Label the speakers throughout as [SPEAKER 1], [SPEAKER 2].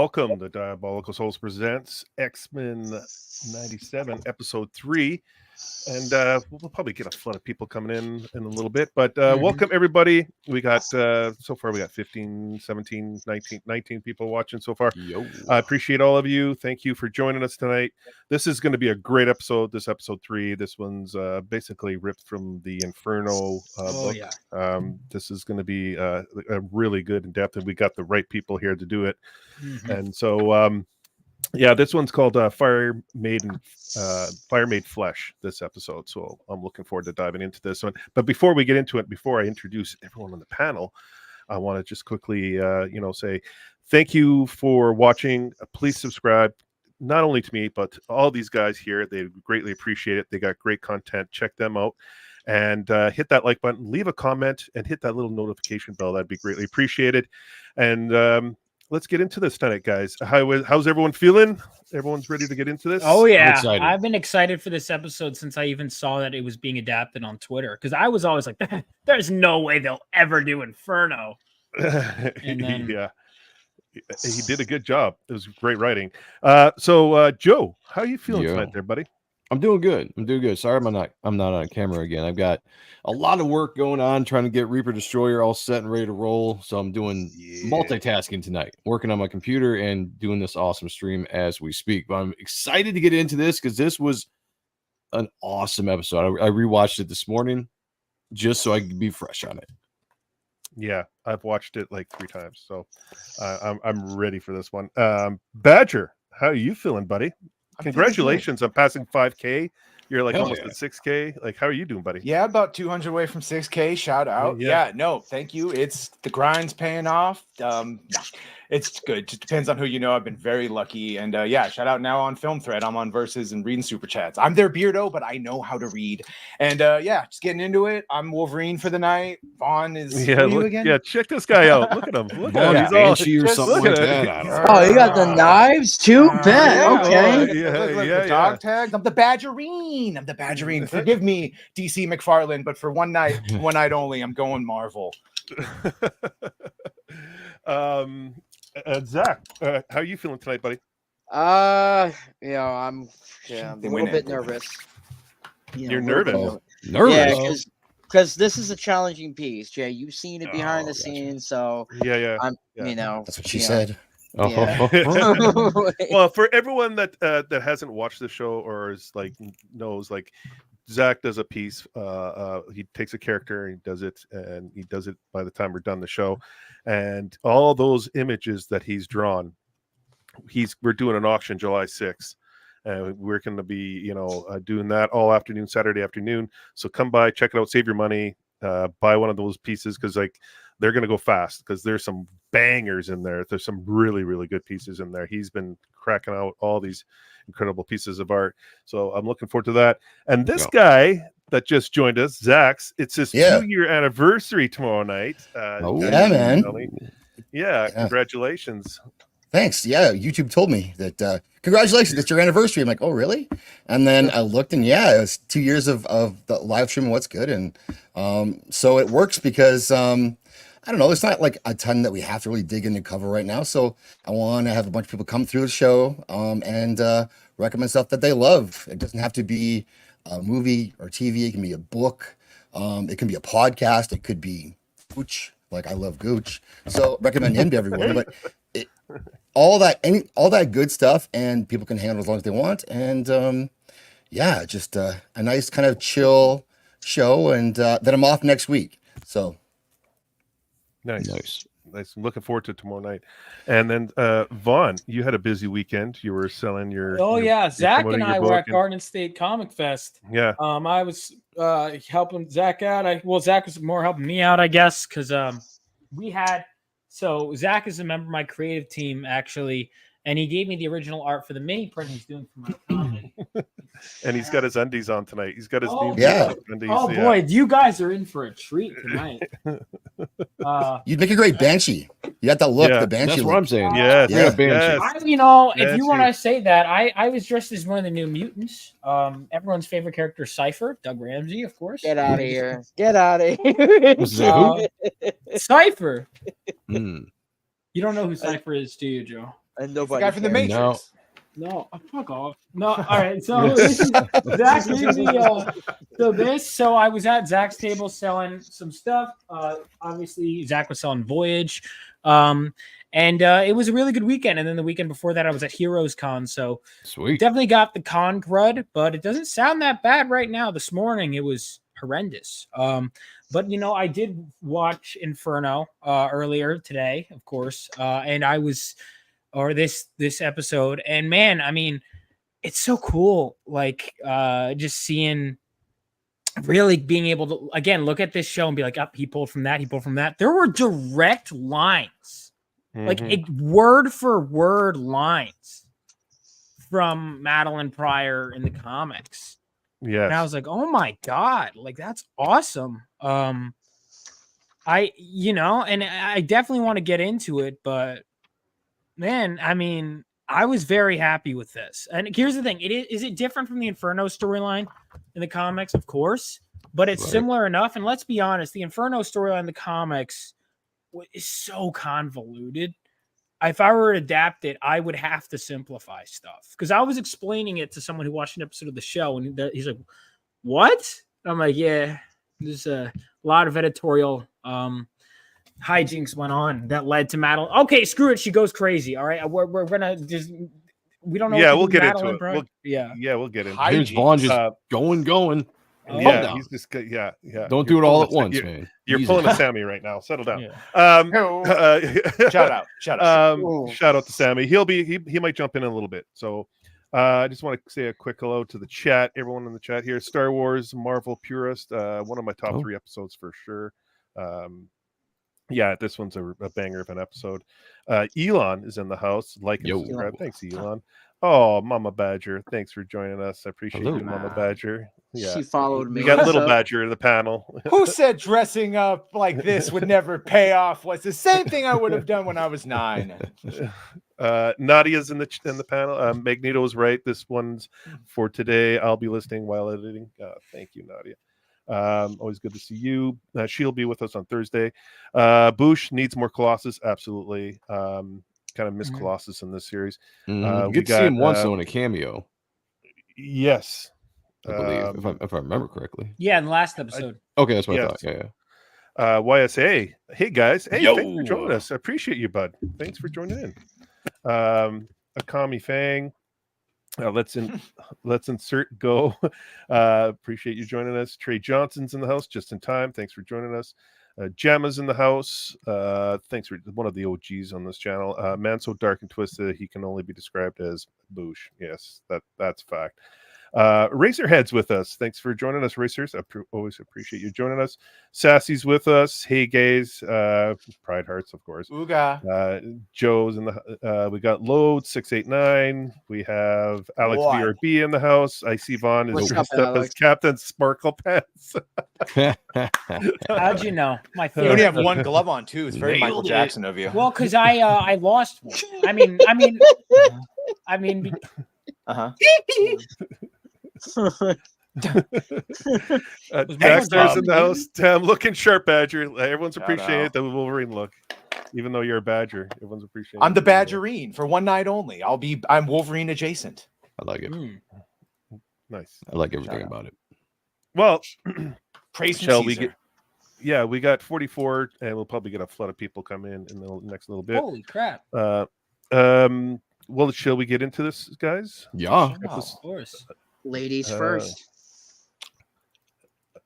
[SPEAKER 1] welcome. The Diabolical Souls presents X-Men 97, Episode 3. And we'll probably get a flood of people coming in a little bit. But welcome, everybody. We got, so far, we got 15, 17, 19 people watching so far. I appreciate all of you. Thank you for joining us tonight. This is going to be a great episode, this episode 3. This one's basically ripped from the Inferno book. Yeah. This is going to be a really good in depth, and we got the right people here to do it. And so, yeah, this one's called Fire Made Flesh, this episode. So I'm looking forward to diving into this one. But before we get into it, before I introduce everyone on the panel, I want to just quickly, say thank you for watching. Please subscribe, not only to me, but to all these guys here. They greatly appreciate it. They got great content. Check them out. And hit that like button, leave a comment, and hit that little notification bell. That'd be greatly appreciated. And let's get into this tonight, guys. How's everyone feeling? Everyone's ready to get into this?
[SPEAKER 2] Oh, yeah. I've been excited for this episode since I even saw that it was being adapted on Twitter. Because I was always like, there's no way they'll ever do Inferno. And then...
[SPEAKER 1] yeah. He did a good job. It was great writing. So, Joe, how are you feeling tonight there, buddy?
[SPEAKER 3] I'm doing good. Sorry, I'm not on camera again. I've got a lot of work going on trying to get Reaper Destroyer all set and ready to roll. So I'm doing multitasking tonight, working on my computer and doing this awesome stream as we speak. But I'm excited to get into this because this was an awesome episode. I rewatched it this morning just so I could be fresh on it.
[SPEAKER 1] Yeah, I've watched it like 3 times, so I'm ready for this one. Badger, how are you feeling, buddy? Congratulations on passing 5K. You're like almost at 6K. Like, how are you doing, buddy?
[SPEAKER 4] Yeah, about 200 away from 6K. Shout out. Yeah, no, thank you. It's the grind's paying off. It's good. Just depends on who you know. I've been very lucky. And yeah, shout out now on Film Thread. I'm on Versus and reading super chats. I'm their beardo, but I know how to read. And yeah, just getting into it. I'm Wolverine for the night. Vaughn is you again?
[SPEAKER 1] Yeah, check this guy out. Look at him. Look at him. He's
[SPEAKER 3] Banshee or something like that.
[SPEAKER 5] Oh, you got the knives too? Bet. Okay.
[SPEAKER 4] The dog tags. I'm the Badgerine. Forgive me, DC McFarlane, but for one night only, I'm going Marvel.
[SPEAKER 1] Zack, how are you feeling tonight, buddy?
[SPEAKER 5] I'm a little bit nervous.
[SPEAKER 1] You're nervous?
[SPEAKER 3] Nervous?
[SPEAKER 5] Yeah, because this is a challenging piece, Jay. You've seen it behind the scenes, so
[SPEAKER 1] I'm,
[SPEAKER 6] that's what she said.
[SPEAKER 5] Yeah.
[SPEAKER 1] Well, for everyone that hasn't watched the show or is like knows, like Zack does a piece. He takes a character and he does it by the time we're done the show, and all those images that he's drawn, we're doing an auction July 6th. And we're going to be, doing that all afternoon, Saturday afternoon. So come by, check it out, save your money, buy one of those pieces because they're going to go fast because there's some bangers in there. There's some really, really good pieces in there. He's been cracking out all these incredible pieces of art. So I'm looking forward to that. And this guy that just joined us, Zaxx, it's his 2-year anniversary tomorrow night.
[SPEAKER 6] Man.
[SPEAKER 1] Yeah, congratulations.
[SPEAKER 6] Thanks. Yeah, YouTube told me that congratulations, it's your anniversary. I'm like, oh, really? And then I looked and it was 2 years of the live stream and What's Good. And so it works because I don't know, it's not like a ton that we have to really dig into cover right now. So I want to have a bunch of people come through the show and recommend stuff that they love. It doesn't have to be a movie or TV. It can be a book. It can be a podcast. It could be Gooch. Like I love Gooch. So recommend him to everyone. But all that good stuff, and people can handle as long as they want. And just a nice kind of chill show. And then I'm off next week. So
[SPEAKER 1] nice. I'm looking forward to tomorrow night. And then Vaughn, you had a busy weekend. You were selling your
[SPEAKER 2] Zack and I were at Garden State Comic Fest.
[SPEAKER 1] Yeah.
[SPEAKER 2] I was helping Zack out. Zack was more helping me out, I guess, because Zack is a member of my creative team, actually, and he gave me the original art for the mini print he's doing for my comic.
[SPEAKER 1] And he's got his undies on tonight. He's got his undies.
[SPEAKER 2] Oh boy, you guys are in for a treat tonight.
[SPEAKER 6] You'd make a great Banshee. You got that look, the Banshee.
[SPEAKER 3] That's what I'm saying.
[SPEAKER 1] Yes.
[SPEAKER 2] If you want to say that, I was dressed as one of the New Mutants. Everyone's favorite character, Cypher, Doug Ramsey, of course.
[SPEAKER 5] Get out of here. Who?
[SPEAKER 2] Cypher. You don't know who Cypher is, do you, Joe?
[SPEAKER 5] And
[SPEAKER 4] It's the
[SPEAKER 5] nobody
[SPEAKER 4] guy from the
[SPEAKER 5] cares.
[SPEAKER 4] Matrix.
[SPEAKER 2] No, fuck off. No, all right. So this is Zack gave me so I was at Zack's table selling some stuff. Obviously Zack was selling Voyage. And it was a really good weekend. And then the weekend before that, I was at Heroes Con. So
[SPEAKER 3] Sweet.
[SPEAKER 2] definitely got the con crud, but it doesn't sound that bad right now. This morning it was horrendous. But I did watch Inferno earlier today, of course. And I was this episode, and man, I mean, it's so cool, like just seeing, really being able to again look at this show and be like, he pulled from that. There were direct lines, like word for word lines from Madeline Pryor in the comics.
[SPEAKER 1] Yes.
[SPEAKER 2] And I was like, oh my god, like that's awesome. And I definitely want to get into it, but man, I mean, I was very happy with this. And here's the thing: is it different from the Inferno storyline in the comics? Of course, but it's similar enough. And let's be honest, the Inferno storyline in the comics is so convoluted. If I were to adapt it, I would have to simplify stuff, because I was explaining it to someone who watched an episode of the show, and he's like, "What?" I'm like, "Yeah, there's a lot of editorial hijinks went on that led to Madeline. Okay, screw it. She goes crazy. All right, we're gonna just we don't know.
[SPEAKER 1] Yeah,
[SPEAKER 2] what to
[SPEAKER 1] we'll
[SPEAKER 2] do
[SPEAKER 1] get
[SPEAKER 2] with
[SPEAKER 1] into it.
[SPEAKER 2] Madeline,
[SPEAKER 1] We'll get into
[SPEAKER 4] Hi-
[SPEAKER 1] it.
[SPEAKER 3] Here's Vaughn just going.
[SPEAKER 2] Oh.
[SPEAKER 1] Yeah,
[SPEAKER 3] down.
[SPEAKER 1] he's just yeah.
[SPEAKER 3] Don't
[SPEAKER 1] You're
[SPEAKER 3] do it all at
[SPEAKER 1] pulling
[SPEAKER 3] once,
[SPEAKER 1] you're,
[SPEAKER 3] man.
[SPEAKER 1] You're
[SPEAKER 3] Easy.
[SPEAKER 1] pulling a Sammy right now. Settle down.
[SPEAKER 2] Yeah.
[SPEAKER 4] Shout out.
[SPEAKER 1] Shout out to Sammy. He might jump in a little bit. So I just want to say a quick hello to the chat, everyone in the chat here. Star Wars Marvel purist, one of my top 3 episodes for sure. Yeah, this one's a banger of an episode. Elon is in the house. Like and subscribe. Thanks, Elon. Oh, Mama Badger, thanks for joining us. I appreciate you, Mama Badger. Yeah,
[SPEAKER 5] She followed me.
[SPEAKER 1] We got
[SPEAKER 5] What's
[SPEAKER 1] Little
[SPEAKER 5] up?
[SPEAKER 1] Badger in the panel.
[SPEAKER 4] Who said dressing up like this would never pay off? Was the same thing I would have done when I was 9.
[SPEAKER 1] Nadia's in the panel. Magneto was right. This one's for today. I'll be listening while editing. Thank you, Nadia. Always good to see you. She'll be with us on Thursday. Boosh needs more Colossus. Absolutely. Kind of miss Colossus in this series.
[SPEAKER 3] You get to see him once though in a cameo.
[SPEAKER 1] Yes,
[SPEAKER 3] I believe, if I remember correctly.
[SPEAKER 2] Yeah, in the last episode.
[SPEAKER 3] Okay, that's what I thought. Yeah.
[SPEAKER 1] YSA. Hey guys. Hey,
[SPEAKER 3] Yo.
[SPEAKER 1] thanks for joining us. I appreciate you, bud. Thanks for joining in. Akami Fang. Let's insert go. Appreciate you joining us. Trey Johnson's in the house just in time. Thanks for joining us. Gemma's in the house. Thanks for one of the OGs on this channel. Man so dark and twisted he can only be described as Boosh. Yes, that's fact. Racerhead's with us. Thanks for joining us, Racers. Always appreciate you joining us. Sassy's with us. Hey gays. Pride Hearts, of course.
[SPEAKER 4] Ooga.
[SPEAKER 1] Joe's in the we got Load 689. We have Alex
[SPEAKER 4] What?
[SPEAKER 1] VRB in the house. I see Vaughn is
[SPEAKER 5] What's
[SPEAKER 1] dressed
[SPEAKER 5] up,
[SPEAKER 1] up as
[SPEAKER 5] Alex?
[SPEAKER 1] Captain Sparkle Pants.
[SPEAKER 2] How'd you know? My
[SPEAKER 4] You
[SPEAKER 2] favorite.
[SPEAKER 4] only have one glove on too. It's very
[SPEAKER 3] Nailed
[SPEAKER 4] Michael
[SPEAKER 3] it.
[SPEAKER 4] Jackson of you.
[SPEAKER 2] Well, because I lost one. I mean,
[SPEAKER 4] Uh-huh.
[SPEAKER 1] Daxter's in the house. Damn, looking sharp, Badger. Everyone's
[SPEAKER 4] Shout
[SPEAKER 1] appreciating
[SPEAKER 4] out.
[SPEAKER 1] the Wolverine look, even though you're a Badger. Everyone's appreciating.
[SPEAKER 4] I'm the Badgerine for one night only. I'm Wolverine adjacent.
[SPEAKER 3] I like it.
[SPEAKER 1] Nice.
[SPEAKER 3] I like everything
[SPEAKER 4] Shout out.
[SPEAKER 3] about it.
[SPEAKER 1] Well,
[SPEAKER 4] Praise from
[SPEAKER 1] shall we
[SPEAKER 4] Caesar.
[SPEAKER 1] get? Yeah, we got 44, and we'll probably get a flood of people come in the next little bit.
[SPEAKER 2] Holy crap!
[SPEAKER 1] Well, shall we get into this, guys?
[SPEAKER 3] Yeah.
[SPEAKER 2] Of course.
[SPEAKER 5] Ladies first.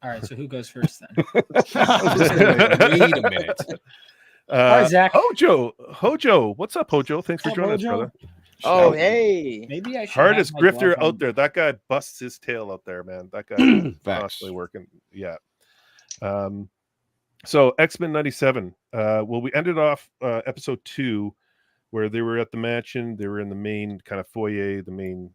[SPEAKER 2] All right. So who goes first then?
[SPEAKER 3] Wait a minute.
[SPEAKER 2] All right, Zack.
[SPEAKER 1] Hojo, what's up, Hojo? Thanks for
[SPEAKER 2] Hi,
[SPEAKER 1] joining us,
[SPEAKER 2] Hojo.
[SPEAKER 1] brother.
[SPEAKER 5] Oh, hey.
[SPEAKER 2] Maybe I should.
[SPEAKER 1] Hardest
[SPEAKER 2] have my
[SPEAKER 1] grifter
[SPEAKER 2] glove on.
[SPEAKER 1] out there. That guy busts his tail out there, man. That guy
[SPEAKER 3] Facts.
[SPEAKER 1] constantly working. Yeah. So X-Men 97. Well, we ended off episode 2 where they were at the mansion. They were in the main kind of foyer, the main,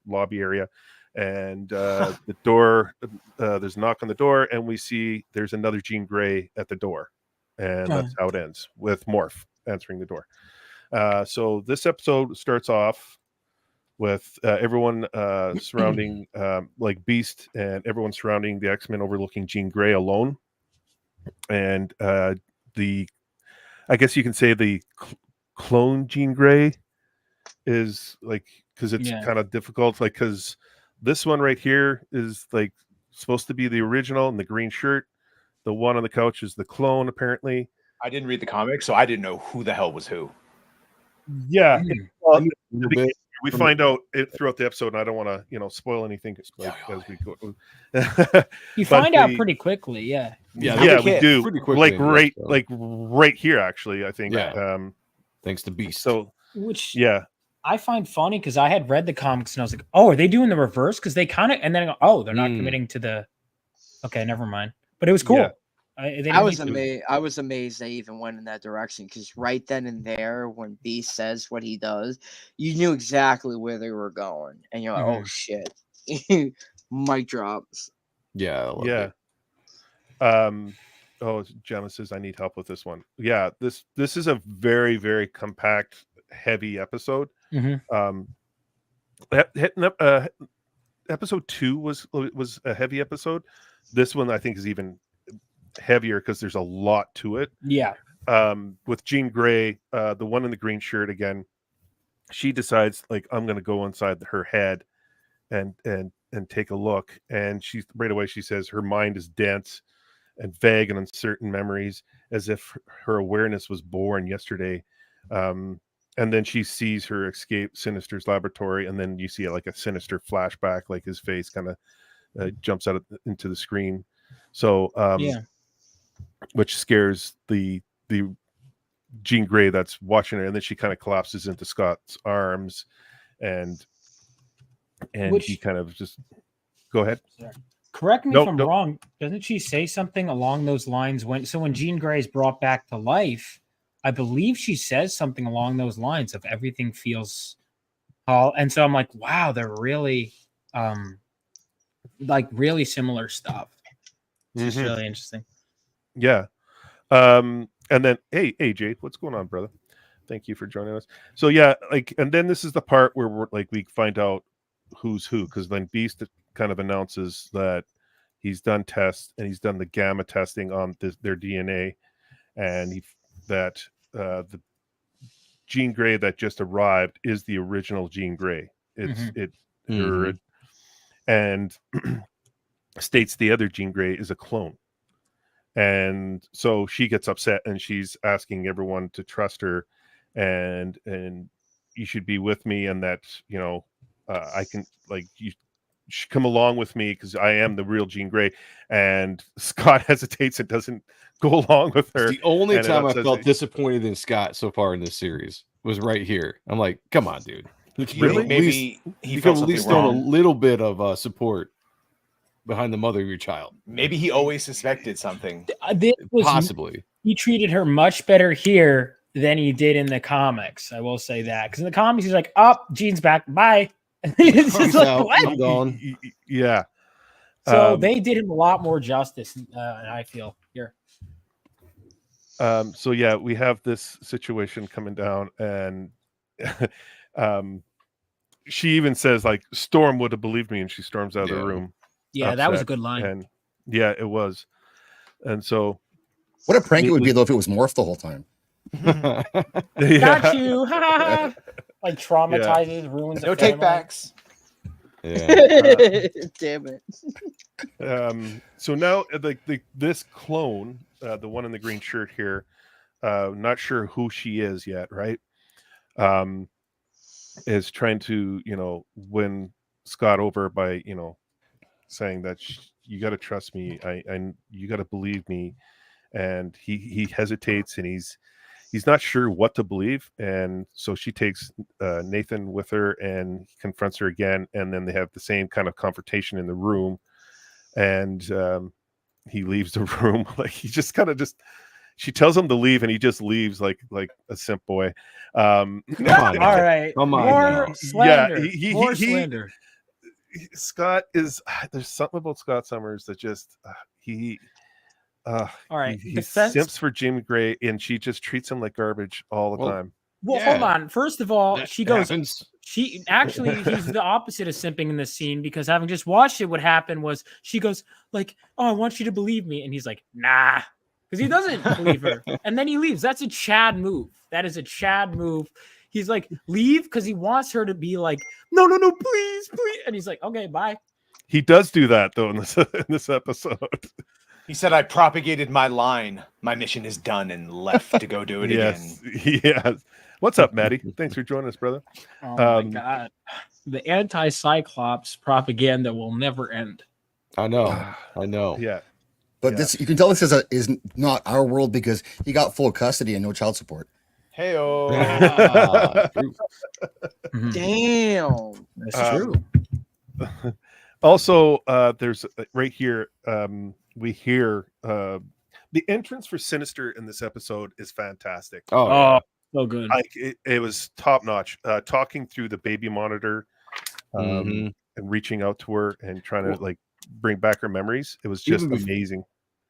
[SPEAKER 1] lobby area. And the door, there's a knock on the door, and we see there's another Jean Grey at the door. And that's how it ends, with Morph answering the door. So this episode starts off with everyone surrounding, like Beast, and everyone surrounding the X-Men overlooking Jean Grey alone. And I guess you can say the clone Jean Grey is like, because it's kind of difficult, like, because this one right here is like supposed to be the original in the green shirt. The one on the couch is the clone, apparently.
[SPEAKER 4] I didn't read the comics, so I didn't know who the hell was who.
[SPEAKER 1] Yeah.
[SPEAKER 3] A little bit.
[SPEAKER 1] We find out it throughout the episode, and I don't want to, spoil anything as we go.
[SPEAKER 2] You find out pretty quickly, yeah.
[SPEAKER 1] Yeah, we do.
[SPEAKER 3] Pretty quickly,
[SPEAKER 1] like right here, actually. I think.
[SPEAKER 3] Yeah. Thanks to Beast.
[SPEAKER 1] So,
[SPEAKER 2] which
[SPEAKER 1] I
[SPEAKER 2] find funny because I had read the comics and I was like, oh, are they doing the reverse? Because they kind of, and then I go, oh, they're not committing to the. Okay, never mind. But it was cool.
[SPEAKER 1] Yeah.
[SPEAKER 5] I was amazed they even went in that direction, because right then and there, when Beast says what he does, you knew exactly where they were going, and you're like, "Oh shit!" Mic drops.
[SPEAKER 3] Yeah.
[SPEAKER 1] Gemma says I need help with this one. Yeah, this is a very, very compact, heavy episode. Episode 2 was a heavy episode. This one I think is even heavier because there's a lot to it.
[SPEAKER 2] Yeah.
[SPEAKER 1] With Jean Grey, the one in the green shirt again, she decides like I'm gonna go inside her head and take a look, and she right away she says her mind is dense and vague and uncertain memories, as if her awareness was born yesterday. And then she sees her escape Sinister's laboratory, and then you see like a Sinister flashback, like his face kind of jumps out into the screen. So which scares the Jean Grey that's watching her, and then she kind of collapses into Scott's arms, and he kind of just go ahead.
[SPEAKER 2] Correct me if I'm wrong. Doesn't she say something along those lines when Jean Grey is brought back to life? I believe she says something along those lines of everything feels all, and so I'm like, wow, they're really like really similar stuff. It's really interesting.
[SPEAKER 1] Yeah. And then hey Jade, what's going on, brother? Thank you for joining us. So yeah, like, and then this is the part where we're like we find out who's who, because then Beast kind of announces that he's done tests and he's done the gamma testing on their DNA, and the Jean Grey that just arrived is the original Jean Grey. And states the other Jean Grey is a clone. And so she gets upset and she's asking everyone to trust her, and you should be with me, and that I can, like, you should come along with me because I am the real Jean Grey. And Scott hesitates and doesn't go along with her.
[SPEAKER 3] It's the only time I felt disappointed in Scott so far in this series was right here. I'm like, come on, dude.
[SPEAKER 1] Really?
[SPEAKER 4] Maybe he
[SPEAKER 3] could
[SPEAKER 4] felt
[SPEAKER 3] at least
[SPEAKER 4] wrong.
[SPEAKER 3] thrown a little bit of support behind the mother of your child.
[SPEAKER 4] Maybe he always suspected something.
[SPEAKER 3] Possibly.
[SPEAKER 2] He treated her much better here than he did in the comics. I will say that, because in the comics he's like, "Oh, Jean's back, bye." And it's just like, what?
[SPEAKER 3] I'm gone.
[SPEAKER 1] Yeah.
[SPEAKER 2] So they did him a lot more justice, I feel here.
[SPEAKER 1] So yeah, we have this situation coming down, and she even says like, "Storm would have believed me," and she storms out of the room.
[SPEAKER 2] Yeah, upset. That was a good line.
[SPEAKER 1] And yeah, it was. And so,
[SPEAKER 6] what a prank it would be though if it was Morph the whole time.
[SPEAKER 2] Got you. Like traumatizes, ruins.
[SPEAKER 4] No take backs.
[SPEAKER 3] Yeah.
[SPEAKER 5] Damn it.
[SPEAKER 1] So now, this clone, the one in the green shirt here, not sure who she is yet, right? Is trying to win Scott over by saying that you got to trust me, and you got to believe me, and he hesitates, and he's not sure what to believe, and so she takes Nathan with her and confronts her again, and then they have the same kind of confrontation in the room, and he leaves the room. Like, he just kind of she tells him to leave, and he just leaves like a simp boy.
[SPEAKER 2] Come on, all right,
[SPEAKER 3] come on,
[SPEAKER 2] more slander. Yeah, more slander.
[SPEAKER 1] Scott is, there's something about Scott Summers that just
[SPEAKER 2] all right,
[SPEAKER 1] he simps for Jim Grey, and she just treats him like garbage all the time.
[SPEAKER 2] Well, hold on. First of all, she goes. He's the opposite of simping in this scene, because having just watched it, what happened was she goes like, "Oh, I want you to believe me," and he's like, "Nah," because he doesn't believe her, and then he leaves. That's a Chad move. That is a Chad move. he's like, leave, because he wants her to be like, no, please, and he's like, okay, bye.
[SPEAKER 1] He does do that though in this episode.
[SPEAKER 4] He said, "I propagated my line. My mission is done," and left to go do it
[SPEAKER 1] Yes,
[SPEAKER 4] again.
[SPEAKER 1] yes. What's up, Maddie? Thanks for joining us, brother.
[SPEAKER 7] Oh my god. The anti-Cyclops propaganda will never end.
[SPEAKER 3] I know.
[SPEAKER 1] Yeah.
[SPEAKER 6] But this, you can tell this is not our world because he got full custody and no child support.
[SPEAKER 4] Hey-o.
[SPEAKER 5] Damn.
[SPEAKER 2] That's true.
[SPEAKER 1] Also, there's right here, we hear the entrance for Sinister in this episode is fantastic.
[SPEAKER 7] Oh, so good.
[SPEAKER 1] Like it was top notch. Talking through the baby monitor, and reaching out to her and trying to like bring back her memories. It was just amazing.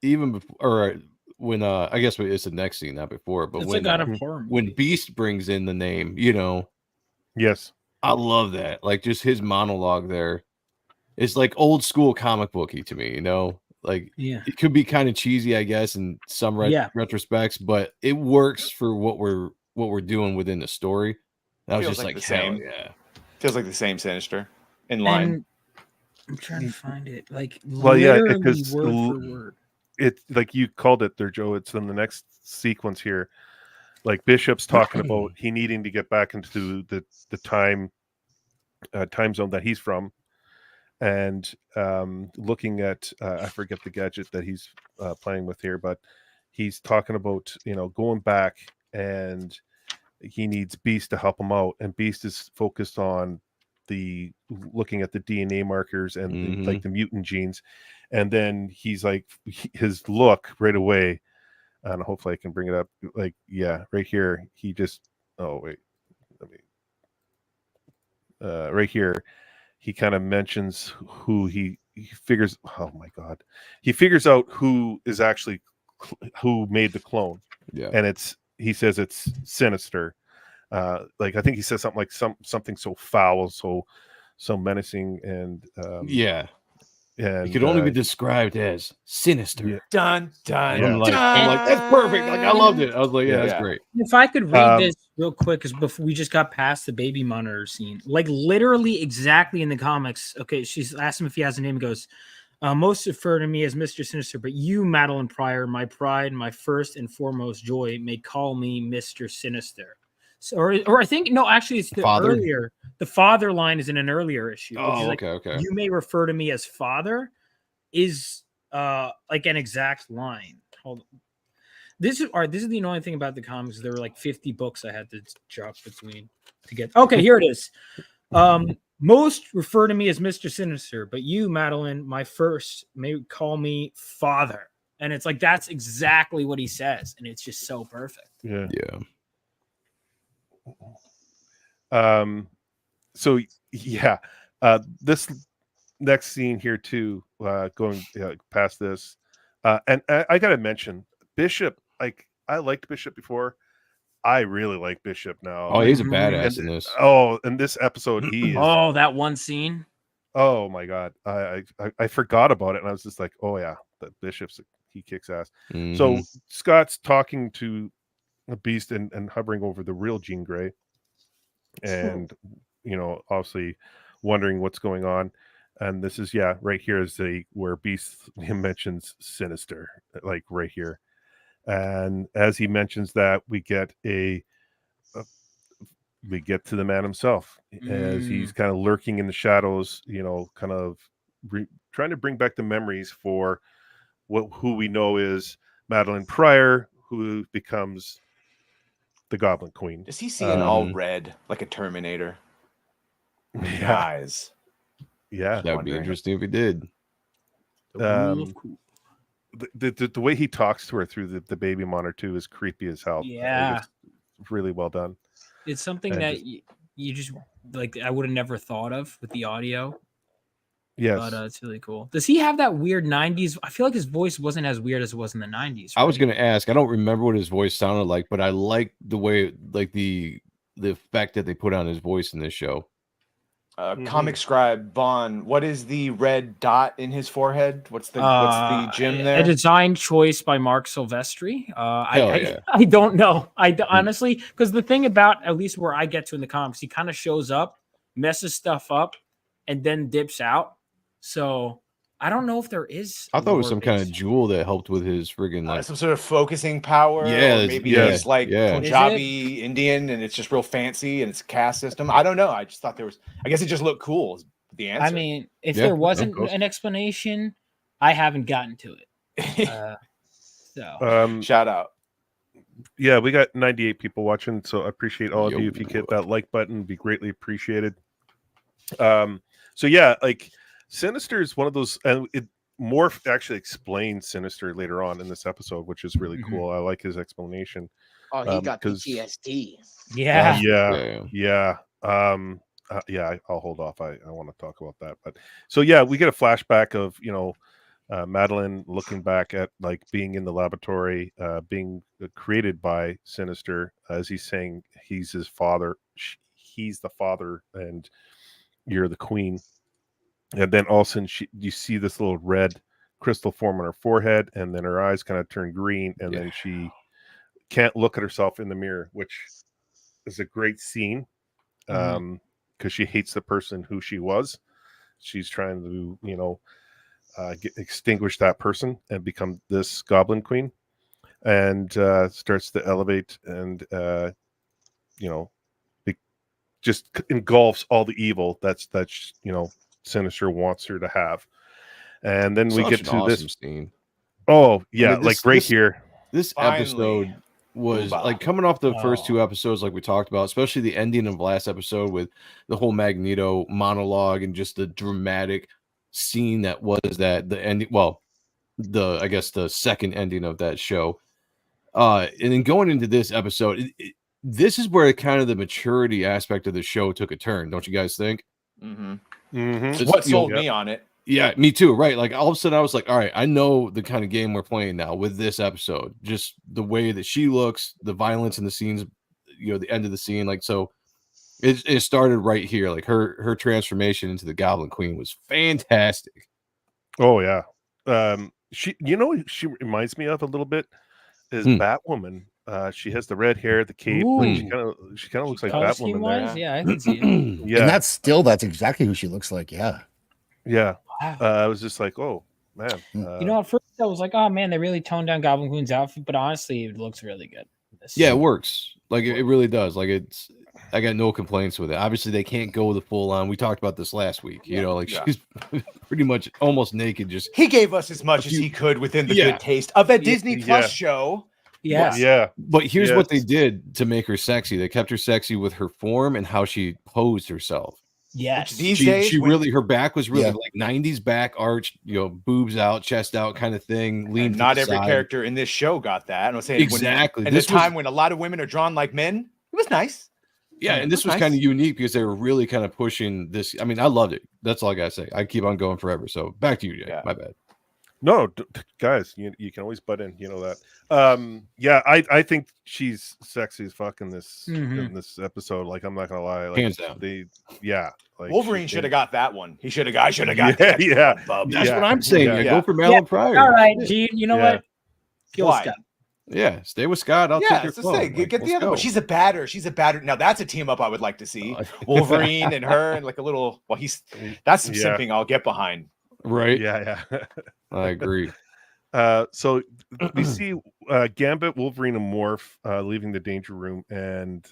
[SPEAKER 3] Even before, or when I guess it's the next scene, not before, but
[SPEAKER 7] It's
[SPEAKER 3] when
[SPEAKER 7] like out of horror
[SPEAKER 3] when
[SPEAKER 7] movie.
[SPEAKER 3] Beast brings in the name, you know,
[SPEAKER 1] Yes,
[SPEAKER 3] I love that. Like just his monologue there. It's like old school comic booky to me, you know. Like
[SPEAKER 7] Yeah.
[SPEAKER 3] it could be kind of cheesy, I guess, in some retrospects, but it works for what we're doing within the story. I was
[SPEAKER 4] Feels
[SPEAKER 3] just
[SPEAKER 4] like
[SPEAKER 3] like,
[SPEAKER 4] the
[SPEAKER 3] hell
[SPEAKER 4] same.
[SPEAKER 3] yeah.
[SPEAKER 4] Feels like the same Sinister in line.
[SPEAKER 7] And I'm trying to find it. Like,
[SPEAKER 1] well, yeah,
[SPEAKER 7] literally
[SPEAKER 1] because
[SPEAKER 7] word for word.
[SPEAKER 1] it's like you called it there, Joe. It's in the next sequence here. Like Bishop's talking about he needing to get back into the time zone that he's from, and looking at I forget the gadget that he's playing with here, but he's talking about going back, and he needs Beast to help him out, and Beast is focused on looking at the DNA markers and like the mutant genes, and then he's like his look right away, and hopefully I can bring it up, like right here he just right here he kind of mentions who he figures he figures out who is actually who made the clone, and he says it's Sinister. Like I think he says something like something so foul, so menacing, and
[SPEAKER 3] it could only be described as sinister.
[SPEAKER 1] Yeah.
[SPEAKER 4] Dun dun.
[SPEAKER 3] I'm like that's perfect. Like I loved it. I was like, that's great.
[SPEAKER 2] If I could read this real quick, because before we just got past the baby monitor scene, like literally exactly in the comics. Okay, she's asked him if he has a name. He goes, most refer to me as Mr. Sinister, but you, Madeline Pryor, my pride, my first and foremost joy, may call me Mr. Sinister. So, or I think no, actually, it's the
[SPEAKER 3] Father?
[SPEAKER 2] earlier. The father line is in an earlier issue. Which is like,
[SPEAKER 3] okay.
[SPEAKER 2] You may refer to me as father, is like an exact line. Hold on. This is the annoying thing about the comics. There were like 50 books I had to jump between to get. Okay, here it is. Most refer to me as Mr. Sinister, but you, Madeline, my first, may call me father. And it's like that's exactly what he says, and it's just so perfect.
[SPEAKER 1] Yeah. So this next scene here too, going past this, and I gotta mention Bishop. Like I liked Bishop before, I really like Bishop now.
[SPEAKER 3] Oh, he's a badass in this.
[SPEAKER 1] Oh, in this episode, he is.
[SPEAKER 2] Oh, that one scene.
[SPEAKER 1] Oh my god, I forgot about it, and I was just like, oh yeah, the Bishop's he kicks ass. So Scott's talking to a Beast and hovering over the real Jean Grey, and obviously wondering what's going on. And this is right here is where Beast mentions Sinister, like right here. And as he mentions that, we get to the man himself as he's kind of lurking in the shadows, kind of trying to bring back the memories for who we know is Madeline Pryor, who becomes the Goblin Queen.
[SPEAKER 4] Does he see it all red like a Terminator? Eyes.
[SPEAKER 3] Yeah, that would be interesting if he did.
[SPEAKER 1] The way he talks to her through the baby monitor too is creepy as hell.
[SPEAKER 2] Yeah,
[SPEAKER 1] it's really well done.
[SPEAKER 2] It's something that you just like. I would have never thought of with the audio.
[SPEAKER 1] Yes,
[SPEAKER 2] but it's really cool. Does he have that weird 90s? I feel like his voice wasn't as weird as it was in the 90s. Right?
[SPEAKER 3] I was going to ask. I don't remember what his voice sounded like, but I like the way, like the effect that they put on his voice in this show.
[SPEAKER 4] Comic scribe Vaughn, what is the red dot in his forehead? What's the gem
[SPEAKER 2] A
[SPEAKER 4] there?
[SPEAKER 2] design choice by Mark Silvestri.
[SPEAKER 3] Yeah.
[SPEAKER 2] I don't know. Honestly, because the thing about, at least where I get to in the comics, he kind of shows up, messes stuff up, and then dips out. So I don't know if there is.
[SPEAKER 3] I thought it was
[SPEAKER 2] lore
[SPEAKER 3] some kind of
[SPEAKER 2] based-
[SPEAKER 3] jewel that helped with his friggin' like.
[SPEAKER 4] Some sort of focusing power,
[SPEAKER 3] Yeah,
[SPEAKER 4] or maybe
[SPEAKER 1] yeah,
[SPEAKER 4] he's like
[SPEAKER 3] yeah.
[SPEAKER 4] Punjabi Indian, and it's just real fancy, and it's a caste system. I don't know. I just thought there was. I guess it just looked cool. Is the answer.
[SPEAKER 2] I mean, if
[SPEAKER 3] Yeah,
[SPEAKER 2] there wasn't
[SPEAKER 3] cool.
[SPEAKER 2] an explanation, I haven't gotten to it. So
[SPEAKER 4] Shout out.
[SPEAKER 1] Yeah, we got 98 people watching, so I appreciate all of
[SPEAKER 3] Yo.
[SPEAKER 1] you. If you hit that like button, be greatly appreciated. So yeah, like Sinister is one of those, and Morph actually explains Sinister later on in this episode, which is really cool. I like his explanation.
[SPEAKER 5] Oh, he got
[SPEAKER 1] 'cause-
[SPEAKER 5] PTSD.
[SPEAKER 2] yeah.
[SPEAKER 1] Yeah. I'll hold off. I want to talk about that. But so yeah, we get a flashback of Madeline looking back at like being in the laboratory, being created by Sinister, as he's saying he's his father. He's the father, and you're the queen. And then all of a sudden, you see this little red crystal form on her forehead, and then her eyes kind of turn green, and then she can't look at herself in the mirror, which is a great scene. Because she hates the person who she was. She's trying to, extinguish that person and become this Goblin Queen, and starts to elevate, and it just engulfs all the evil that's Sinister wants her to have. And then we get to
[SPEAKER 3] awesome
[SPEAKER 1] this
[SPEAKER 3] scene.
[SPEAKER 1] Oh yeah,
[SPEAKER 3] I mean,
[SPEAKER 1] like right here.
[SPEAKER 3] This
[SPEAKER 4] Finally.
[SPEAKER 3] episode was
[SPEAKER 4] Oomba.
[SPEAKER 3] like coming off the first two episodes, like we talked about, especially the ending of last episode with the whole Magneto monologue and just the dramatic scene that was the ending. Well, I guess the second ending of that show. And then going into this episode, this is where kind of the maturity aspect of the show took a turn, don't you guys think?
[SPEAKER 1] Mm-hmm.
[SPEAKER 4] What sold me on it?
[SPEAKER 3] Yeah, me too. Right. Like all of a sudden I was like, all right, I know the kind of game we're playing now with this episode. Just the way that she looks, the violence in the scenes, the end of the scene. Like, so it started right here. Like her transformation into the Goblin Queen was fantastic.
[SPEAKER 1] Oh yeah. She reminds me of a little bit is Batwoman. She has the red hair, the cape. Like she kind of looks like Batwoman there.
[SPEAKER 2] Yeah, I can see it.
[SPEAKER 1] Yeah.
[SPEAKER 6] And that's exactly who she looks like. Yeah.
[SPEAKER 1] Yeah.
[SPEAKER 2] Wow.
[SPEAKER 1] I was just like, oh man.
[SPEAKER 2] At first I was like, oh man, they really toned down Goblin Queen's outfit, but honestly, it looks really good.
[SPEAKER 3] Yeah, it works. Like it really does. Like I got no complaints with it. Obviously, they can't go the full on. We talked about this last week. She's pretty much almost naked. He
[SPEAKER 4] gave us as much as he could within the good taste of a Disney Plus show.
[SPEAKER 2] Yes.
[SPEAKER 1] Yeah.
[SPEAKER 3] But here's what they did to make her sexy. They kept her sexy with her form and how she posed herself.
[SPEAKER 2] Yes.
[SPEAKER 4] These days,
[SPEAKER 3] her back was really like 90s back arch, boobs out, chest out kind of thing. Lean.
[SPEAKER 4] Not every character in this show got that. I'm saying
[SPEAKER 3] exactly.
[SPEAKER 4] In this time when a lot of women are drawn like men, it was nice.
[SPEAKER 3] Yeah, and this was kind of unique because they were really kind of pushing this. I mean, I loved it. That's all I gotta say. I keep on going forever. So back to you, Jay. My bad.
[SPEAKER 1] No, guys, you can always butt in. You know that. I think she's sexy as fuck in this episode. Like, I'm not gonna lie. Like,
[SPEAKER 3] hands down.
[SPEAKER 1] Like
[SPEAKER 4] Wolverine should have got that one. I should have got that.
[SPEAKER 1] Yeah.
[SPEAKER 3] That's what I'm saying.
[SPEAKER 1] Yeah.
[SPEAKER 3] Go for Malin Pryor.
[SPEAKER 2] All right, Gene. You know what? Kill
[SPEAKER 4] Why?
[SPEAKER 2] Scott.
[SPEAKER 3] Yeah, stay with Scott. I'll take your
[SPEAKER 4] it's the
[SPEAKER 3] phone.
[SPEAKER 4] thing.
[SPEAKER 3] Like,
[SPEAKER 4] Get the
[SPEAKER 3] let's
[SPEAKER 4] other
[SPEAKER 3] go.
[SPEAKER 4] one. She's a batter. Now that's a team up I would like to see. Wolverine and her, and like a little. Well, that's some simping I'll get behind.
[SPEAKER 3] Right.
[SPEAKER 1] Yeah.
[SPEAKER 3] I agree.
[SPEAKER 1] So we see Gambit, Wolverine, and Morph leaving the danger room, and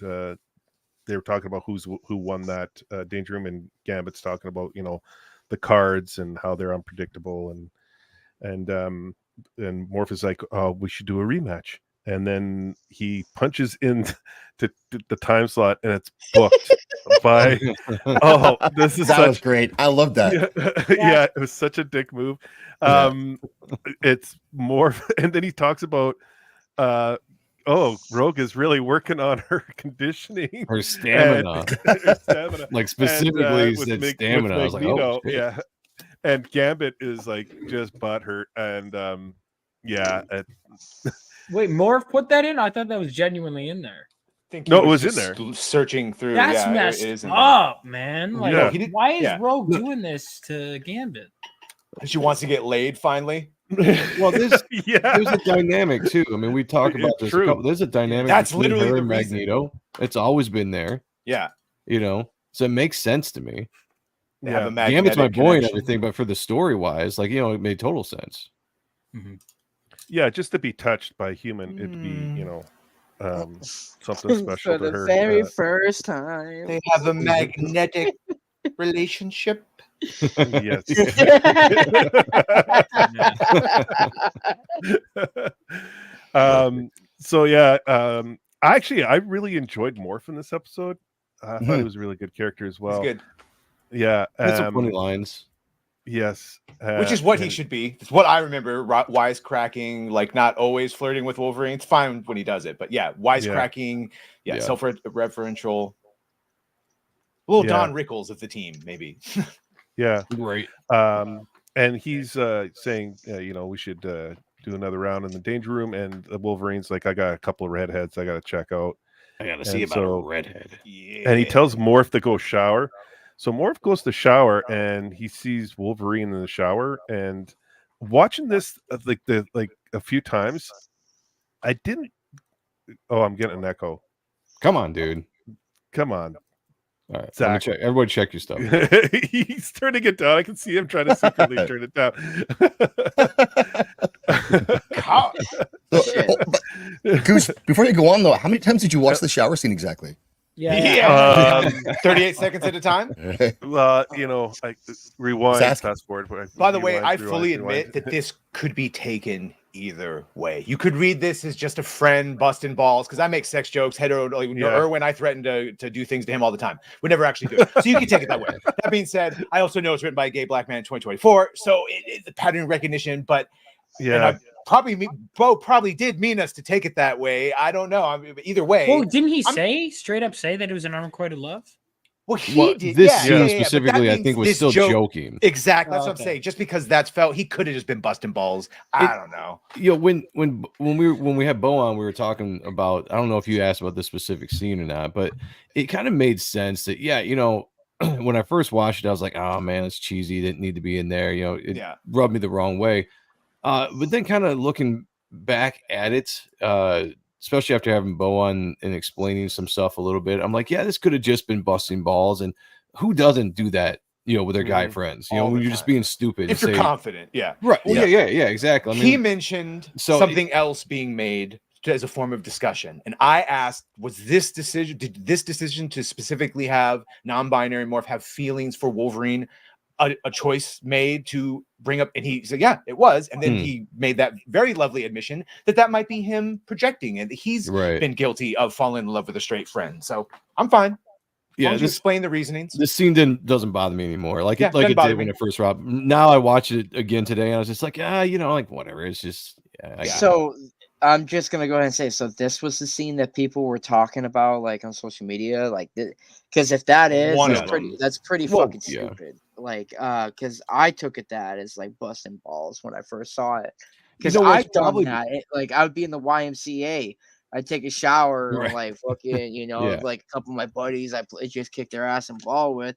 [SPEAKER 1] they were talking about who won that danger room, and Gambit's talking about the cards and how they're unpredictable, and Morph is like, oh, we should do a rematch, and then he punches in to the time slot, and it's booked by
[SPEAKER 6] that was great. I love that.
[SPEAKER 1] Yeah, it was such a dick move. It's more, and then he talks about Rogue is really working on her conditioning,
[SPEAKER 3] her stamina. Like specifically
[SPEAKER 1] and,
[SPEAKER 3] he said stamina. I was like, oh shit.
[SPEAKER 1] Yeah. And Gambit is like just butthurt, and
[SPEAKER 2] Wait, Morph put that in? I thought that was genuinely in there.
[SPEAKER 4] think
[SPEAKER 1] No, it was in
[SPEAKER 4] just
[SPEAKER 1] there.
[SPEAKER 4] searching through.
[SPEAKER 2] That's
[SPEAKER 4] yeah,
[SPEAKER 2] messed
[SPEAKER 4] it is in there.
[SPEAKER 2] up, man. Like,
[SPEAKER 1] No,
[SPEAKER 4] he did-
[SPEAKER 2] why is
[SPEAKER 4] yeah.
[SPEAKER 2] Rogue doing this to Gambit?
[SPEAKER 4] She wants to get laid finally.
[SPEAKER 3] Well, there's
[SPEAKER 1] yeah,
[SPEAKER 3] a dynamic too. I mean, we talk about
[SPEAKER 1] It's
[SPEAKER 3] this.
[SPEAKER 1] true.
[SPEAKER 3] There's a dynamic
[SPEAKER 4] That's
[SPEAKER 3] between
[SPEAKER 4] literally
[SPEAKER 3] her
[SPEAKER 4] the
[SPEAKER 3] and
[SPEAKER 4] reason.
[SPEAKER 3] Magneto. It's always been there,
[SPEAKER 4] Yeah,
[SPEAKER 3] so it makes sense to me.
[SPEAKER 4] they have a
[SPEAKER 3] Gambit's my
[SPEAKER 4] magnetic
[SPEAKER 3] boy and
[SPEAKER 4] connection.
[SPEAKER 3] everything, but for the story wise, like it made total sense.
[SPEAKER 1] Yeah, just to be touched by a human, it'd be something special
[SPEAKER 5] For
[SPEAKER 1] to
[SPEAKER 5] the
[SPEAKER 1] her.
[SPEAKER 5] very first time.
[SPEAKER 4] They have a magnetic relationship.
[SPEAKER 1] Yes. So yeah, I really enjoyed Morph in this episode. I thought he was a really good character as well.
[SPEAKER 4] He's good.
[SPEAKER 1] Yeah,
[SPEAKER 3] That's some funny lines.
[SPEAKER 1] yes,
[SPEAKER 4] Which is what he
[SPEAKER 1] and-
[SPEAKER 4] should be. It's what I remember. Wisecracking, like not always flirting with Wolverine. It's fine when he does it, but yeah, wisecracking. Yeah,
[SPEAKER 3] Yeah.
[SPEAKER 4] self-referential. Little
[SPEAKER 1] Yeah.
[SPEAKER 4] Don Rickles of the team, maybe.
[SPEAKER 1] Yeah,
[SPEAKER 3] Right.
[SPEAKER 1] and he's saying, we should do another round in the danger room, and Wolverine's like, I got a couple of redheads I got to check out.
[SPEAKER 3] I gotta
[SPEAKER 1] And
[SPEAKER 3] see about
[SPEAKER 1] so-
[SPEAKER 3] a redhead.
[SPEAKER 4] Yeah.
[SPEAKER 1] And he tells Morph to go shower. So Morph goes to shower and he sees Wolverine in the shower. And watching this a few times, I didn't. Oh, I'm getting an echo.
[SPEAKER 3] Come on, dude.
[SPEAKER 1] Come on.
[SPEAKER 3] All right,
[SPEAKER 1] Zack.
[SPEAKER 3] let me check. Everybody, check your stuff.
[SPEAKER 1] He's turning it down. I can see him trying to secretly turn it down.
[SPEAKER 5] Shit.
[SPEAKER 6] Goose, before you go on though, how many times did you watch the shower scene exactly?
[SPEAKER 2] Yeah.
[SPEAKER 4] 38 seconds at a time.
[SPEAKER 1] I rewind,
[SPEAKER 6] Zack.
[SPEAKER 1] fast forward.
[SPEAKER 4] By the way, I
[SPEAKER 1] rewind,
[SPEAKER 4] fully
[SPEAKER 1] rewind.
[SPEAKER 4] admit that this could be taken either way. You could read this as just a friend busting balls because I make sex jokes. Erwin, I threaten to do things to him all the time. We never actually do it. So you can take it that way. That being said, I also know it's written by a gay black man in 2024. So it's a pattern recognition, but
[SPEAKER 1] Yeah.
[SPEAKER 4] Bo probably did mean us to take it that way. I don't know. I mean, either way.
[SPEAKER 2] Well, didn't he straight up say that it was an unrequited love?
[SPEAKER 4] Well, he did.
[SPEAKER 3] This
[SPEAKER 4] yeah,
[SPEAKER 3] scene
[SPEAKER 4] yeah, yeah, but that
[SPEAKER 3] specifically, I
[SPEAKER 4] means
[SPEAKER 3] think, was
[SPEAKER 4] this
[SPEAKER 3] still
[SPEAKER 4] joke-
[SPEAKER 3] joking.
[SPEAKER 4] Exactly. That's
[SPEAKER 2] Oh,
[SPEAKER 4] what I'm
[SPEAKER 2] okay.
[SPEAKER 4] saying. Just because that's felt, he could have just been busting balls. I don't know.
[SPEAKER 3] When we had Bo on, we were talking about. I don't know if you asked about this specific scene or not, but it kind of made sense that when I first watched it, I was like, oh man, it's cheesy. It didn't need to be in there. It rubbed me the wrong way. But then kind of looking back at it, especially after having Bo on and explaining some stuff a little bit, I'm like, yeah, this could have just been busting balls. And who doesn't do that, with their guy friends,
[SPEAKER 4] All
[SPEAKER 3] when
[SPEAKER 4] the
[SPEAKER 3] you're just
[SPEAKER 4] time.
[SPEAKER 3] being stupid.
[SPEAKER 4] If
[SPEAKER 3] and
[SPEAKER 4] you're
[SPEAKER 3] say-
[SPEAKER 4] confident, yeah.
[SPEAKER 3] Right. Well, yeah, exactly. I mean,
[SPEAKER 4] He mentioned
[SPEAKER 3] so
[SPEAKER 4] something else being made as a form of discussion. And I asked, did this decision to specifically have non-binary Morph have feelings for Wolverine a choice made to bring up? And he said, yeah, it was. And then he made that very lovely admission that might be him projecting and he's been guilty of falling in love with a straight friend. So I'm fine. As long as you explain the reasonings.
[SPEAKER 3] This scene doesn't bother me anymore. Like it
[SPEAKER 4] doesn't bother
[SPEAKER 3] did when it first dropped. Now I watch it again today, and I was just like, like whatever. It's just
[SPEAKER 5] So I'm just gonna go ahead and say, so this was the scene that people were talking about, like on social media, like, because if that is,
[SPEAKER 4] One
[SPEAKER 5] that's
[SPEAKER 4] of
[SPEAKER 5] pretty,
[SPEAKER 4] them.
[SPEAKER 5] that's pretty
[SPEAKER 3] Well,
[SPEAKER 5] fucking
[SPEAKER 3] yeah.
[SPEAKER 5] stupid. Like, because I took it that as like busting balls when I first saw it. Because
[SPEAKER 3] You know what's
[SPEAKER 5] I've done
[SPEAKER 3] probably-
[SPEAKER 5] that. Like, I would be in the YMCA. I'd take a shower,
[SPEAKER 3] Right.
[SPEAKER 5] and like fucking,
[SPEAKER 3] Yeah.
[SPEAKER 5] like a couple of my buddies I just kicked their ass and ball with.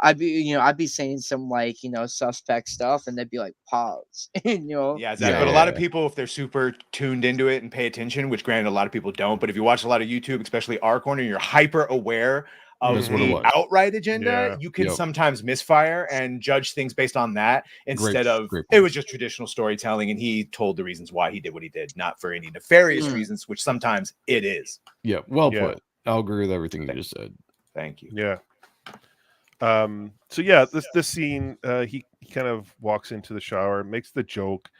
[SPEAKER 5] I'd be saying some like suspect stuff, and they'd be like, pause,
[SPEAKER 4] Yeah, Zach, but a lot of people, if they're super tuned into it and pay attention, which granted a lot of people don't, but if you watch a lot of YouTube, especially our corner, you're hyper aware of
[SPEAKER 3] That's what it
[SPEAKER 4] the
[SPEAKER 3] was.
[SPEAKER 4] outright agenda.
[SPEAKER 1] Yeah.
[SPEAKER 4] You can
[SPEAKER 3] Yep.
[SPEAKER 4] sometimes misfire and judge things based on that instead of
[SPEAKER 3] great
[SPEAKER 4] it
[SPEAKER 3] point.
[SPEAKER 4] was just traditional storytelling, and he told the reasons why he did what he did, not for any nefarious reasons, which sometimes it is.
[SPEAKER 3] Yeah, well
[SPEAKER 1] Yeah.
[SPEAKER 3] put. I'll agree with everything you just said.
[SPEAKER 4] Thank you.
[SPEAKER 1] Yeah. So yeah, this scene, he kind of walks into the shower, makes the joke,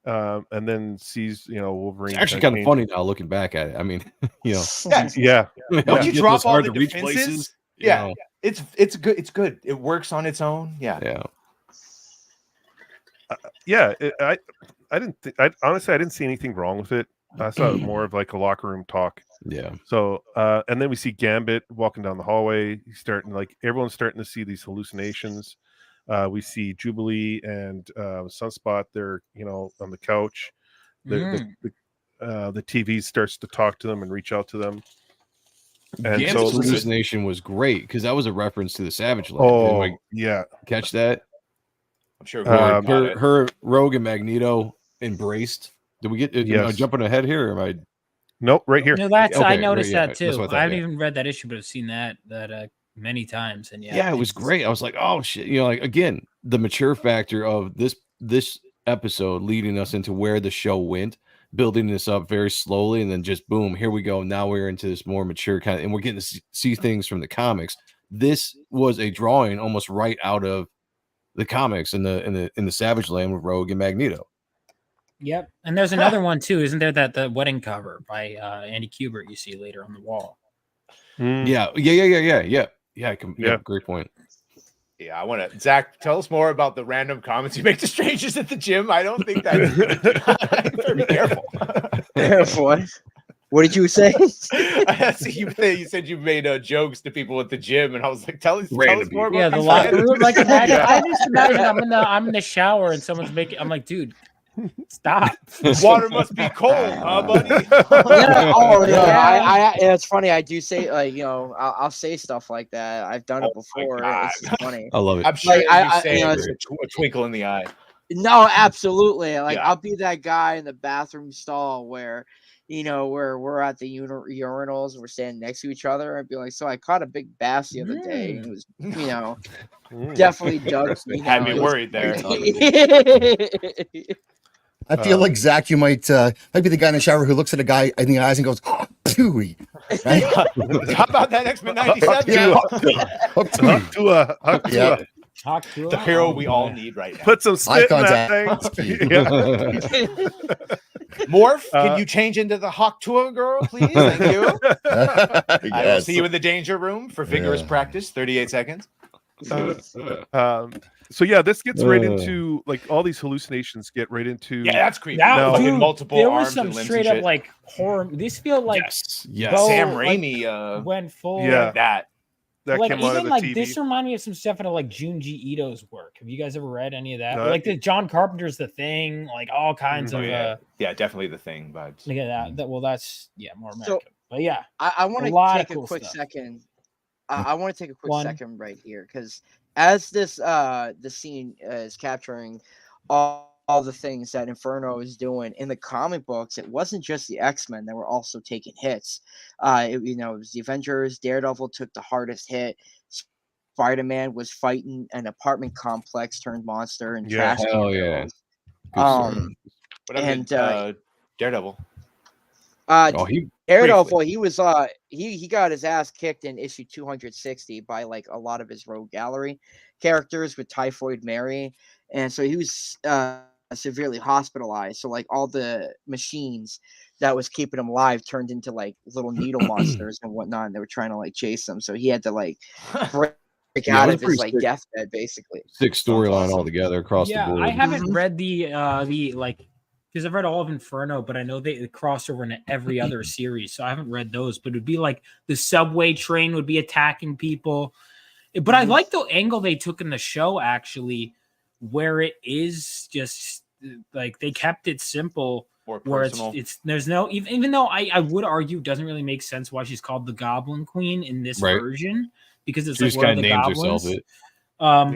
[SPEAKER 1] and then sees Wolverine.
[SPEAKER 3] It's actually kind of funny now looking back at it. I mean,
[SPEAKER 4] Yeah.
[SPEAKER 1] Yeah,
[SPEAKER 4] Once you
[SPEAKER 3] get
[SPEAKER 4] drop
[SPEAKER 3] those
[SPEAKER 4] all
[SPEAKER 3] hard
[SPEAKER 4] the
[SPEAKER 3] to reach
[SPEAKER 4] defenses,
[SPEAKER 3] places,
[SPEAKER 4] yeah, it's good. It's good. It works on its own. Yeah.
[SPEAKER 3] yeah.
[SPEAKER 1] I didn't. Honestly, I didn't see anything wrong with it. I saw it more of like a locker room talk.
[SPEAKER 3] Yeah.
[SPEAKER 1] So, and then we see Gambit walking down the hallway. He's starting everyone's starting to see these hallucinations. We see Jubilee and Sunspot. They're on the couch. The TV starts to talk to them and reach out to them. And
[SPEAKER 3] Gant's
[SPEAKER 1] so
[SPEAKER 3] hallucination was great because that was a reference to the Savage Land.
[SPEAKER 1] oh
[SPEAKER 3] Did
[SPEAKER 1] yeah,
[SPEAKER 3] I catch that?
[SPEAKER 4] I'm sure
[SPEAKER 3] Her Rogue and Magneto embraced. Did we get? Am I
[SPEAKER 1] Yes.
[SPEAKER 3] jumping ahead here? Or am I?
[SPEAKER 1] nope, right here.
[SPEAKER 2] No, that's I
[SPEAKER 3] Okay,
[SPEAKER 2] noticed
[SPEAKER 3] yeah,
[SPEAKER 2] that
[SPEAKER 3] that's
[SPEAKER 2] too.
[SPEAKER 3] what I thought,
[SPEAKER 2] I haven't
[SPEAKER 3] yeah.
[SPEAKER 2] even read that issue, but I've seen that many times. And
[SPEAKER 3] Yeah, it was great. I was like, oh shit, like again, the mature factor of this episode leading us into where the show went, building this up very slowly, and then just boom, here we go. Now we're into this more mature kind of, and we're getting to see things from the comics. This was a drawing almost right out of the comics in the Savage Land with Rogue and Magneto.
[SPEAKER 2] Yep. And there's another one too, isn't there? That the wedding cover by Andy Kubert you see later on the wall.
[SPEAKER 1] Mm.
[SPEAKER 3] Yeah. Great point.
[SPEAKER 4] Yeah, I want to. Zach, tell us more about the random comments you make to strangers at the gym. I don't think that's good. Be careful.
[SPEAKER 5] What? What did you say?
[SPEAKER 4] You said you made jokes to people at the gym, and I was like, tell us more about
[SPEAKER 2] yeah, the
[SPEAKER 4] these
[SPEAKER 2] locker
[SPEAKER 4] random-
[SPEAKER 2] room. Like imagine, I just imagine I'm in the shower and someone's making. I'm like, dude, stop.
[SPEAKER 4] Water must be cold, huh, buddy?
[SPEAKER 5] Yeah, oh no,
[SPEAKER 2] Yeah.
[SPEAKER 5] it's funny. I do say I'll say stuff like that. I've done it before.
[SPEAKER 4] God.
[SPEAKER 5] It's just funny.
[SPEAKER 3] I love it.
[SPEAKER 4] I'm sure
[SPEAKER 5] Like,
[SPEAKER 4] you say
[SPEAKER 5] it's
[SPEAKER 4] a twinkle in the eye.
[SPEAKER 5] No, absolutely. Like
[SPEAKER 4] Yeah.
[SPEAKER 5] I'll be that guy in the bathroom stall where where we're at the urinals and we're standing next to each other. I'd be like, so I caught a big bass the other day. And it was, definitely dug me.
[SPEAKER 4] Had me worried there.
[SPEAKER 6] I feel like Zach, you might be the guy in the shower who looks at a guy in the eyes and goes, oh, pooey. Right?
[SPEAKER 4] How about that X-Men 97?
[SPEAKER 6] Yeah.
[SPEAKER 4] The hero we all need right now.
[SPEAKER 1] Put some spit in that
[SPEAKER 6] contact.
[SPEAKER 1] thing. Yeah.
[SPEAKER 4] Morph, can you change into the Hawk Tour girl, please? Thank you. I will
[SPEAKER 6] Yes.
[SPEAKER 4] see you in the danger room for vigorous practice. 38 seconds.
[SPEAKER 1] So yeah, this gets right into like all these hallucinations get right into
[SPEAKER 4] Yeah, that's creepy.
[SPEAKER 2] That,
[SPEAKER 1] No.
[SPEAKER 2] dude,
[SPEAKER 4] multiple
[SPEAKER 2] there was
[SPEAKER 4] arms
[SPEAKER 2] some
[SPEAKER 4] and limbs
[SPEAKER 2] straight
[SPEAKER 4] and
[SPEAKER 2] up
[SPEAKER 4] shit.
[SPEAKER 2] like horror. These feel like
[SPEAKER 3] Yes.
[SPEAKER 2] Bo,
[SPEAKER 4] Sam
[SPEAKER 2] like,
[SPEAKER 4] Raimi
[SPEAKER 2] went full.
[SPEAKER 1] Yeah.
[SPEAKER 4] like that.
[SPEAKER 1] that
[SPEAKER 2] Like
[SPEAKER 1] came out of
[SPEAKER 2] even
[SPEAKER 1] the
[SPEAKER 2] like
[SPEAKER 1] TV.
[SPEAKER 2] this reminded me of some stuff out of like Junji Ito's work. Have you guys ever read any of that?
[SPEAKER 1] No.
[SPEAKER 2] Like the John Carpenter's The Thing, like all kinds
[SPEAKER 1] Mhm.
[SPEAKER 2] of
[SPEAKER 4] Yeah, definitely the thing vibes.
[SPEAKER 2] look at that. Well, that's more
[SPEAKER 5] So-
[SPEAKER 2] American. But yeah,
[SPEAKER 5] I want
[SPEAKER 2] A lot
[SPEAKER 5] to
[SPEAKER 2] of
[SPEAKER 5] take
[SPEAKER 2] cool
[SPEAKER 5] a quick
[SPEAKER 2] stuff.
[SPEAKER 5] second. I want to take a quick
[SPEAKER 2] One.
[SPEAKER 5] second right here because as this the scene is capturing all the things that Inferno is doing in the comic books, it wasn't just the X-Men that were also taking hits. It was the Avengers. Daredevil took the hardest hit. Spider-Man was fighting an apartment complex turned monster and
[SPEAKER 1] Yeah.
[SPEAKER 5] trash
[SPEAKER 3] Hell
[SPEAKER 5] cameos.
[SPEAKER 3] yeah.
[SPEAKER 4] What happened, Daredevil?
[SPEAKER 3] He
[SPEAKER 5] Daredevil, he was he got his ass kicked in issue 260 by like a lot of his rogue gallery characters with Typhoid Mary, and so he was severely hospitalized. So like all the machines that was keeping him alive turned into like little needle monsters and whatnot, and they were trying to like chase him. So he had to like break
[SPEAKER 3] Yeah,
[SPEAKER 5] out
[SPEAKER 3] it was
[SPEAKER 5] of his
[SPEAKER 3] pretty
[SPEAKER 5] like
[SPEAKER 3] sick.
[SPEAKER 5] deathbed basically.
[SPEAKER 3] sick storyline
[SPEAKER 4] awesome.
[SPEAKER 3] altogether across the board.
[SPEAKER 2] I haven't read the like because I've read all of Inferno, but I know they cross over into every other series, so I haven't read those. But it'd be like the subway train would be attacking people. But I like the angle they took in the show actually, where it is just like they kept it simple.
[SPEAKER 4] More
[SPEAKER 2] Where
[SPEAKER 4] personal.
[SPEAKER 2] it's there's no even though I would argue it doesn't really make sense why she's called the Goblin Queen in this
[SPEAKER 3] Right.
[SPEAKER 2] version because it's
[SPEAKER 3] She
[SPEAKER 2] like
[SPEAKER 3] just
[SPEAKER 2] what are
[SPEAKER 3] kind
[SPEAKER 2] the
[SPEAKER 3] of names
[SPEAKER 2] goblins?
[SPEAKER 3] herself it.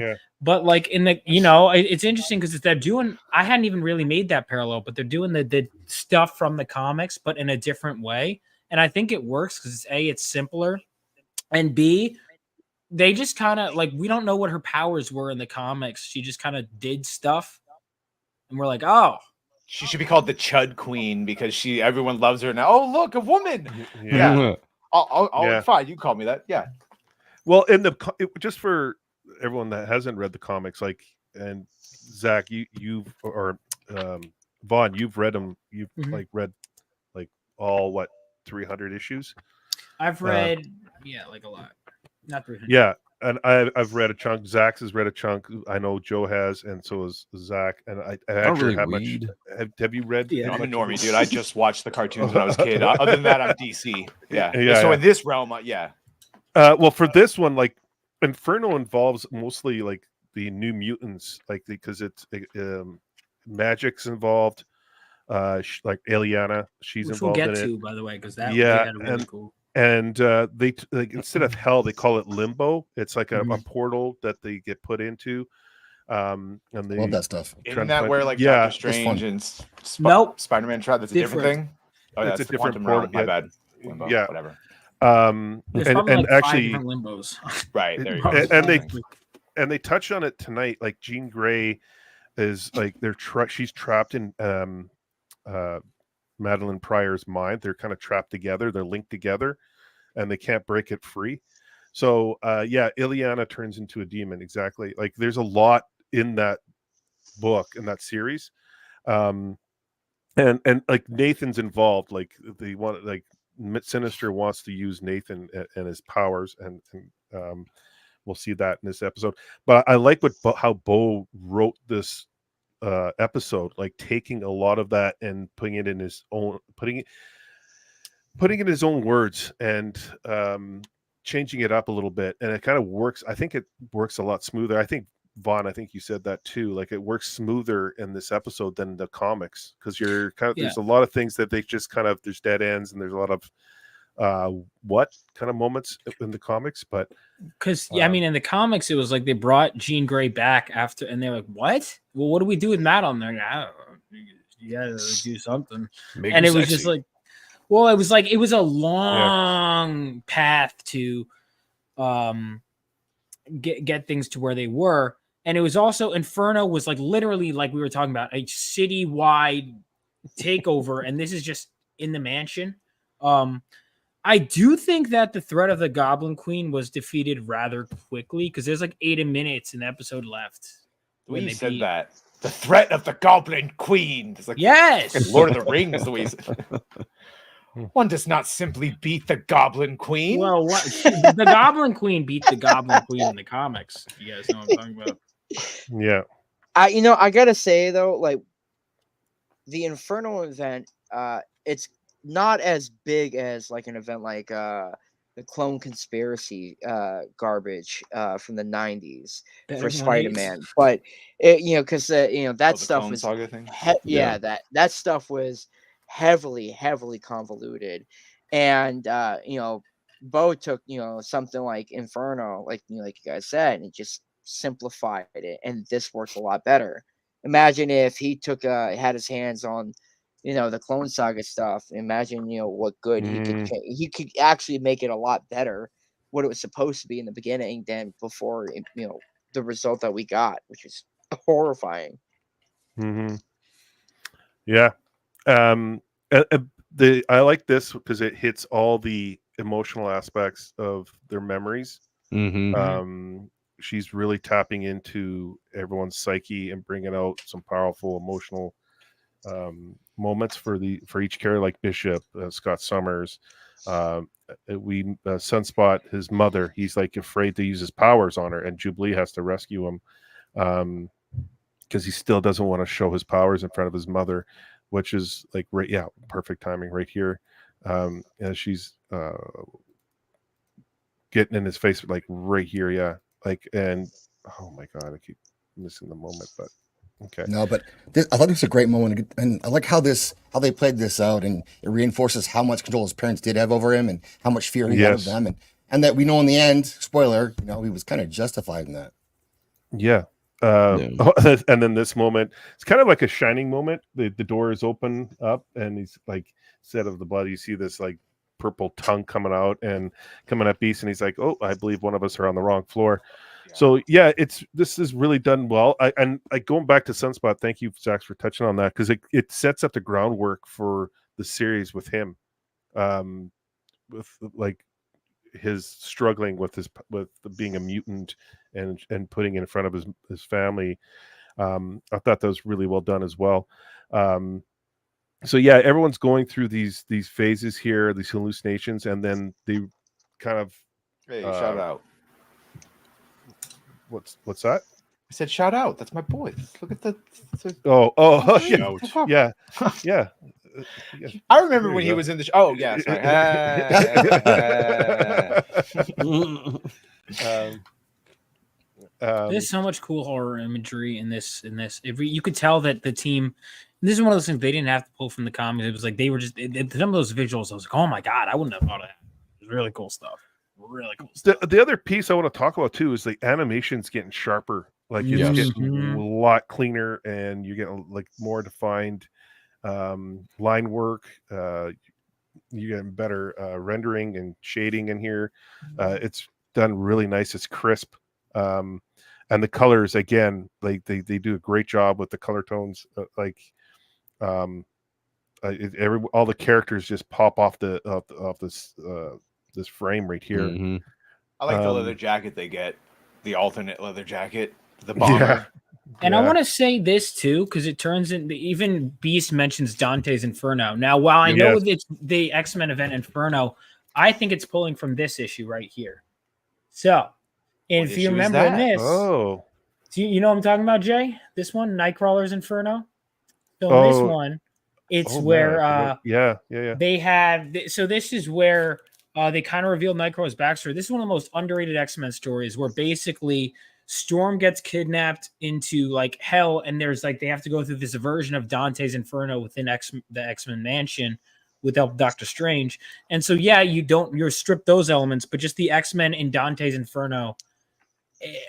[SPEAKER 1] Yeah.
[SPEAKER 2] But like in the it's interesting because they're doing I hadn't even really made that parallel, but they're doing the stuff from the comics but in a different way, and I think it works because it's simpler, and B, they just kind of like we don't know what her powers were in the comics. She just kind of did stuff, and we're like, oh.
[SPEAKER 4] She should be called the Chud Queen because everyone loves her now. Oh, look, a woman.
[SPEAKER 1] Yeah.
[SPEAKER 4] Yeah. I'll
[SPEAKER 1] Yeah.
[SPEAKER 4] fine. You call me that. Yeah.
[SPEAKER 1] Well, in just for everyone that hasn't read the comics, like, and Zach, you've or Vaughn, you've read them. You've like read like all 300 issues.
[SPEAKER 2] I've read like a lot, not 300.
[SPEAKER 1] Yeah, and I've read a chunk. Zaxx has read a chunk. I know Joe has, and so has Zack. And I
[SPEAKER 3] don't
[SPEAKER 1] actually
[SPEAKER 3] really
[SPEAKER 1] have
[SPEAKER 3] read.
[SPEAKER 1] much. Have you read?
[SPEAKER 2] Yeah.
[SPEAKER 4] I'm a normie, dude. I just watched the cartoons when I was a kid. Other than that, I'm DC. Yeah.
[SPEAKER 1] Yeah,
[SPEAKER 4] So
[SPEAKER 1] yeah.
[SPEAKER 4] in this realm, yeah.
[SPEAKER 1] Well, for this one, like Inferno involves mostly like the New Mutants, like because it's magic's involved. Like Eliana, she's
[SPEAKER 2] Which we'll
[SPEAKER 1] involved
[SPEAKER 2] get
[SPEAKER 1] in
[SPEAKER 2] to,
[SPEAKER 1] it.
[SPEAKER 2] by the way, because that
[SPEAKER 1] Yeah,
[SPEAKER 2] had really
[SPEAKER 1] and-
[SPEAKER 2] cool.
[SPEAKER 1] and they like instead of hell they call it limbo. It's like a portal that they get put into. And they
[SPEAKER 6] Love that stuff.
[SPEAKER 4] Isn't that where like
[SPEAKER 1] yeah,
[SPEAKER 4] Doctor Strange and
[SPEAKER 2] Nope.
[SPEAKER 4] Spider-Man tried? That's a different thing. Oh,
[SPEAKER 1] it's
[SPEAKER 4] that's
[SPEAKER 1] a
[SPEAKER 4] the
[SPEAKER 1] different
[SPEAKER 4] quantum
[SPEAKER 1] portal.
[SPEAKER 4] realm. My bad. Limbo,
[SPEAKER 1] Yeah.
[SPEAKER 4] whatever.
[SPEAKER 2] There's probably
[SPEAKER 1] and
[SPEAKER 2] like 5
[SPEAKER 1] actually,
[SPEAKER 2] different limbos.
[SPEAKER 4] Right there you go.
[SPEAKER 1] and they touch on it tonight. Like Jean Grey is like she's trapped in Madeline Pryor's mind. They're kind of trapped together. They're linked together, and they can't break it free. So yeah, Ileana turns into a demon. Exactly. Like there's a lot in that book, in that series. And like Nathan's involved. Like they want, like Sinister wants to use Nathan and his powers, and we'll see that in this episode. But I like how Bo wrote this episode, like taking a lot of that and putting it in his own, putting it in his own words, and changing it up a little bit, and it kind of works. I think it works a lot smoother. I think Vaughn, I think you said that too. Like it works smoother in this episode than the comics, because you're kind of there's a lot of things that they just kind of, there's dead ends, and there's a lot of what kind of moments in the comics. But
[SPEAKER 2] because I mean, in the comics, it was like they brought Jean Grey back after, and they're like, "What? Well, what do we do with Matt on there?" I don't know. You gotta do something. And it was just like, well, it was like it was a long path to get things to where they were. And it was also, Inferno was like literally, like we were talking about, a citywide takeover, and this is just in the mansion. I do think that the threat of the Goblin Queen was defeated rather quickly, because there's like 8 minutes in the episode left.
[SPEAKER 4] When you said that, the threat of the Goblin Queen. It's like,
[SPEAKER 2] yes,
[SPEAKER 4] Lord of the Rings. The way one does not simply beat the Goblin Queen.
[SPEAKER 2] Well, the Goblin Queen beat the Goblin Queen in the comics. You guys know what I'm talking about.
[SPEAKER 1] Yeah.
[SPEAKER 5] I gotta say though, like the Inferno event, it's not as big as like an event like the Clone Conspiracy garbage from the 90s for Spider-Man, but it, because that stuff was
[SPEAKER 4] saga thing.
[SPEAKER 5] That stuff was heavily convoluted, and Bo took something like Inferno, like like you guys said, and just simplified it, and this works a lot better. Imagine if he took had his hands on the Clone Saga stuff. Imagine what good he could actually make it a lot better, what it was supposed to be in the beginning, than before the result that we got, which is horrifying.
[SPEAKER 1] Yeah. I like this because it hits all the emotional aspects of their memories. She's really tapping into everyone's psyche and bringing out some powerful emotional moments for each character, like Bishop, Scott Summers, Sunspot, his mother. He's like afraid to use his powers on her, and Jubilee has to rescue him because he still doesn't want to show his powers in front of his mother, which is like perfect timing right here. And she's getting in his face, like right here, and oh my god, I keep missing the moment, but okay.
[SPEAKER 6] No, but I thought this was a great moment, and I like how they played this out, and it reinforces how much control his parents did have over him, and how much fear he had of them, and that we know in the end, spoiler, he was kind of justified in that.
[SPEAKER 1] Yeah. And then this moment, it's kind of like a Shining moment. The door is open up, and he's like, instead of the blood, you see this like purple tongue coming out and coming at Beast, and he's like, "Oh, I believe one of us are on the wrong floor." So yeah, this is really done well. And going back to Sunspot, thank you, Zaxx, for touching on that, because it sets up the groundwork for the series with him, with like his struggling with being a mutant and putting it in front of his family. I thought that was really well done as well. So yeah, everyone's going through these phases here, these hallucinations, and then they kind of
[SPEAKER 4] shout out.
[SPEAKER 1] What's that?
[SPEAKER 4] I said shout out. That's my boy. Look at the
[SPEAKER 1] yeah.
[SPEAKER 4] I remember when he was in the show. Oh yeah, sorry.
[SPEAKER 2] There's so much cool horror imagery in this. You could tell that the team. This is one of those things they didn't have to pull from the comics. It was like they were just some of those visuals. I was like, oh my god, I wouldn't have thought of that. Really cool stuff. Really cool stuff.
[SPEAKER 1] The other piece I want to talk about too is the animation's getting sharper. Like it's
[SPEAKER 3] Yes.
[SPEAKER 1] getting a lot cleaner, and you get like more defined line work. You get better rendering and shading in here. It's done really nice. It's crisp, and the colors again, like they do a great job with the color tones. All the characters just pop off this frame right here.
[SPEAKER 3] Mhm.
[SPEAKER 4] I like the leather jacket they get, the alternate leather jacket, the bomber.
[SPEAKER 1] Yeah.
[SPEAKER 2] And I want to say this too, because it turns into even Beast mentions Dante's Inferno. Now, while I know it's the X-Men event Inferno, I think it's pulling from this issue right here. So, if you remember in this, do you know what I'm talking about, Jay? This one, Nightcrawler's Inferno. So in this one, it's where they have. So this is where they kind of revealed Nightcrawler's backstory. This is one of the most underrated X-Men stories, where basically Storm gets kidnapped into like hell, and there's like they have to go through this version of Dante's Inferno within the X-Men mansion with help of Doctor Strange. And so you're stripped those elements, but just the X-Men in Dante's Inferno.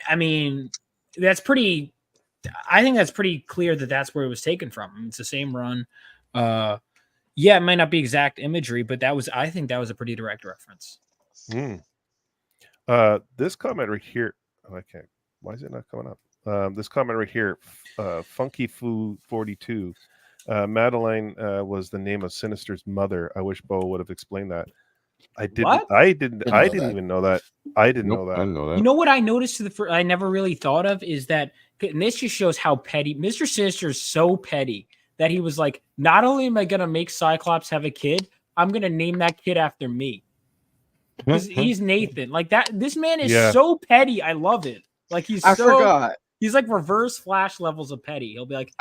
[SPEAKER 2] I mean, I think that's pretty clear that that's where it was taken from. It's the same run. It might not be exact imagery, but I think that was a pretty direct reference.
[SPEAKER 1] This comment right here, I can't. Why is it not coming up? This comment right here, Funky Foo 42. Madeline was the name of Sinister's mother. I wish Bo would have explained that. I didn't even know that. I didn't know that.
[SPEAKER 3] I didn't know that.
[SPEAKER 2] You know what I noticed I never really thought of is that, and this just shows how petty Mr. Sinister is. So petty that he was like, not only am I gonna make Cyclops have a kid, I'm gonna name that kid after me. He's Nathan. Like that. This man is so petty. I love it. Like I forgot. He's like reverse Flash levels of petty. He'll be like,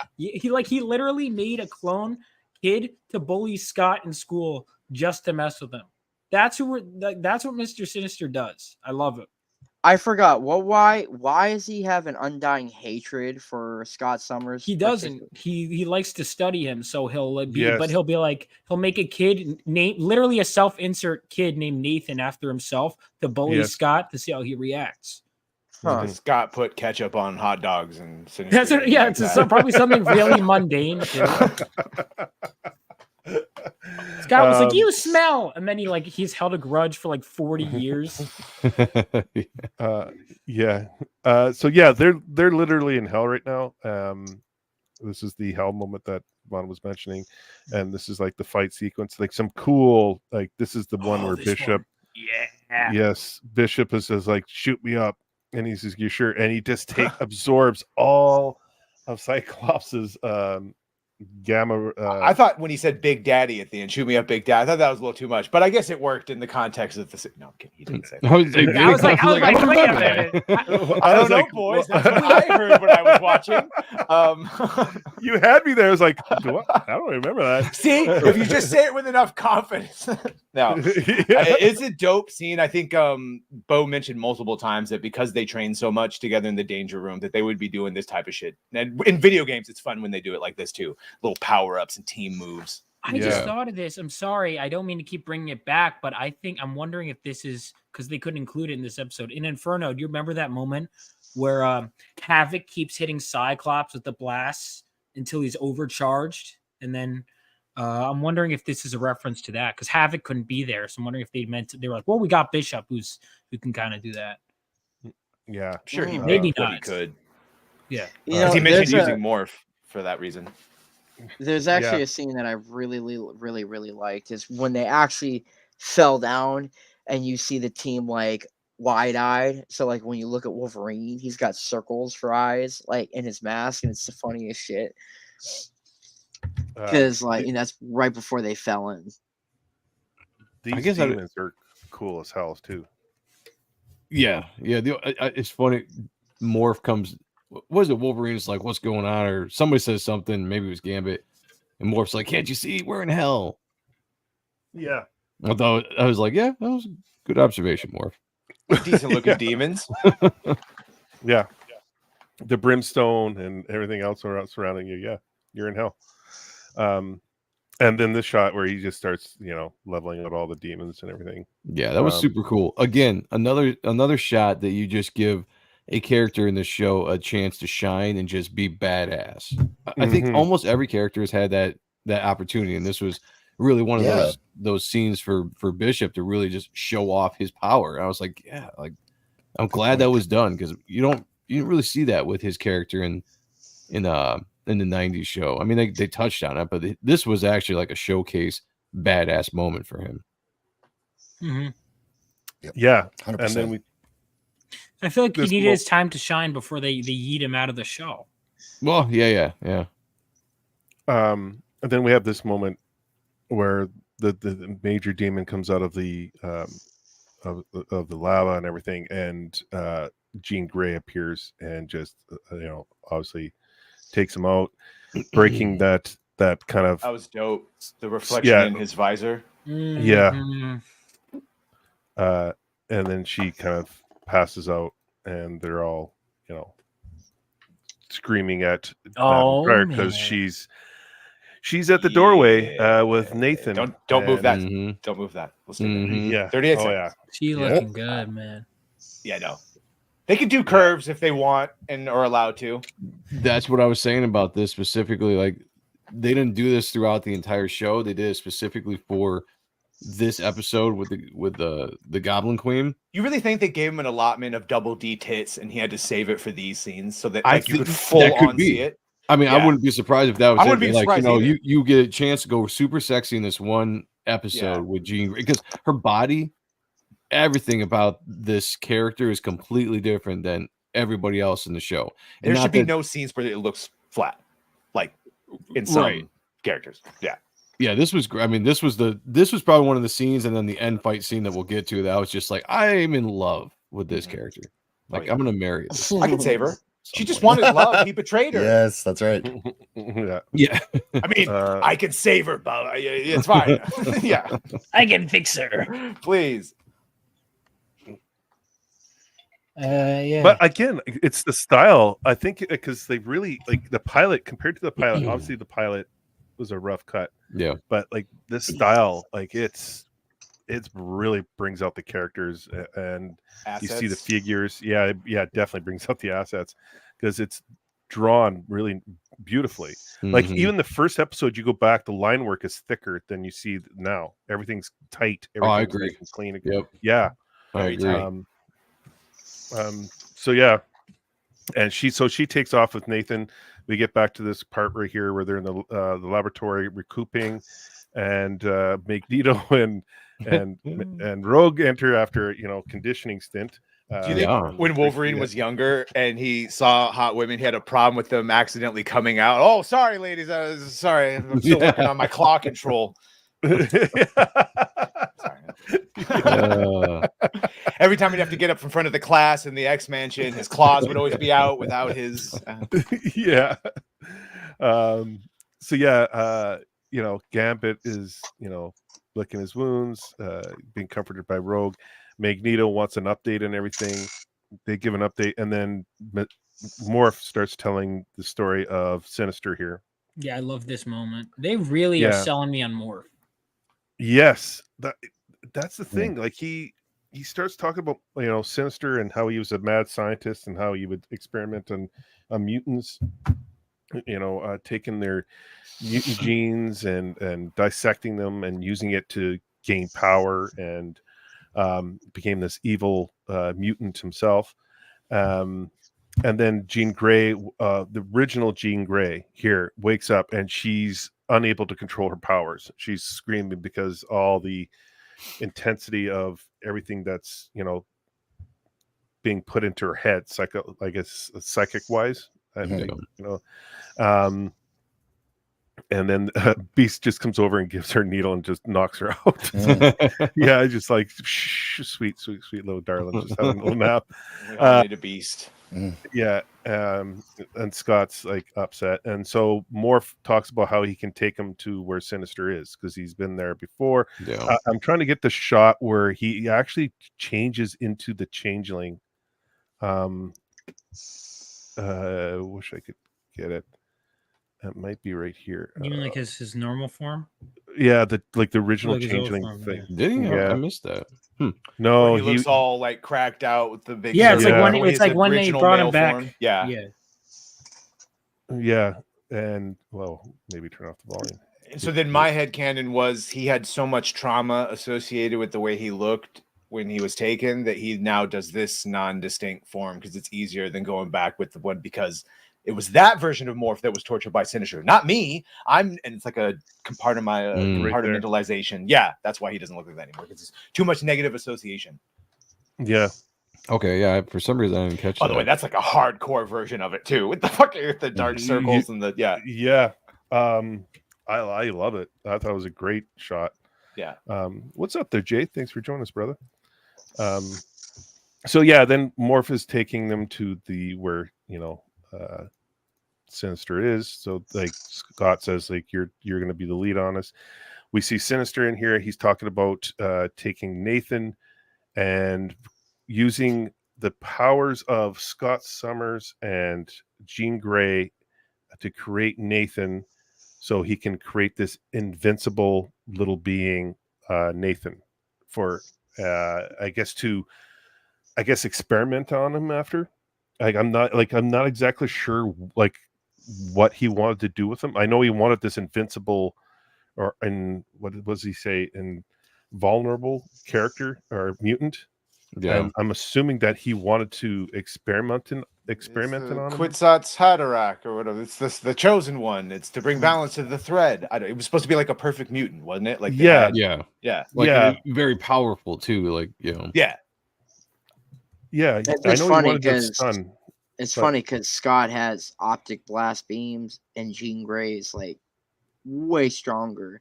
[SPEAKER 2] he literally made a clone kid to bully Scott in school just to mess with him. That's what Mr. Sinister does. I love it.
[SPEAKER 5] I forgot. Why does he have an undying hatred for Scott Summers?
[SPEAKER 2] He doesn't. He likes to study him, so he'll be like, he'll make a kid literally a self-insert kid named Nathan after himself to bully Scott to see how he reacts.
[SPEAKER 4] Huh. Scott put ketchup on hot dogs and
[SPEAKER 2] it's probably something really mundane. Scott was like, "You smell," and then he's held a grudge for like 40 years.
[SPEAKER 1] So they're literally in hell right now. This is the hell moment that Vaughn was mentioning, and this is like the fight sequence, like some cool, like this is the one where Bishop, Bishop says like, "Shoot me up," and he says, "You sure?" And he just absorbs all of Cyclops's gamma.
[SPEAKER 4] I thought when he said Big Daddy at the end, "Shoot me up, Big Dad," I thought that was a little too much, but I guess it worked in the context of the. No, he didn't say that.
[SPEAKER 2] I was like, wait a minute.
[SPEAKER 4] I don't know, boys. That's what I heard when I was watching.
[SPEAKER 1] You had me there. I was like, I don't remember that.
[SPEAKER 4] See, if you just say it with enough confidence. No, it's a dope scene. I think Bo mentioned multiple times that because they train so much together in the Danger Room, that they would be doing this type of shit. And in video games, it's fun when they do it like this too. Little power-ups and team moves.
[SPEAKER 2] I just thought of this. I'm sorry. I don't mean to keep bringing it back, but I'm wondering if this is because they couldn't include it in this episode. In Inferno, do you remember that moment where Havoc keeps hitting Cyclops with the blasts until he's overcharged? And then I'm wondering if this is a reference to that because Havoc couldn't be there. So I'm wondering if they were like, well, we got Bishop who can kind of do that.
[SPEAKER 1] Yeah.
[SPEAKER 4] Sure, he
[SPEAKER 2] maybe
[SPEAKER 4] not.
[SPEAKER 2] Not.
[SPEAKER 4] He could.
[SPEAKER 2] Yeah.
[SPEAKER 4] He mentioned using Morph for that reason.
[SPEAKER 5] There's actually a scene that I really, really, really liked is when they actually fell down and you see the team like wide-eyed. So like when you look at Wolverine, he's got circles for eyes like in his mask, and it's the funniest shit. Because that's right before they fell in.
[SPEAKER 1] These demons are cool as hell too.
[SPEAKER 3] Yeah. It's funny. Morph comes. What is it? Wolverine's like, "What's going on?" Or somebody says something. Maybe it was Gambit, and Morph's like, "Can't you see? We're in hell."
[SPEAKER 1] Yeah.
[SPEAKER 3] Although I was like, "Yeah, that was a good observation, Morph."
[SPEAKER 4] Decent looking demons.
[SPEAKER 1] Yeah. The brimstone and everything else surrounding you. Yeah, you're in hell. And then this shot where he just starts, leveling out all the demons and everything.
[SPEAKER 3] Yeah, that was super cool. Again, another shot that you just give a character in the show a chance to shine and just be badass. I think almost every character has had that opportunity, and this was really one of those scenes for Bishop to really just show off his power. And I was like, yeah, like I'm glad that was done, because you don't really see that with his character in the 90s show. I mean, they touched on it, but this was actually like a showcase badass moment for him.
[SPEAKER 6] Yep.
[SPEAKER 1] Yeah.
[SPEAKER 6] 100%.
[SPEAKER 1] And then
[SPEAKER 2] I feel like he needed his time to shine before they yeet him out of the show.
[SPEAKER 3] Well, yeah.
[SPEAKER 1] And then we have this moment where the major demon comes out of the of the lava and everything, and Jean Grey appears and just obviously takes him out, breaking that kind of.
[SPEAKER 4] That was dope. The reflection in his visor.
[SPEAKER 1] Yeah. And then she kind of passes out, and they're all screaming at because she's at the doorway with Nathan.
[SPEAKER 4] Don't move that. Don't move that. We'll stay there.
[SPEAKER 1] Yeah.
[SPEAKER 4] 38
[SPEAKER 1] seconds.
[SPEAKER 4] Yeah.
[SPEAKER 2] She's looking good, man.
[SPEAKER 4] Yeah, no. They can do curves if they want and are allowed to.
[SPEAKER 3] That's what I was saying about this specifically. Like, they didn't do this throughout the entire show. They did it specifically for this episode with the Goblin Queen.
[SPEAKER 4] You really think they gave him an allotment of double D tits and he had to save it for these scenes so that you could full on see it?
[SPEAKER 3] I mean, I wouldn't be surprised if that was
[SPEAKER 4] I wouldn't be surprised either.
[SPEAKER 3] you get a chance to go super sexy in this one episode with Jean, because her body, everything about this character is completely different than everybody else in the show. And
[SPEAKER 4] there should be no scenes where it looks flat, like in some characters.
[SPEAKER 3] Yeah, this was great. I mean, this was probably one of the scenes, and then the end fight scene that we'll get to, that I was just like, I'm in love with this character. Like, I'm gonna marry this.
[SPEAKER 4] I can save her. She just wanted love. He betrayed her.
[SPEAKER 6] Yes, that's right.
[SPEAKER 3] Yeah.
[SPEAKER 4] I mean, I can save her, but it's fine. Yeah,
[SPEAKER 2] I can fix her.
[SPEAKER 4] Please.
[SPEAKER 2] Yeah.
[SPEAKER 1] But again, it's the style. I think because they really like the pilot compared to the pilot. Obviously, the pilot was a rough cut.
[SPEAKER 3] Yeah.
[SPEAKER 1] But like this style, like it really brings out the characters and assets. You see the figures. Yeah, definitely brings out the assets because it's drawn really beautifully. Like even the first episode, you go back, the line work is thicker than you see now. Everything's tight.
[SPEAKER 3] I agree.
[SPEAKER 1] Nice and clean.
[SPEAKER 3] Yep.
[SPEAKER 1] Yeah.
[SPEAKER 3] I agree.
[SPEAKER 1] So yeah, and she takes off with Nathan. We get back to this part right here where they're in the laboratory recouping, and Magneto and Rogue enter after conditioning stint.
[SPEAKER 4] Do you think when Wolverine was younger and he saw hot women, he had a problem with them accidentally coming out? Oh, sorry, ladies. Sorry, I'm still working on my claw control. Every time he'd have to get up in front of the class in the X Mansion, his claws would always be out without his.
[SPEAKER 1] Gambit is licking his wounds, being comforted by Rogue. Magneto wants an update and everything. They give an update, and then Morph starts telling the story of Sinister here.
[SPEAKER 2] Yeah, I love this moment. They really are selling me on Morph.
[SPEAKER 1] Yes, that's the thing. Like he starts talking about Sinister and how he was a mad scientist and how he would experiment on mutants, taking their mutant genes and dissecting them and using it to gain power, and became this evil mutant himself. And then Jean Grey, the original Jean Grey here, wakes up and she's unable to control her powers. She's screaming because all the intensity of everything that's being put into her head, psychic wise, and then Beast just comes over and gives her a needle and just knocks her out. Yeah, just like sweet little darling, just having a little nap.
[SPEAKER 4] Need a Beast.
[SPEAKER 1] Yeah, and Scott's like upset, and so Morph talks about how he can take him to where Sinister is because he's been there before. I'm trying to get the shot where he actually changes into the Changeling. Wish I could get it. It might be right here.
[SPEAKER 2] You mean like his normal form?
[SPEAKER 1] Yeah, the original
[SPEAKER 2] Like his old
[SPEAKER 1] changeling
[SPEAKER 2] form,
[SPEAKER 1] thing.
[SPEAKER 3] Did he?
[SPEAKER 1] Yeah.
[SPEAKER 3] I missed that.
[SPEAKER 1] No,
[SPEAKER 4] Where he looks all like cracked out with the big.
[SPEAKER 2] Yeah, it's like
[SPEAKER 1] Yeah.
[SPEAKER 2] when it's like when they
[SPEAKER 4] original
[SPEAKER 2] brought him
[SPEAKER 4] male
[SPEAKER 2] back.
[SPEAKER 4] form. Yeah.
[SPEAKER 1] yeah, and well, maybe turn off the volume.
[SPEAKER 4] So then my headcanon was he had so much trauma associated with the way he looked when he was taken that he now does this non-distinct form because it's easier than going back with the one because it was that version of Morph that was tortured by Sinister, not me. And it's like a part of my compartmentalization. Yeah, that's why he doesn't look like that anymore because it's too much negative association.
[SPEAKER 1] Yeah.
[SPEAKER 3] Okay, yeah. For some reason, I didn't catch
[SPEAKER 4] By
[SPEAKER 3] that.
[SPEAKER 4] the way, that's like a hardcore version of it too, with the fucking with the dark circles and the
[SPEAKER 1] Yeah. I love it. I thought it was a great shot.
[SPEAKER 4] Yeah.
[SPEAKER 1] What's up there, Jay? Thanks for joining us, brother. So yeah, then Morph is taking them to where Sinister is. So like Scott says, like you're going to be the lead on us. We see Sinister in here. He's talking about taking Nathan and using the powers of Scott Summers and Jean Grey to create Nathan, so he can create this invincible little being, Nathan, for I guess experiment on him after. I'm not exactly sure like what he wanted to do with him. I know he wanted this invincible, and what does he say, invulnerable character or mutant.
[SPEAKER 3] Yeah,
[SPEAKER 1] and I'm assuming that he wanted to experiment on him.
[SPEAKER 4] Quetzal's Haderach or whatever. It's the chosen one. It's to bring balance to the thread. It was supposed to be like a perfect mutant, wasn't it? Like
[SPEAKER 1] yeah.
[SPEAKER 3] Like, very powerful too. Like
[SPEAKER 4] yeah.
[SPEAKER 2] It's
[SPEAKER 1] I know
[SPEAKER 5] funny
[SPEAKER 1] he wanted his son.
[SPEAKER 5] It's funny because Scott has optic blast beams and Jean Grey's like way stronger,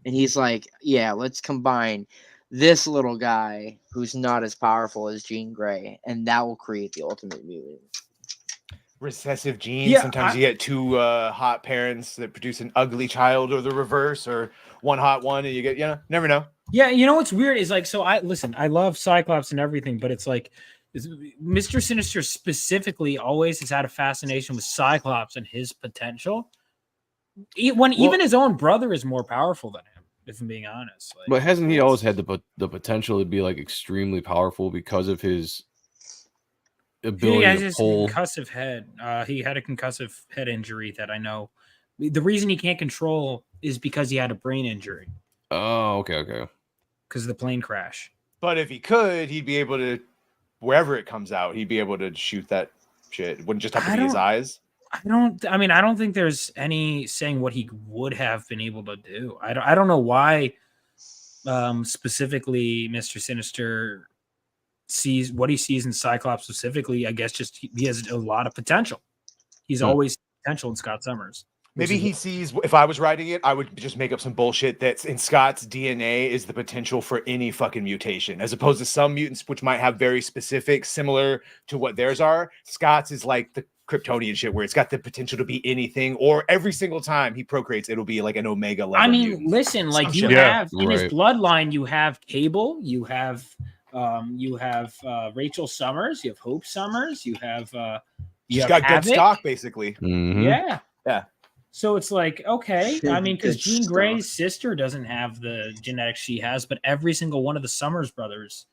[SPEAKER 5] and he's like, yeah, let's combine this little guy who's not as powerful as Jean Grey, and that will create the ultimate mutant.
[SPEAKER 4] Recessive genes.
[SPEAKER 2] Yeah,
[SPEAKER 4] Sometimes you get two hot parents that produce an ugly child, or the reverse, or one hot one, and you get never know.
[SPEAKER 2] Yeah, you know what's weird is like, so I love Cyclops and everything, but it's like Mr. Sinister specifically always has had a fascination with Cyclops and his potential. Even his own brother is more powerful than him, if I'm being honest. Like,
[SPEAKER 3] but hasn't he always had the potential to be like extremely powerful because of his ability to pull?
[SPEAKER 2] Concussive head. He had a concussive head injury that I know. The reason he can't control is because he had a brain injury.
[SPEAKER 3] Oh, okay.
[SPEAKER 2] Because of the plane crash.
[SPEAKER 4] But if he could, he'd be able to, wherever it comes out, he'd be able to shoot that shit. It wouldn't just have to be his eyes.
[SPEAKER 2] I don't think there's any saying what he would have been able to do. I don't know why specifically Mr. Sinister sees what he sees in Cyclops specifically. I guess just he has a lot of potential. He's always potential in Scott Summers.
[SPEAKER 4] Maybe he sees, if I was writing it, I would just make up some bullshit that's in Scott's DNA is the potential for any fucking mutation, as opposed to some mutants which might have very specific, similar to what theirs are. Scott's is like the Kryptonian shit where it's got the potential to be anything, or every single time he procreates, it'll be like an Omega level.
[SPEAKER 2] I mean,
[SPEAKER 4] mutant.
[SPEAKER 2] listen, like
[SPEAKER 4] Some
[SPEAKER 2] you
[SPEAKER 4] shit.
[SPEAKER 2] have in his bloodline, you have Cable, you have Rachel Summers, you have Hope Summers, you have
[SPEAKER 4] She's got good stock, basically.
[SPEAKER 3] Mm-hmm.
[SPEAKER 2] Yeah. So it's like, okay, I mean, because Jean
[SPEAKER 5] stuff.
[SPEAKER 2] Grey's sister doesn't have the genetics she has, but every single one of the Summers brothers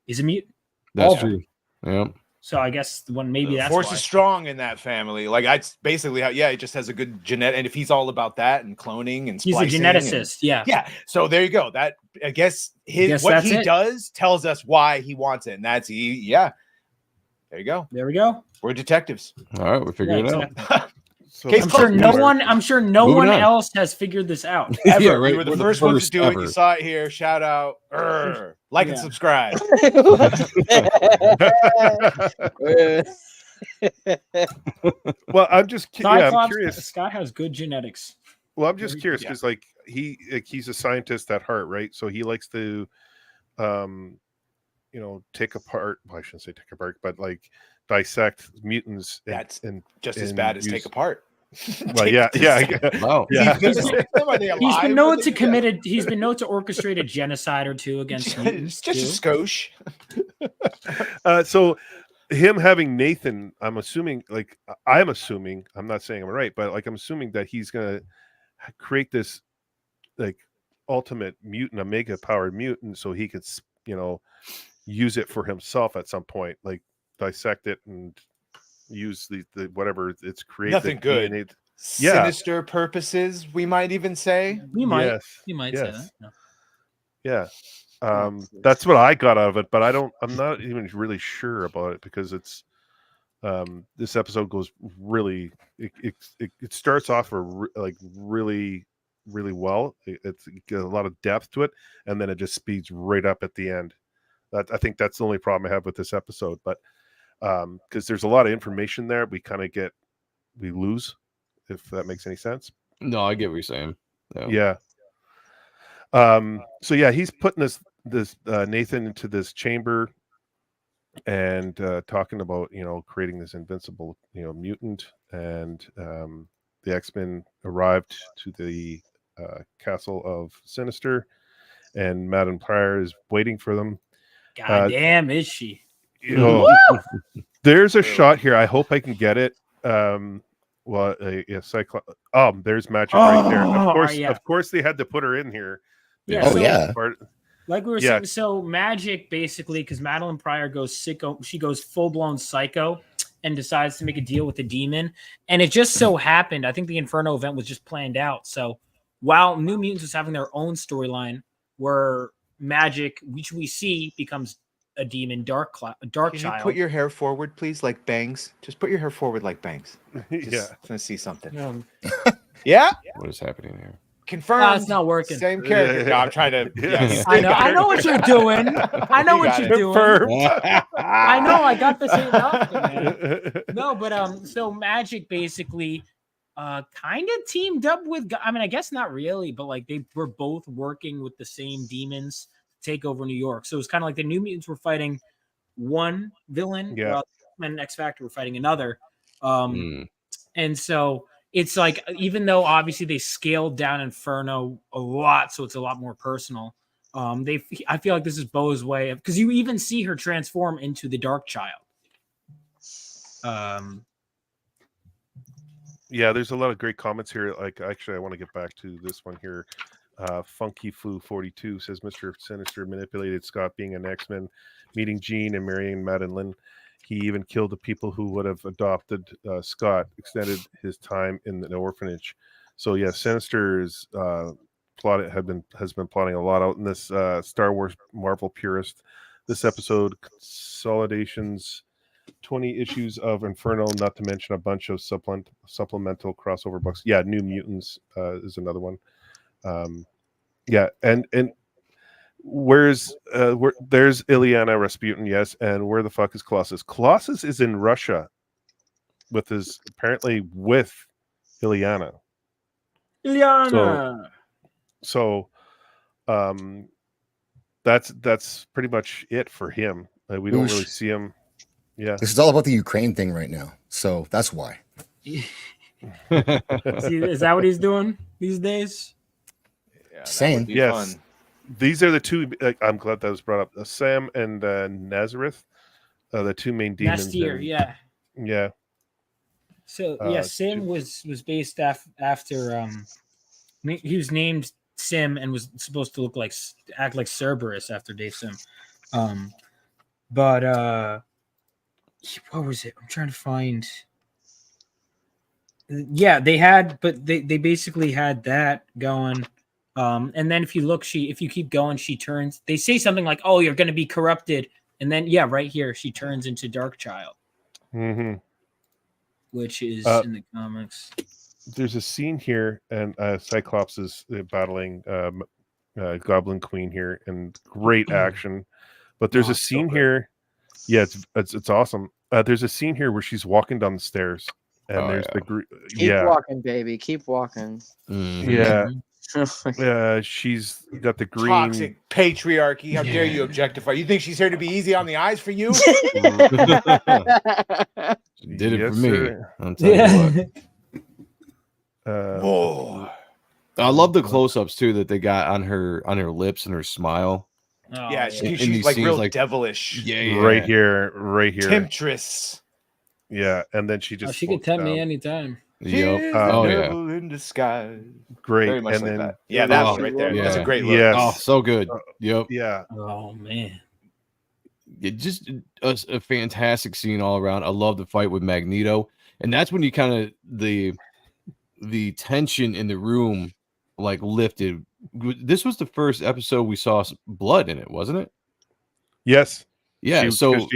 [SPEAKER 2] is a mutant.
[SPEAKER 3] That's true. Yeah.
[SPEAKER 2] So I guess that's
[SPEAKER 4] force
[SPEAKER 2] why.
[SPEAKER 4] is strong in that family. Like that's basically how. Yeah, he just has a good genetic. And if he's all about that and cloning and
[SPEAKER 2] he's
[SPEAKER 4] splicing
[SPEAKER 2] a geneticist.
[SPEAKER 4] Yeah. So there you go. That I guess what he does tells us why he wants it, and that's yeah. There you go.
[SPEAKER 2] There we go.
[SPEAKER 4] We're detectives.
[SPEAKER 3] All right, we figured it out.
[SPEAKER 1] So
[SPEAKER 2] I'm sure no one else has figured this out.
[SPEAKER 4] Ever.
[SPEAKER 3] Yeah, right.
[SPEAKER 4] You were the
[SPEAKER 3] We're
[SPEAKER 4] first ones to do it. You saw it here. Shout out. Like and subscribe.
[SPEAKER 1] Well, I'm just I'm curious.
[SPEAKER 2] Scott has good genetics.
[SPEAKER 1] Well, I'm just curious because he's a scientist at heart, right? So he likes to take apart, well, I shouldn't say take apart, but like dissect mutants.
[SPEAKER 4] That's just as bad as take apart.
[SPEAKER 1] Well, yeah.
[SPEAKER 3] Wow.
[SPEAKER 1] Yeah.
[SPEAKER 2] He's been known to orchestrate a genocide or two against mutants.
[SPEAKER 4] It's just a skosh.
[SPEAKER 1] So him having Nathan, I'm assuming, I'm not saying I'm right, but I'm assuming that he's gonna create this like ultimate mutant, a mega powered mutant, so he could, use it for himself at some point, like dissect it and use the whatever it's created.
[SPEAKER 4] Nothing good.
[SPEAKER 1] DNA.
[SPEAKER 4] Sinister purposes, we might even say.
[SPEAKER 2] You might say that.
[SPEAKER 1] Yeah. That's what I got out of it, but I'm not even really sure about it because it's this episode goes really it starts off really well. It's got a lot of depth to it, and then it just speeds right up at the end. I think that's the only problem I have with this episode, but because there's a lot of information there, we lose, if that makes any sense.
[SPEAKER 3] No, I get what you're saying.
[SPEAKER 1] Yeah. So yeah, he's putting this Nathan into this chamber and talking about creating this invincible mutant, and the X-Men arrived to the castle of Sinister, and Madame Pryor is waiting for them.
[SPEAKER 2] God damn, is she?
[SPEAKER 1] There's a shot here. I hope I can get it. Cyclops. There's magic right there. Of course, they had to put her in here.
[SPEAKER 2] Yeah. Like we were saying, so magic basically, because Madame Pryor goes sicko. She goes full blown psycho and decides to make a deal with the demon. And it just so happened, I think the Inferno event was just planned out. So while New Mutants was having their own storyline, where magic, which we see, becomes a demon, dark
[SPEAKER 4] Can
[SPEAKER 2] child.
[SPEAKER 4] you put your hair forward, please, like Bangs? Just put your hair forward like Bangs. Just gonna see something. Yeah.
[SPEAKER 3] What is happening here?
[SPEAKER 4] Confirmed.
[SPEAKER 2] It's not working.
[SPEAKER 4] Same character. No, I'm trying to. Yeah.
[SPEAKER 2] I know what you're doing. I know what you're doing. I know. I got the same outfit, man. No, but so magic basically kind of teamed up with. I mean, I guess not really, but like they were both working with the same demons to take over New York. So it was kind of like the New Mutants were fighting one villain, while and X Factor were fighting another. And so it's like, even though obviously they scaled down Inferno a lot, so it's a lot more personal. I feel like this is Bo's way of, because you even see her transform into the Dark Child.
[SPEAKER 1] Yeah, there's a lot of great comments here. Like, actually, I want to get back to this one here. Funky Flu 42 says Mr. Sinister manipulated Scott being an X-Men, meeting Jean and marrying Madeline. He even killed the people who would have adopted Scott, extended his time in the orphanage. So yeah, Sinister is has been plotting a lot out in this Star Wars Marvel purist. This episode consolidations 20 issues of Inferno, not to mention a bunch of supplemental crossover books. Yeah, New Mutants is another one. And there's Ileana Rasputin, yes, and where the fuck is Colossus? Colossus is in Russia with Ileana. So that's pretty much it for him. We don't really see him. Yeah,
[SPEAKER 6] this is all about the Ukraine thing right now, so that's why.
[SPEAKER 2] Is that what he's doing these days?
[SPEAKER 4] Yeah,
[SPEAKER 6] same.
[SPEAKER 1] Yes. Fun. These are the two. I'm glad that was brought up. Sam and Nazareth, the two main demons. Yeah.
[SPEAKER 2] So Sim was based after he was named Sim and was supposed to act like Cerberus after Dave Sim. But what was it? I'm trying to find. Yeah, they basically had that going. And then if you keep going, she turns. They say something like, "Oh, you're going to be corrupted," and then right here she turns into Dark Child, which is in the comics.
[SPEAKER 1] There's a scene here, and Cyclops is battling Goblin Queen here, and great action. But there's a scene here. Yeah, it's awesome. There's a scene here where she's walking down the stairs, and
[SPEAKER 5] keep walking, baby, keep walking.
[SPEAKER 1] Yeah. She's got the green
[SPEAKER 4] toxic patriarchy. How dare you objectify? You think she's here to be easy on the eyes for you?
[SPEAKER 3] Did it for me. I'll tell you what. I love the close-ups too that they got on her lips and her smile.
[SPEAKER 2] Oh,
[SPEAKER 4] Yeah,
[SPEAKER 3] in
[SPEAKER 4] she's
[SPEAKER 3] these
[SPEAKER 4] like
[SPEAKER 3] scenes,
[SPEAKER 4] real
[SPEAKER 3] like-
[SPEAKER 4] devilish,
[SPEAKER 3] Yeah.
[SPEAKER 1] Right here.
[SPEAKER 4] temptress.
[SPEAKER 1] Yeah, and then she
[SPEAKER 7] Oh,
[SPEAKER 1] just
[SPEAKER 7] she could
[SPEAKER 1] floats
[SPEAKER 7] tempt me
[SPEAKER 1] down.
[SPEAKER 7] anytime.
[SPEAKER 3] Yep.
[SPEAKER 4] She's
[SPEAKER 3] Oh
[SPEAKER 4] the
[SPEAKER 3] yeah.
[SPEAKER 4] devil in disguise.
[SPEAKER 1] Great,
[SPEAKER 4] Very much
[SPEAKER 1] and
[SPEAKER 4] like
[SPEAKER 1] then
[SPEAKER 4] that. Yeah, that
[SPEAKER 3] Oh,
[SPEAKER 4] one right there.
[SPEAKER 3] yeah.
[SPEAKER 4] That's a great look.
[SPEAKER 1] Yes.
[SPEAKER 3] Oh, so good. Yep.
[SPEAKER 1] Yeah,
[SPEAKER 2] Oh man.
[SPEAKER 3] Just a fantastic scene all around. I love the fight with Magneto, and that's when you kind of the tension in the room like lifted. This was the first episode we saw blood in it, wasn't it?
[SPEAKER 1] yes.
[SPEAKER 3] Yeah.
[SPEAKER 1] Because
[SPEAKER 3] So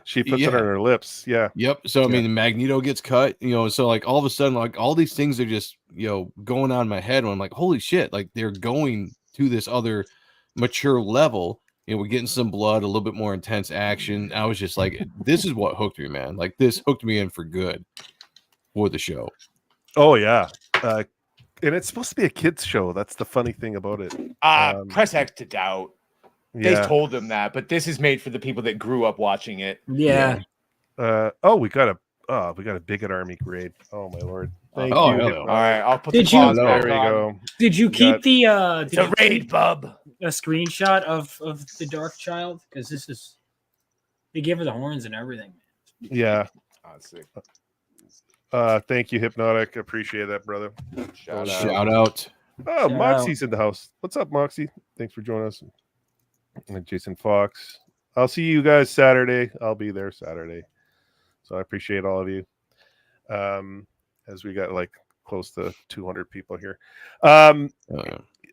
[SPEAKER 1] she puts it on her lips. Yeah.
[SPEAKER 3] Yep. So I
[SPEAKER 1] Yeah.
[SPEAKER 3] mean, Magneto gets cut, so like all of a sudden, like all these things are just going on in my head when I'm like, holy shit, like they're going to this other mature level. We're getting some blood, a little bit more intense action. I was just like, this is what hooked me, man. Like this hooked me in for good for the show.
[SPEAKER 1] Oh yeah. And it's supposed to be a kids show. That's the funny thing about it.
[SPEAKER 4] Press X to doubt. They
[SPEAKER 1] Yeah.
[SPEAKER 4] told them that, but this is made for the people that grew up watching it.
[SPEAKER 2] Yeah.
[SPEAKER 1] We got a bigot army grade. Oh my lord. Thank
[SPEAKER 3] Oh,
[SPEAKER 1] you.
[SPEAKER 3] hell
[SPEAKER 1] Hypnotic.
[SPEAKER 3] no.
[SPEAKER 4] All right, I'll put
[SPEAKER 2] Did
[SPEAKER 4] the
[SPEAKER 2] you-
[SPEAKER 4] claws
[SPEAKER 3] Hello.
[SPEAKER 4] back
[SPEAKER 1] There you
[SPEAKER 4] on.
[SPEAKER 1] go.
[SPEAKER 2] Did you keep the
[SPEAKER 4] It's a raid, bub.
[SPEAKER 2] a screenshot of the Dark Child? Because this is they gave her the horns and everything.
[SPEAKER 1] Yeah.
[SPEAKER 4] Oh, sick.
[SPEAKER 1] Thank you, Hypnotic. Appreciate that, brother.
[SPEAKER 4] Shout out.
[SPEAKER 3] Shout out.
[SPEAKER 1] Oh,
[SPEAKER 2] Shout
[SPEAKER 1] Moxie's in the house. What's up, Moxie? Thanks for joining us. And Jason Fox. I'll see you guys Saturday. I'll be there Saturday. So I appreciate all of you. As we got like close to 200 people here.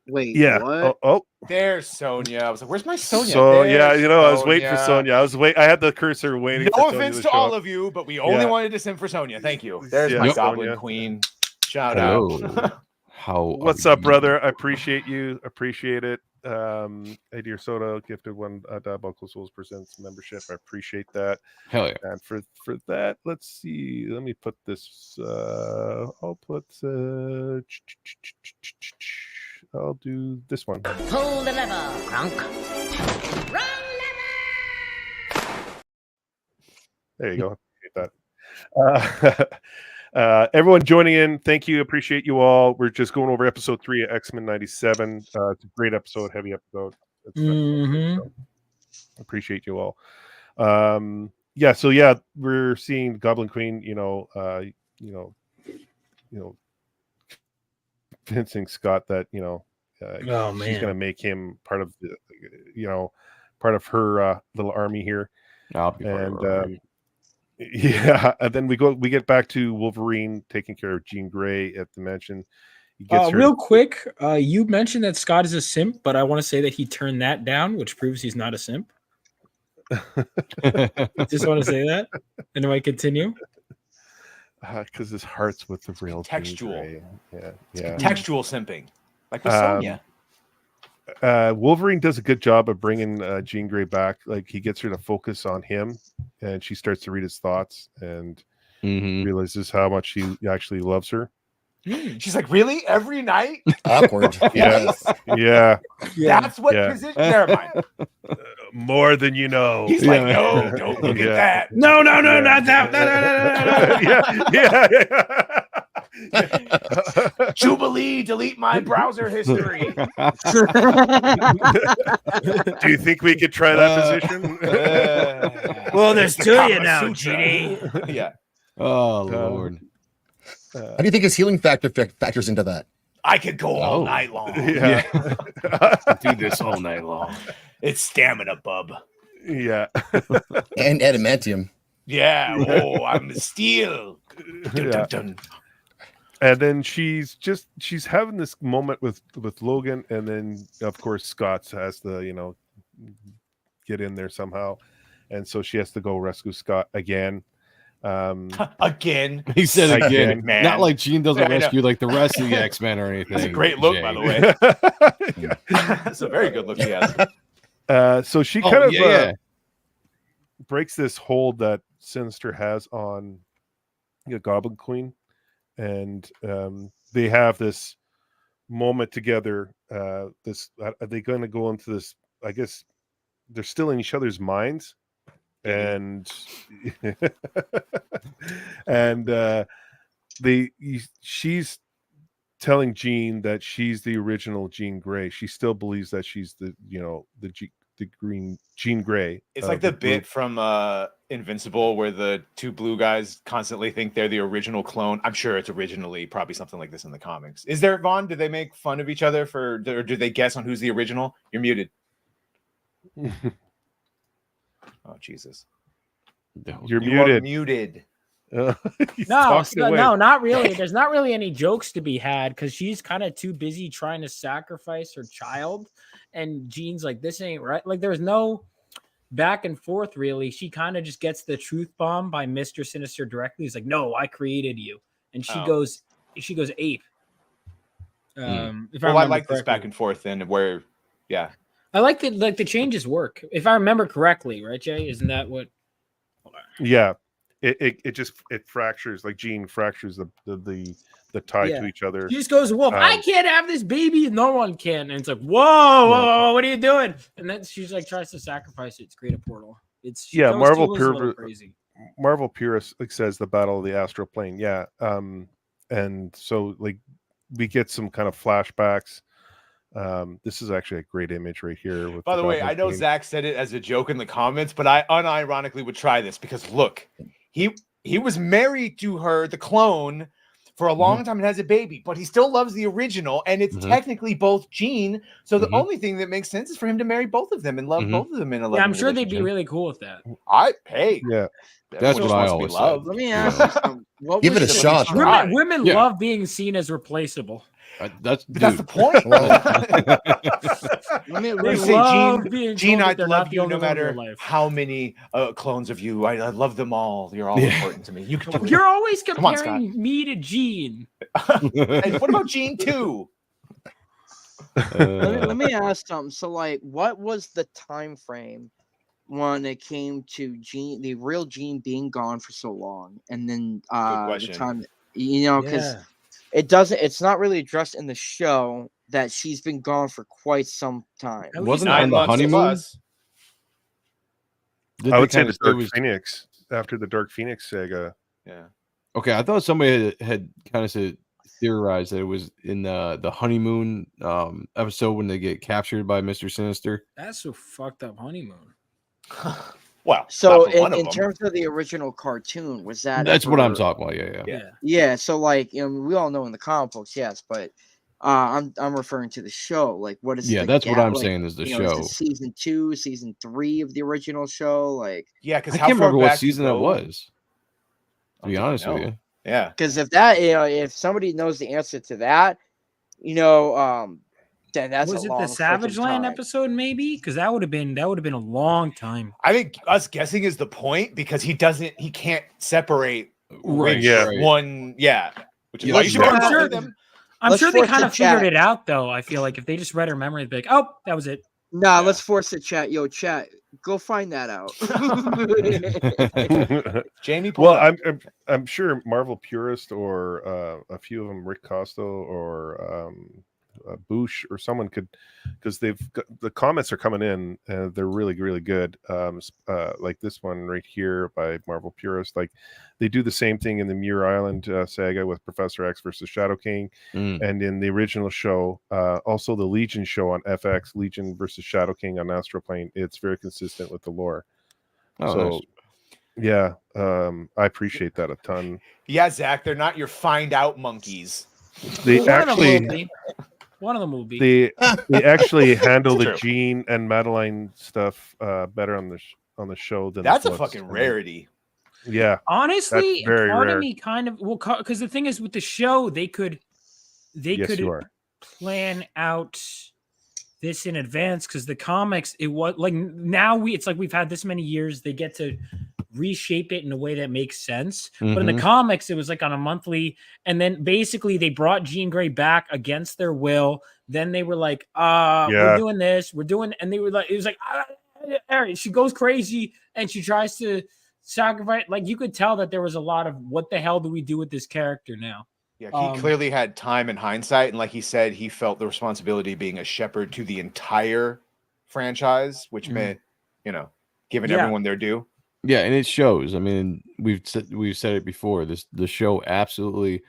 [SPEAKER 5] Wait,
[SPEAKER 1] Yeah.
[SPEAKER 5] what?
[SPEAKER 1] Oh,
[SPEAKER 4] There's Sonia. I was like, "Where's my Sonia?"
[SPEAKER 1] So yeah, I was waiting for Sonia. I had the cursor waiting.
[SPEAKER 4] No
[SPEAKER 1] for Sonia
[SPEAKER 4] offense
[SPEAKER 1] to
[SPEAKER 4] to
[SPEAKER 1] show
[SPEAKER 4] all
[SPEAKER 1] up.
[SPEAKER 4] of you, but we only
[SPEAKER 1] Yeah.
[SPEAKER 4] wanted to send for Sonia. Thank you. There's
[SPEAKER 1] Yeah,
[SPEAKER 4] my
[SPEAKER 1] Yep.
[SPEAKER 4] Goblin
[SPEAKER 1] Sonia.
[SPEAKER 4] Queen. Shout
[SPEAKER 3] Hello.
[SPEAKER 4] out.
[SPEAKER 3] How?
[SPEAKER 1] What's
[SPEAKER 3] are
[SPEAKER 1] up,
[SPEAKER 3] you?
[SPEAKER 1] brother? I appreciate you. Appreciate it. Hey, dear Soda gifted one Diabolical Souls Presents membership. I appreciate that.
[SPEAKER 3] Hell yeah.
[SPEAKER 1] And for that, let's see. Let me put this. I'll put. I'll do this one.
[SPEAKER 8] Pull the lever, Kronk. Wrong
[SPEAKER 1] There you go. Appreciate that. Everyone joining in, thank you. Appreciate you all. We're just going over episode 3 of X-Men 97. It's a great episode, heavy episode. So appreciate you all. We're seeing Goblin Queen, convincing Scott that, she's going to make him part of the, part of her little army here.
[SPEAKER 3] I'll be part of
[SPEAKER 1] And
[SPEAKER 3] her army.
[SPEAKER 1] yeah, and then we get back to Wolverine taking care of Jean Grey at the mansion. He gets her
[SPEAKER 7] Real quick, you mentioned that Scott is a simp, but I want to say that he turned that down, which proves he's not a simp. Just want to say that. And do I continue?
[SPEAKER 1] because his heart's with the real Jean
[SPEAKER 4] Textual.
[SPEAKER 1] Grey. Yeah.
[SPEAKER 4] Textual simping. Like with Sonia.
[SPEAKER 1] Wolverine does a good job of bringing Jean Grey back. Like he gets her to focus on him, and she starts to read his thoughts and realizes how much he actually loves her.
[SPEAKER 4] She's like, really? Every night?
[SPEAKER 6] Awkward.
[SPEAKER 1] Yes. Yeah.
[SPEAKER 4] That's what
[SPEAKER 1] Yeah.
[SPEAKER 4] position? Never mind.
[SPEAKER 1] More than you know.
[SPEAKER 4] He's like, no, don't look
[SPEAKER 1] Yeah.
[SPEAKER 4] at that.
[SPEAKER 7] No, not that.
[SPEAKER 1] yeah.
[SPEAKER 4] Jubilee, delete my browser history.
[SPEAKER 1] Do you think we could try that position?
[SPEAKER 2] Well, there's two of you
[SPEAKER 4] Kama
[SPEAKER 2] now,
[SPEAKER 4] Sutra.
[SPEAKER 2] GD.
[SPEAKER 4] Yeah.
[SPEAKER 3] Oh Lord.
[SPEAKER 6] How do you think his healing factors into that?
[SPEAKER 4] I could go all
[SPEAKER 3] Oh.
[SPEAKER 4] night long.
[SPEAKER 1] Yeah.
[SPEAKER 3] Do this all night long.
[SPEAKER 4] It's stamina, bub.
[SPEAKER 1] Yeah.
[SPEAKER 6] And adamantium.
[SPEAKER 4] Yeah. Oh, I'm steel. Dun,
[SPEAKER 1] Yeah.
[SPEAKER 4] dun, dun.
[SPEAKER 1] And then she's having this moment with Logan, and then of course Scott has to get in there somehow, and so she has to go rescue Scott again.
[SPEAKER 4] Again.
[SPEAKER 3] He said again,
[SPEAKER 4] Again, man.
[SPEAKER 3] not like Jean doesn't
[SPEAKER 4] I know.
[SPEAKER 3] rescue like the rest of the X-Men or anything.
[SPEAKER 4] That's a great look, by
[SPEAKER 3] Jane.
[SPEAKER 4] the way. That's a very good look he has.
[SPEAKER 1] So she
[SPEAKER 3] Oh,
[SPEAKER 1] kind of
[SPEAKER 3] yeah.
[SPEAKER 1] breaks this hold that Sinister has on Goblin Queen, and they have this moment together. Are they going to go into this? I guess they're still in each other's minds, and she's telling Jean that she's the original Jean Grey. She still believes that she's the the green Jean Grey.
[SPEAKER 4] It's like the bit from Invincible where the two blue guys constantly think they're the original clone. I'm sure it's originally probably something like this in the comics. Is there, Vaughn? Do they make fun of each other or do they guess on who's the original? You're muted. Oh, Jesus.
[SPEAKER 1] You're
[SPEAKER 4] You are
[SPEAKER 1] muted.
[SPEAKER 4] muted.
[SPEAKER 2] No, not really. There's not really any jokes to be had because she's kind of too busy trying to sacrifice her child. And Jean's like, this ain't right. Like, there's no back and forth, really. She kind of just gets the truth bomb by Mr. Sinister directly. He's like, no, I created you. And she goes ape. If
[SPEAKER 4] I like this back and forth and where, yeah.
[SPEAKER 2] I like that, like the changes work. If I remember correctly, right, Jay? Isn't that what?
[SPEAKER 1] Yeah. It just fractures, like Jean fractures the tie to each other.
[SPEAKER 2] She just goes, "Wolf, I can't have this baby, and no one can." And it's like, whoa, what are you doing? And then she's like tries to sacrifice it to create a portal. It's
[SPEAKER 1] crazy. Marvel Purist like says the battle of the astral plane. Yeah. And so like we get some kind of flashbacks. This is actually a great image right here.
[SPEAKER 4] By the way, I know Zack said it as a joke in the comments, but I unironically would try this because look, he was married to her, the clone, for a long time and has a baby, but he still loves the original, and it's technically both Jean. So the only thing that makes sense is for him to marry both of them and love both of them in a
[SPEAKER 2] I'm sure they'd be really cool with that.
[SPEAKER 3] That's what I always love.
[SPEAKER 5] Let me ask you,
[SPEAKER 6] give it a shot.
[SPEAKER 2] Women love being seen as replaceable.
[SPEAKER 4] That's the point.
[SPEAKER 5] Let
[SPEAKER 4] me say, Jean, I love you no matter how many clones of you. I love them all. You're all important to me.
[SPEAKER 2] You're always comparing me to Jean.
[SPEAKER 4] And what about Jean too?
[SPEAKER 5] Let me ask something. So, like, what was the time frame when it came to Jean, the real Jean, being gone for so long, and then the time, because. It's not really addressed in the show that she's been gone for quite some time.
[SPEAKER 3] Wasn't it on the honeymoon?
[SPEAKER 1] I would say the Dark Phoenix, after the Dark Phoenix saga.
[SPEAKER 4] Yeah.
[SPEAKER 3] Okay, I thought somebody had kind of theorized that it was in the honeymoon episode when they get captured by Mr. Sinister.
[SPEAKER 2] That's a fucked up honeymoon.
[SPEAKER 4] Well,
[SPEAKER 5] so in terms of the original cartoon, was that's
[SPEAKER 3] what I'm talking about?
[SPEAKER 5] Yeah. So like, we all know in the comic books, yes, but I'm referring to the show. Like, what is
[SPEAKER 3] that's what I'm saying is the show.
[SPEAKER 5] Is it season 2, season 3 of the original show? Like,
[SPEAKER 4] because
[SPEAKER 3] I can't remember what season that was. To be honest with you,
[SPEAKER 5] because if somebody knows the answer to that, then that's
[SPEAKER 2] was it the Savage Land episode, maybe? Because that would have been a long time.
[SPEAKER 4] I think us guessing is the point because he can't separate one. Which is why you should
[SPEAKER 2] I'm sure they kind of figured it out though. I feel like if they just read her memory, they'd be like, oh, that was it.
[SPEAKER 5] Nah, let's force the chat. Yo, chat, go find that out.
[SPEAKER 4] Jamie,
[SPEAKER 1] I'm sure Marvel Purist or a few of them, Rick Costo or Gooch or someone could, because the comments are coming in and they're really, really good. Like this one right here by Marvel Purist, like they do the same thing in the Muir Island saga with Professor X versus Shadow King, and in the original show, also the Legion show on FX, Legion versus Shadow King on Astral Plane. It's very consistent with the lore. I appreciate that a ton.
[SPEAKER 4] Yeah, Zach, they're not your find out monkeys.
[SPEAKER 1] They actually.
[SPEAKER 2] One of them will be.
[SPEAKER 1] They actually handle the Jean and Madeline stuff better on the show than
[SPEAKER 4] that's a fucking rarity.
[SPEAKER 1] Yeah,
[SPEAKER 2] honestly, part of me kind of because the thing is with the show they could plan out this in advance because the comics it was like now it's like we've had this many years they get to reshape it in a way that makes sense. But in the comics, it was like on a monthly, and then basically they brought Jean Grey back against their will. Then they were like, we're doing this, and they were like, it was like, she goes crazy and she tries to sacrifice. Like you could tell that there was a lot of what the hell do we do with this character now?
[SPEAKER 4] Yeah, he clearly had time and hindsight, and like he said, he felt the responsibility of being a shepherd to the entire franchise, which meant, giving everyone their due.
[SPEAKER 3] Yeah, and it shows. I mean, we've said it before. The show absolutely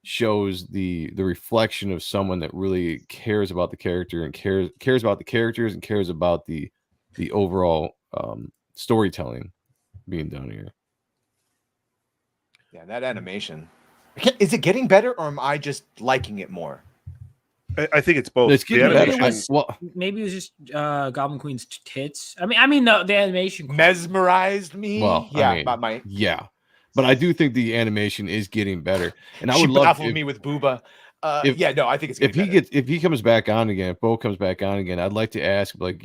[SPEAKER 3] shows the reflection of someone that really cares about the character and cares about the characters and cares about the the overall storytelling being done here.
[SPEAKER 4] Yeah, that animation. Is it getting better, or am I just liking it more?
[SPEAKER 1] I think it's both.
[SPEAKER 3] It's getting
[SPEAKER 1] The
[SPEAKER 3] better.
[SPEAKER 1] animation,
[SPEAKER 2] Maybe it was just Goblin Queen's tits. I mean the animation
[SPEAKER 4] Mesmerized me.
[SPEAKER 3] Well,
[SPEAKER 4] yeah,
[SPEAKER 3] I mean,
[SPEAKER 4] about my
[SPEAKER 3] yeah, but I do think the animation is getting better, and I
[SPEAKER 4] she
[SPEAKER 3] would love
[SPEAKER 4] baffled me with Booba. Yeah, no, I think it's getting better.
[SPEAKER 3] if he comes back on again, if Bo comes back on again, I'd like to ask, like,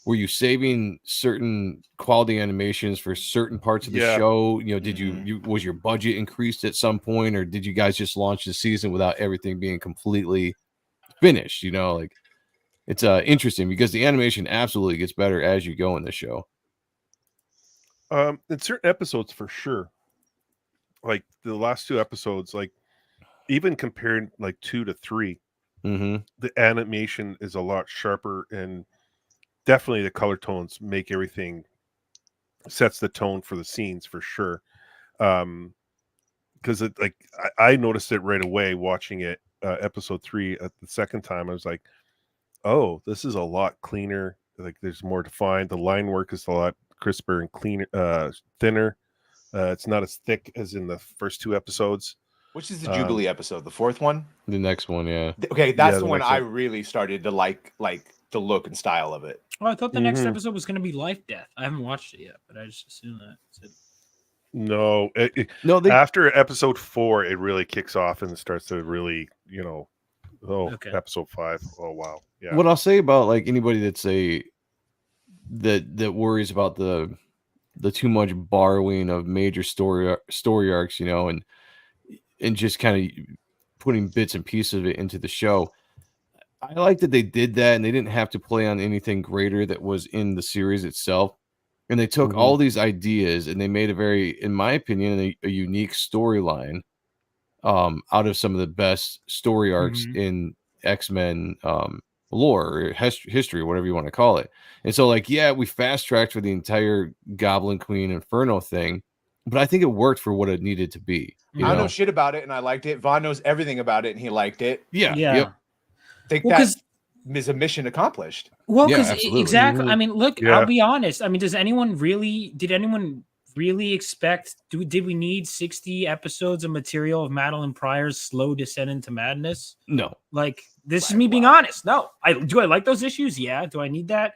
[SPEAKER 3] were you saving certain quality animations for certain parts of the show? Did you was your budget increased at some point, or did you guys just launch the season without everything being completely finished? Like, it's interesting because the animation absolutely gets better as you go in the show.
[SPEAKER 1] in certain episodes for sure. Like the last 2 episodes, like even comparing like 2 to 3, the animation is a lot sharper, and definitely the color tones make everything, sets the tone for the scenes for sure. Because it, like, I noticed it right away watching it, episode 3 at the second time. I was like, oh, this is a lot cleaner. Like, there's more defined. The line work is a lot crisper and cleaner, thinner. It's not as thick as in the first 2 episodes.
[SPEAKER 4] Which is the Jubilee episode? The 4th one?
[SPEAKER 3] The next one, yeah.
[SPEAKER 4] Okay, that's the one I really started to like the look and style of it.
[SPEAKER 2] Oh, I thought the next episode was going to be Life Death. I haven't watched it yet, but I just assumed that.
[SPEAKER 1] No, after episode 4, it really kicks off and starts to really, episode 5. Oh wow, yeah.
[SPEAKER 3] What I'll say about like anybody that's that worries about the too much borrowing of major story arcs, and just kind of putting bits and pieces of it into the show. I like that they did that, and they didn't have to play on anything greater that was in the series itself. And they took all these ideas and they made a very, in my opinion, a unique storyline out of some of the best story arcs in X-Men lore or history, whatever you want to call it. And so, like, yeah, we fast tracked for the entire Goblin Queen Inferno thing, but I think it worked for what it needed to be.
[SPEAKER 4] I don't know shit about it, and I liked it. Vaughn knows everything about it, and he liked it.
[SPEAKER 3] Yeah. Yep.
[SPEAKER 4] I think that is a mission accomplished.
[SPEAKER 2] Well, because exactly. I mean, look, I'll be honest. I mean, did anyone really expect? Did we need 60 episodes of material of Madeline Pryor's slow descent into madness?
[SPEAKER 3] No.
[SPEAKER 2] Like, this is me being honest. No. I like those issues? Yeah. Do I need that?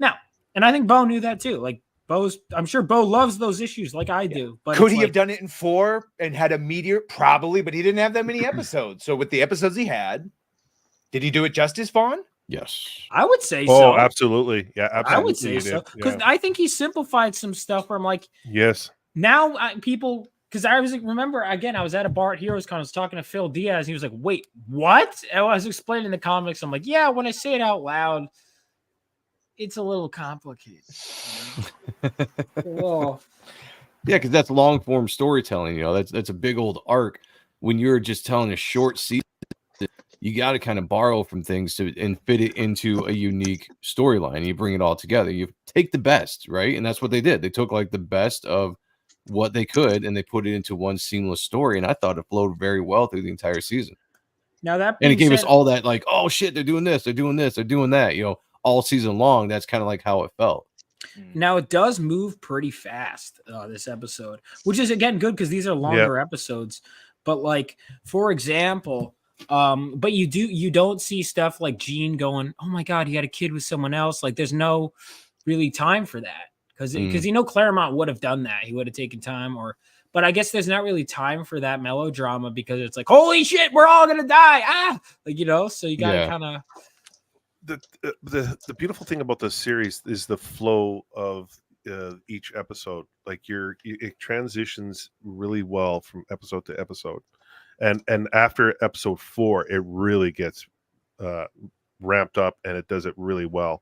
[SPEAKER 2] No. And I think Bo knew that too. Like, I'm sure Bo loves those issues like I do. But
[SPEAKER 4] could he have done it in 4 and had a meteor? Probably, but he didn't have that many episodes. So with the episodes he had, did he do it justice, Vaughn?
[SPEAKER 3] Yes.
[SPEAKER 2] I would say so.
[SPEAKER 1] Oh, absolutely. Yeah, absolutely.
[SPEAKER 2] I would say so. Because I think he simplified some stuff where I'm like,
[SPEAKER 1] yes.
[SPEAKER 2] Now people, because I was remember again, I was at a bar at Heroes Con, I was talking to Phil Diaz, and he was like, wait, what? And I was explaining the comics. I'm like, yeah, when I say it out loud, it's a little complicated.
[SPEAKER 3] Yeah, because that's long form storytelling. That's a big old arc. When you're just telling a short season, you got to kind of borrow from things and fit it into a unique storyline. You bring it all together. You take the best, right? And that's what they did. They took like the best of what they could and they put it into one seamless story. And I thought it flowed very well through the entire season.
[SPEAKER 2] Now that
[SPEAKER 3] and it gave us all that, like, oh shit, they're doing this, they're doing this, they're doing that. All season long. That's kind of like how it felt.
[SPEAKER 2] Now it does move pretty fast, this episode, which is again good because these are longer episodes. But like, for example, but you don't see stuff like Jean going, oh my god, he had a kid with someone else. Like, there's no really time for that because Claremont would have done that. He would have taken time, but I guess there's not really time for that melodrama because it's like, holy shit, we're all gonna die, so you gotta kind of.
[SPEAKER 1] The beautiful thing about this series is the flow of each episode. Like it transitions really well from episode to episode, and after episode 4, it really gets ramped up, and it does it really well.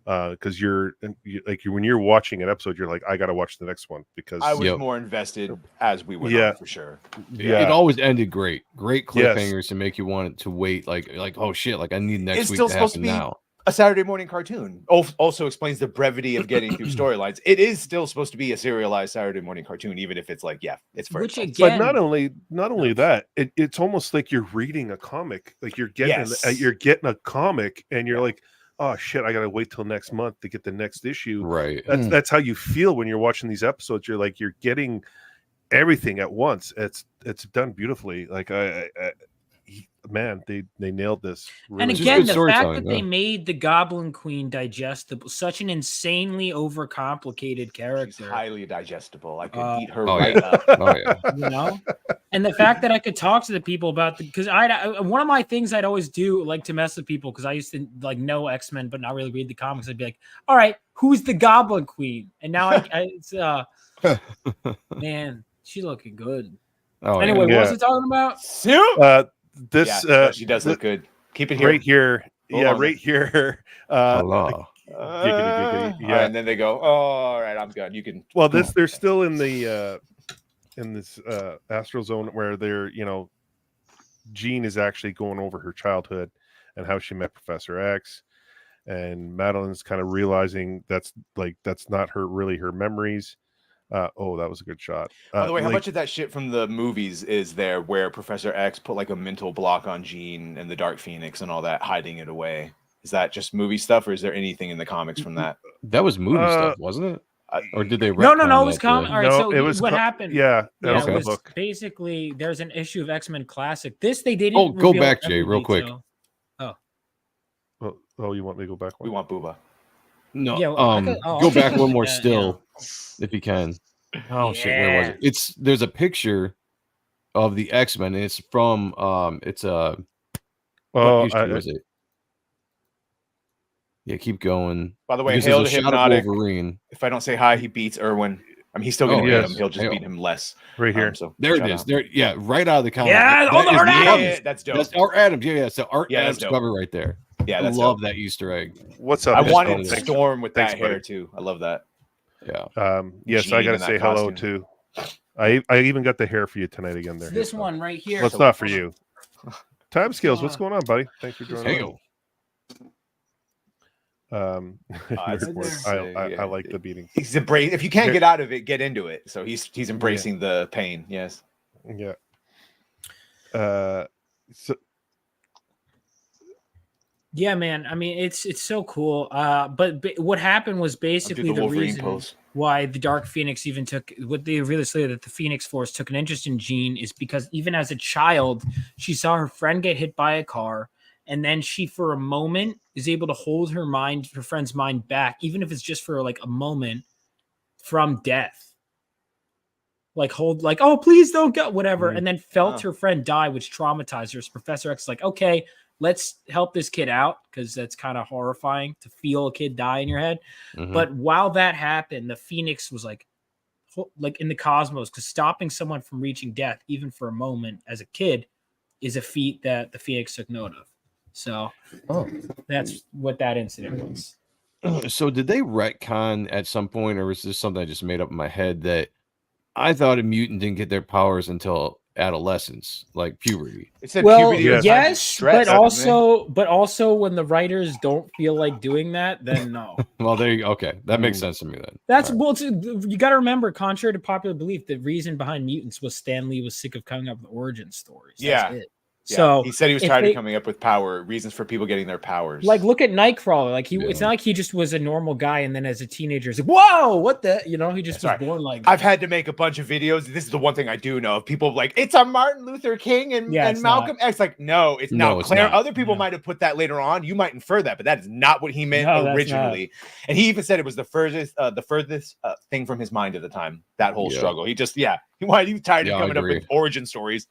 [SPEAKER 1] Because when you're watching an episode, you're like, I gotta watch the next one because
[SPEAKER 4] I was more invested as we went on, for sure.
[SPEAKER 3] It always ended great cliffhangers to make you want to wait, like oh shit, like I need next week to happen now.
[SPEAKER 4] A Saturday morning cartoon also explains the brevity of getting through storylines. It is still supposed to be a serialized Saturday morning cartoon, even if it's like, it's for
[SPEAKER 2] again,
[SPEAKER 1] but not only that, it's almost like you're reading a comic. Like you're getting a comic, and you're like, oh shit, I gotta wait till next month to get the next issue.
[SPEAKER 3] Right.
[SPEAKER 1] That's how you feel when you're watching these episodes. You're like you're getting everything at once. It's done beautifully. Like man, they nailed this. Really.
[SPEAKER 2] And
[SPEAKER 3] Just
[SPEAKER 2] again,
[SPEAKER 3] good
[SPEAKER 2] the fact
[SPEAKER 3] storytelling,
[SPEAKER 2] that they
[SPEAKER 3] yeah.
[SPEAKER 2] made the Goblin Queen digestible, such an insanely overcomplicated
[SPEAKER 4] She's
[SPEAKER 2] character,
[SPEAKER 4] highly digestible. I could eat her
[SPEAKER 3] Oh,
[SPEAKER 4] right
[SPEAKER 3] yeah.
[SPEAKER 4] up.
[SPEAKER 3] Oh yeah.
[SPEAKER 2] you know. And the fact that I could talk to the people about because one of my things I'd always do, like to mess with people, because I used to like know X-Men but not really read the comics. I'd be like, all right, who's the Goblin Queen? And now it's man, she looking good.
[SPEAKER 3] Oh,
[SPEAKER 2] Anyway,
[SPEAKER 3] yeah.
[SPEAKER 2] what was it talking about?
[SPEAKER 1] This
[SPEAKER 4] She does look good. Keep it here.
[SPEAKER 1] right here.
[SPEAKER 4] Hold
[SPEAKER 1] Yeah,
[SPEAKER 4] on.
[SPEAKER 1] right here.
[SPEAKER 3] Allah.
[SPEAKER 1] Giggity.
[SPEAKER 4] Yeah.
[SPEAKER 1] Yeah.
[SPEAKER 4] And then they go, oh, all right, I'm good. You can.
[SPEAKER 1] Well, they're still in the in this astral zone where they're, you know, Jean is actually going over her childhood and how she met Professor X, and Madeline's kind of realizing that's not her memories. Oh, that was a good shot.
[SPEAKER 4] By the way, how much of that shit from the movies is there where Professor X put like a mental block on Jean and the Dark Phoenix and all that, hiding it away? Is that just movie stuff, or is there anything in the comics from that?
[SPEAKER 3] That was movie stuff, wasn't it? Or did they?
[SPEAKER 2] No,
[SPEAKER 3] retcon
[SPEAKER 2] it was
[SPEAKER 3] that
[SPEAKER 2] comic.
[SPEAKER 3] to-
[SPEAKER 2] All right,
[SPEAKER 1] No,
[SPEAKER 2] so
[SPEAKER 1] it was
[SPEAKER 2] what happened?
[SPEAKER 1] Yeah, that was
[SPEAKER 2] it
[SPEAKER 1] in the
[SPEAKER 2] was
[SPEAKER 1] book.
[SPEAKER 2] basically there's an issue of X-Men Classic. This they didn't.
[SPEAKER 3] Oh, go
[SPEAKER 2] reveal
[SPEAKER 3] back, Jay,
[SPEAKER 2] every
[SPEAKER 3] real quick.
[SPEAKER 2] detail.
[SPEAKER 1] Oh, you want me to go back one?
[SPEAKER 4] We want Booba.
[SPEAKER 3] No.
[SPEAKER 2] Yeah, well, I could-
[SPEAKER 3] Go
[SPEAKER 2] I'll
[SPEAKER 3] back
[SPEAKER 2] take
[SPEAKER 3] one more
[SPEAKER 2] that,
[SPEAKER 3] still, if you can. Oh shit, where was it? There's a picture of the X-Men, and it's from it's what issue is it? Yeah, keep going.
[SPEAKER 4] By the way,
[SPEAKER 3] Because
[SPEAKER 4] Hail
[SPEAKER 3] there's
[SPEAKER 4] to
[SPEAKER 3] a shot of
[SPEAKER 4] Hypnotic.
[SPEAKER 3] Wolverine.
[SPEAKER 4] If I don't say hi, he beats Irwin. I mean, he's still going to
[SPEAKER 1] Oh,
[SPEAKER 4] beat
[SPEAKER 1] yes.
[SPEAKER 4] him. He'll just
[SPEAKER 3] Hail.
[SPEAKER 4] beat him less.
[SPEAKER 1] Right here.
[SPEAKER 4] So
[SPEAKER 3] There it
[SPEAKER 4] shout
[SPEAKER 3] is.
[SPEAKER 4] out.
[SPEAKER 3] There, yeah, right out of the comic.
[SPEAKER 2] Yeah,
[SPEAKER 3] That
[SPEAKER 2] oh, the
[SPEAKER 3] is
[SPEAKER 2] Art
[SPEAKER 3] the-
[SPEAKER 2] Adams!
[SPEAKER 4] Yeah, that's dope.
[SPEAKER 3] That's Art Adams. Yeah, so Art
[SPEAKER 4] Yeah, that's
[SPEAKER 3] Adams
[SPEAKER 4] dope.
[SPEAKER 3] cover right there.
[SPEAKER 4] Yeah,
[SPEAKER 3] I
[SPEAKER 4] that's
[SPEAKER 3] love
[SPEAKER 4] dope.
[SPEAKER 3] that Easter egg.
[SPEAKER 1] What's up?
[SPEAKER 4] I
[SPEAKER 1] Miss
[SPEAKER 4] wanted
[SPEAKER 1] Stone? Thanks.
[SPEAKER 4] Storm with
[SPEAKER 1] Thanks,
[SPEAKER 4] that hair
[SPEAKER 1] buddy.
[SPEAKER 4] too. I love that.
[SPEAKER 3] Yeah.
[SPEAKER 1] Yes,
[SPEAKER 4] Jean
[SPEAKER 1] I gotta
[SPEAKER 4] in that
[SPEAKER 1] say hello
[SPEAKER 4] costume.
[SPEAKER 1] too. I even got the hair for you tonight again. There.
[SPEAKER 2] This one right here.
[SPEAKER 1] Well, it's not for you. Time scales. What's going on, buddy? Thanks for joining.
[SPEAKER 3] Hail.
[SPEAKER 4] It's
[SPEAKER 1] Nerd
[SPEAKER 4] nice.
[SPEAKER 1] Wars. I
[SPEAKER 4] Yeah.
[SPEAKER 1] like the beating.
[SPEAKER 4] He's embracing. If you can't get out of it, get into it. So he's embracing the pain. Yes.
[SPEAKER 1] Yeah. So
[SPEAKER 2] Yeah, man. I mean, it's so cool. But what happened was basically
[SPEAKER 4] the
[SPEAKER 2] the
[SPEAKER 4] Wolverine
[SPEAKER 2] reason
[SPEAKER 4] pose.
[SPEAKER 2] why the Dark Phoenix even took what they really say that the Phoenix Force took an interest in Jean is because even as a child, she saw her friend get hit by a car, and then she, for a moment, is able to hold her friend's mind back, even if it's just for like a moment, from death. Like oh, please don't go, whatever, and then felt her friend die, which traumatized her. So Professor X is like, okay, let's help this kid out because that's kind of horrifying to feel a kid die in your head.
[SPEAKER 3] Mhm.
[SPEAKER 2] But while that happened, the Phoenix was like in the cosmos, because stopping someone from reaching death, even for a moment as a kid, is a feat that the Phoenix took note of. So that's what that incident was.
[SPEAKER 3] So did they retcon at some point, or was this something I just made up in my head that I thought a mutant didn't get their powers until adolescence, like puberty?
[SPEAKER 4] It said
[SPEAKER 2] Well,
[SPEAKER 4] puberty was
[SPEAKER 2] yes,
[SPEAKER 4] stress,
[SPEAKER 2] but also when the writers don't feel like doing that, then no.
[SPEAKER 3] Well, there you go. Okay, that makes sense to me then.
[SPEAKER 2] That's
[SPEAKER 3] All right.
[SPEAKER 2] well. You got to remember, contrary to popular belief, the reason behind mutants was Stan Lee was sick of coming up with origin stories. That's
[SPEAKER 4] Yeah.
[SPEAKER 2] it.
[SPEAKER 4] Yeah,
[SPEAKER 2] So
[SPEAKER 4] he said he was
[SPEAKER 2] if
[SPEAKER 4] tired
[SPEAKER 2] they-
[SPEAKER 4] of coming up with reasons for people getting their powers.
[SPEAKER 2] Like, look at Nightcrawler. Like it's not like he just was a normal guy, and then as a teenager, he's like, "Whoa, what the?" You know, he just was born like.
[SPEAKER 4] I've had to make a bunch of videos. This is the one thing I do know. Of people like, it's a Martin Luther King and
[SPEAKER 2] Yeah, it's
[SPEAKER 4] Malcolm X. Like, no, it's
[SPEAKER 3] No,
[SPEAKER 4] not.
[SPEAKER 3] it's
[SPEAKER 4] Claire,
[SPEAKER 3] not.
[SPEAKER 4] other people might have put that later on. You might infer that, but that is not what he meant
[SPEAKER 2] No, that's
[SPEAKER 4] originally. And he even said it was the furthest thing from his mind at the time. That whole struggle. He just, he was tired of
[SPEAKER 3] Yeah, I
[SPEAKER 4] coming up
[SPEAKER 3] agree.
[SPEAKER 4] with origin stories.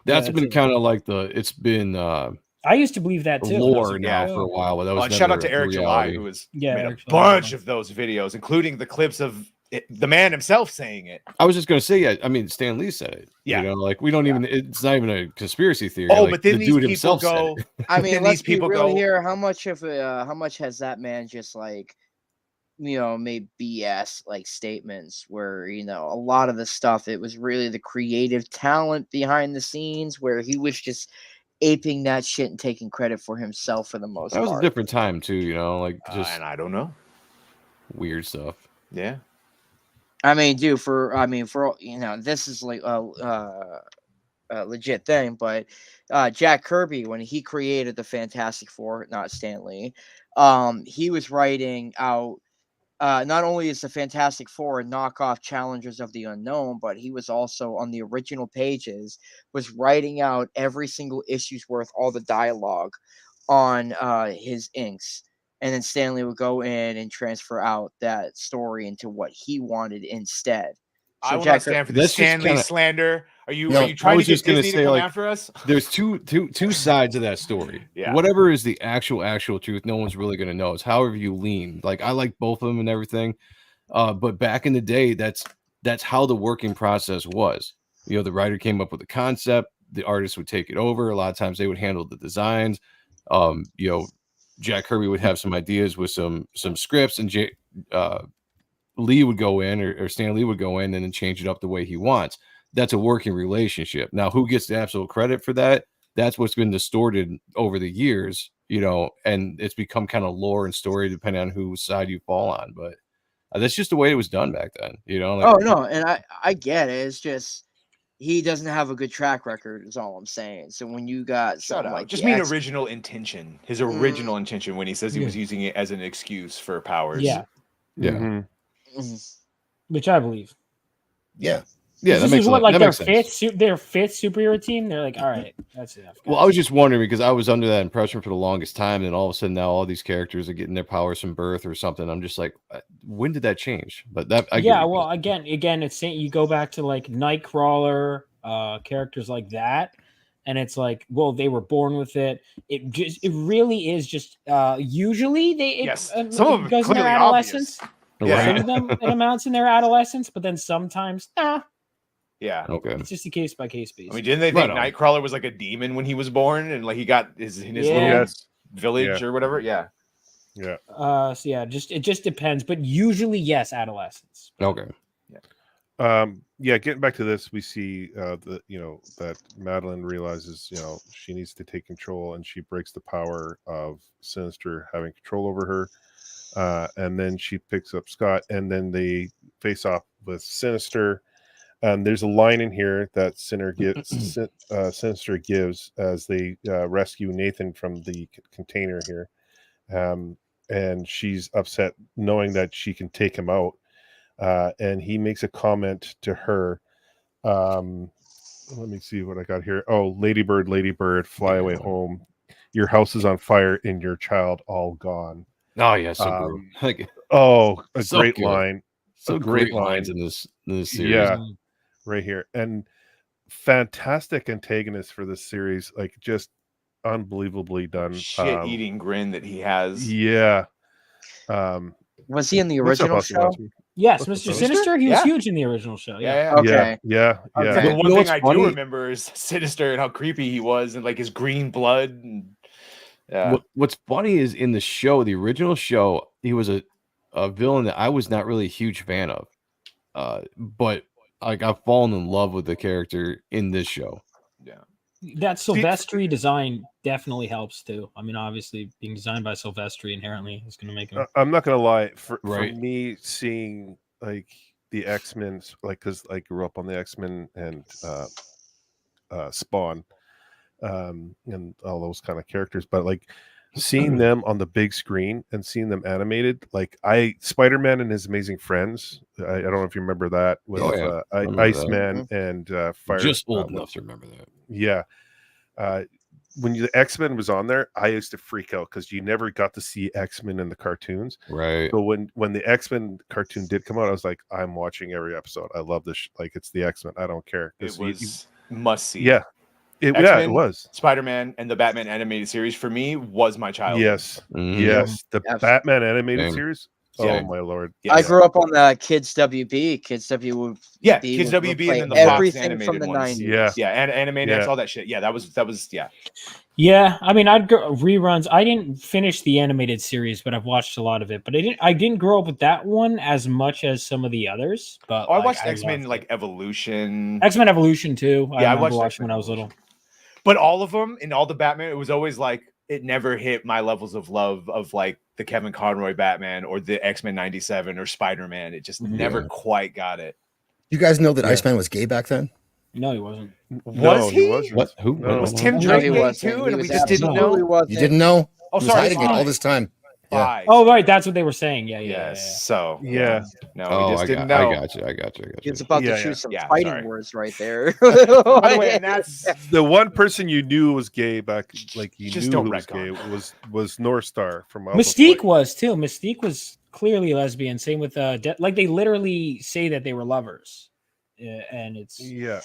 [SPEAKER 3] That's
[SPEAKER 2] Yeah,
[SPEAKER 3] been
[SPEAKER 2] it's-
[SPEAKER 3] kind of like it's been
[SPEAKER 2] I used to believe that too.
[SPEAKER 3] lore
[SPEAKER 4] Yeah.
[SPEAKER 3] now for a while, but that was
[SPEAKER 4] And shout out
[SPEAKER 3] never
[SPEAKER 4] to Eric July,
[SPEAKER 3] reality.
[SPEAKER 4] who has
[SPEAKER 2] Yeah,
[SPEAKER 4] made
[SPEAKER 2] Eric
[SPEAKER 4] a
[SPEAKER 2] July.
[SPEAKER 4] bunch of those videos, including the clips of the man himself saying it.
[SPEAKER 3] I was just gonna say, yeah. I mean, Stan Lee said it.
[SPEAKER 4] Yeah.
[SPEAKER 3] You know, like we don't even. It's not even a conspiracy theory.
[SPEAKER 4] Oh,
[SPEAKER 3] like,
[SPEAKER 4] but then
[SPEAKER 3] the
[SPEAKER 4] these
[SPEAKER 3] dude
[SPEAKER 4] people
[SPEAKER 3] himself said
[SPEAKER 4] go.
[SPEAKER 3] it.
[SPEAKER 5] I mean,
[SPEAKER 4] Then
[SPEAKER 5] let's
[SPEAKER 4] these
[SPEAKER 5] be
[SPEAKER 4] people
[SPEAKER 5] real
[SPEAKER 4] go-
[SPEAKER 5] here. How much has that man just like, made BS like statements where a lot of the stuff, it was really the creative talent behind the scenes where he was just aping that shit and taking credit for himself for the most
[SPEAKER 3] That was
[SPEAKER 5] part.
[SPEAKER 3] a different time too. You know, like just
[SPEAKER 4] And I don't know.
[SPEAKER 3] weird stuff.
[SPEAKER 4] Yeah.
[SPEAKER 5] I mean, dude, for this is like legit thing, but Jack Kirby, when he created the Fantastic Four, not Stan Lee, he was writing out. Not only is the Fantastic Four a knockoff Challengers of the Unknown, but he was also on the original pages, was writing out every single issue's worth, all the dialogue on his inks. And then Stanley would go in and transfer out that story into what he wanted instead.
[SPEAKER 4] I will
[SPEAKER 5] Jack
[SPEAKER 4] not stand for the
[SPEAKER 3] That's just
[SPEAKER 4] Stanley
[SPEAKER 3] kinda-
[SPEAKER 4] slander. Are you
[SPEAKER 6] No,
[SPEAKER 4] trying
[SPEAKER 3] was
[SPEAKER 4] to get
[SPEAKER 3] just gonna
[SPEAKER 4] Disney to
[SPEAKER 3] say,
[SPEAKER 4] come
[SPEAKER 3] like,
[SPEAKER 4] after us?
[SPEAKER 3] There's two sides of that story.
[SPEAKER 4] Yeah.
[SPEAKER 3] Whatever is the actual truth, no one's really gonna know. It's however you lean. Like I like both of them and everything. But back in the day, that's how the working process was. You know, the writer came up with a concept, the artist would take it over. A lot of times they would handle the designs. You know, Jack Kirby would have some ideas with some scripts, and Lee would go in, or Stan Lee would go in and then change it up the way he wants. That's a working relationship. Now, who gets the absolute credit for that? That's what's been distorted over the years, you know, and it's become kind of lore and story depending on whose side you fall on. But that's just the way it was done back then, you know. Like,
[SPEAKER 5] Oh no, and I get it. It's just he doesn't have a good track record. Is all I'm saying. So when you got
[SPEAKER 4] Shut
[SPEAKER 5] something
[SPEAKER 4] up.
[SPEAKER 5] like
[SPEAKER 4] Just
[SPEAKER 5] the
[SPEAKER 4] mean
[SPEAKER 5] X-
[SPEAKER 4] original intention. His original intention when he says he was using it as an excuse for powers.
[SPEAKER 2] Yeah,
[SPEAKER 3] yeah,
[SPEAKER 1] Mhm.
[SPEAKER 5] Mhm.
[SPEAKER 2] which I believe.
[SPEAKER 6] Yeah.
[SPEAKER 3] yeah, that
[SPEAKER 2] This
[SPEAKER 3] makes
[SPEAKER 2] is what
[SPEAKER 3] sense.
[SPEAKER 2] like
[SPEAKER 3] That
[SPEAKER 2] their
[SPEAKER 3] makes sense.
[SPEAKER 2] their fifth superhero team. They're like, all right, that's enough.
[SPEAKER 3] Well, I was just wondering because I was under that impression for the longest time, and all of a sudden now all these characters are getting their powers from birth or something. I'm just like, when did that change? But that, I get
[SPEAKER 2] yeah.
[SPEAKER 3] what
[SPEAKER 2] Well, again, it's saying you go back to like Nightcrawler, characters like that, and it's like, well, they were born with it. It really is just usually
[SPEAKER 4] Yes.
[SPEAKER 2] it
[SPEAKER 4] Some of them
[SPEAKER 2] goes in their
[SPEAKER 4] clearly
[SPEAKER 2] adolescence.
[SPEAKER 3] you're
[SPEAKER 4] Yeah.
[SPEAKER 2] Some
[SPEAKER 3] right.
[SPEAKER 2] of them it amounts in their adolescence, but then sometimes
[SPEAKER 4] Yeah.
[SPEAKER 3] Okay.
[SPEAKER 2] it's just a case by case basis.
[SPEAKER 4] I mean, didn't they think
[SPEAKER 3] Right on.
[SPEAKER 4] Nightcrawler was like a demon when he was born, and like he got in his
[SPEAKER 2] Yeah.
[SPEAKER 4] little
[SPEAKER 1] Yes.
[SPEAKER 4] village
[SPEAKER 1] Yeah.
[SPEAKER 4] or whatever? Yeah.
[SPEAKER 1] Yeah.
[SPEAKER 2] So yeah, it just depends, but usually yes, adolescence.
[SPEAKER 3] Okay.
[SPEAKER 1] Yeah, getting back to this, we see that Madeline realizes, she needs to take control, and she breaks the power of Sinister having control over her. And then she picks up Scott, and then they face off with Sinister. There's a line in here that Sinister gives as they rescue Nathan from the container here. And she's upset knowing that she can take him out. And he makes a comment to her. Let me see what I got here. Oh, Ladybird, Ladybird, fly away home. Your house is on fire and your child all gone.
[SPEAKER 3] Oh yeah, so brutal. Like,
[SPEAKER 1] Oh, a
[SPEAKER 3] So
[SPEAKER 1] great
[SPEAKER 3] good.
[SPEAKER 1] line.
[SPEAKER 3] so
[SPEAKER 1] A
[SPEAKER 3] great
[SPEAKER 1] great
[SPEAKER 3] lines
[SPEAKER 1] line.
[SPEAKER 3] in this series.
[SPEAKER 1] Yeah, right here. And fantastic antagonist for this series. Like, just unbelievably done.
[SPEAKER 4] Shit-eating grin that he has.
[SPEAKER 1] Yeah.
[SPEAKER 5] Was he in the
[SPEAKER 1] What's up,
[SPEAKER 5] original
[SPEAKER 1] Austin
[SPEAKER 5] show?
[SPEAKER 1] Watson?
[SPEAKER 2] Yes,
[SPEAKER 1] What's
[SPEAKER 2] Mr.
[SPEAKER 1] up,
[SPEAKER 2] Sinister, he was
[SPEAKER 4] Yeah.
[SPEAKER 2] huge in the original show. Yeah.
[SPEAKER 4] Yeah.
[SPEAKER 5] Okay.
[SPEAKER 1] Yeah.
[SPEAKER 5] Okay.
[SPEAKER 4] The one
[SPEAKER 3] You know
[SPEAKER 4] thing
[SPEAKER 3] what's
[SPEAKER 4] I
[SPEAKER 3] funny?
[SPEAKER 4] do remember is Sinister and how creepy he was, and like his green blood. And, yeah.
[SPEAKER 3] What's funny is in the show, the original show, he was a villain that I was not really a huge fan of. But like I've fallen in love with the character in this show.
[SPEAKER 4] Yeah.
[SPEAKER 2] That Silvestri design definitely helps too. I mean, obviously, being designed by Silvestri inherently is going to make him.
[SPEAKER 1] I'm not gonna lie. For
[SPEAKER 3] Right.
[SPEAKER 1] me, seeing like the X-Men, like, because I grew up on the X-Men and Spawn, and all those kind of characters, but like seeing them on the big screen and seeing them animated, like Spider-Man and His Amazing Friends. I don't know if you remember that with
[SPEAKER 3] Oh, yeah. Remember
[SPEAKER 1] Iceman and Fire.
[SPEAKER 3] Just old enough to remember that.
[SPEAKER 1] Yeah. When the X-Men was on there, I used to freak out because you never got to see X-Men in the cartoons.
[SPEAKER 3] Right.
[SPEAKER 1] So when the X-Men cartoon did come out, I was like, I'm watching every episode. I love this. Like, it's the X-Men. I don't care.
[SPEAKER 4] It
[SPEAKER 1] 'Cause
[SPEAKER 4] was must see.
[SPEAKER 1] yeah, it
[SPEAKER 4] X-Men,
[SPEAKER 1] was.
[SPEAKER 4] Spider-Man and the Batman animated series for me was my childhood.
[SPEAKER 1] Yes,
[SPEAKER 3] Mhm.
[SPEAKER 1] yes. The
[SPEAKER 5] Yes.
[SPEAKER 1] Batman animated
[SPEAKER 3] Same.
[SPEAKER 1] series.
[SPEAKER 4] Same.
[SPEAKER 1] Oh my lord.
[SPEAKER 4] Yes.
[SPEAKER 5] I grew up on the Kids WB. Kids WB.
[SPEAKER 4] Yeah,
[SPEAKER 5] would
[SPEAKER 4] Kids WB
[SPEAKER 5] play
[SPEAKER 4] and then the Fox
[SPEAKER 5] everything
[SPEAKER 4] animated
[SPEAKER 5] from the
[SPEAKER 4] ones.
[SPEAKER 5] 90s.
[SPEAKER 1] Yeah.
[SPEAKER 4] Yeah, and Animaniacs,
[SPEAKER 1] Yeah.
[SPEAKER 4] all that shit. Yeah, that was yeah.
[SPEAKER 2] Yeah, I mean, I'd go reruns. I didn't finish the animated series, but I've watched a lot of it. But I didn't grow up with that one as much as some of the others. But
[SPEAKER 4] Oh, I
[SPEAKER 2] like,
[SPEAKER 4] watched
[SPEAKER 2] I
[SPEAKER 4] X-Men
[SPEAKER 2] loved
[SPEAKER 4] like
[SPEAKER 2] it.
[SPEAKER 4] Evolution.
[SPEAKER 2] X-Men Evolution too.
[SPEAKER 4] Yeah, I
[SPEAKER 2] remember
[SPEAKER 4] watched
[SPEAKER 2] watching
[SPEAKER 4] X-Men
[SPEAKER 2] when I was little.
[SPEAKER 4] Evolution. But all of them and all the Batman, it was always like it never hit my levels of love of like the Kevin Conroy Batman or the X-Men 97 or Spider-Man. It just never quite got it.
[SPEAKER 6] You guys know that
[SPEAKER 1] Yeah.
[SPEAKER 6] Iceman was gay back then?
[SPEAKER 7] No, he wasn't.
[SPEAKER 4] Was he?
[SPEAKER 1] wasn't.
[SPEAKER 3] What? Who?
[SPEAKER 1] No.
[SPEAKER 4] Was Tim
[SPEAKER 5] No,
[SPEAKER 4] Drake
[SPEAKER 5] he
[SPEAKER 4] gay
[SPEAKER 5] wasn't.
[SPEAKER 4] too,
[SPEAKER 5] He
[SPEAKER 4] and we
[SPEAKER 5] was
[SPEAKER 4] just didn't
[SPEAKER 5] absolutely
[SPEAKER 4] know?
[SPEAKER 5] wasn't.
[SPEAKER 6] You didn't know?
[SPEAKER 4] Oh,
[SPEAKER 6] He was
[SPEAKER 4] sorry.
[SPEAKER 6] hiding it all
[SPEAKER 4] Fine.
[SPEAKER 6] this time. Yeah.
[SPEAKER 4] Fine.
[SPEAKER 7] Oh, right. That's what they were saying. Yeah, yeah.
[SPEAKER 4] Yes. So
[SPEAKER 1] Yeah.
[SPEAKER 4] No,
[SPEAKER 3] Oh,
[SPEAKER 4] we just
[SPEAKER 3] I
[SPEAKER 4] didn't
[SPEAKER 3] got
[SPEAKER 4] know.
[SPEAKER 3] you. I got you.
[SPEAKER 5] He was about
[SPEAKER 1] Yeah,
[SPEAKER 5] to choose some
[SPEAKER 4] yeah,
[SPEAKER 5] fighting
[SPEAKER 4] sorry.
[SPEAKER 5] words right there.
[SPEAKER 4] By the way, and that's
[SPEAKER 1] The one person you knew was gay back, like you
[SPEAKER 4] Just
[SPEAKER 1] knew
[SPEAKER 4] don't
[SPEAKER 1] who was gay,
[SPEAKER 4] retcon.
[SPEAKER 1] was North Star from Alpha
[SPEAKER 2] Mystique
[SPEAKER 1] Flight.
[SPEAKER 2] was too. Mystique was clearly lesbian. Same with like they literally say that they were lovers, and it's
[SPEAKER 1] Yeah.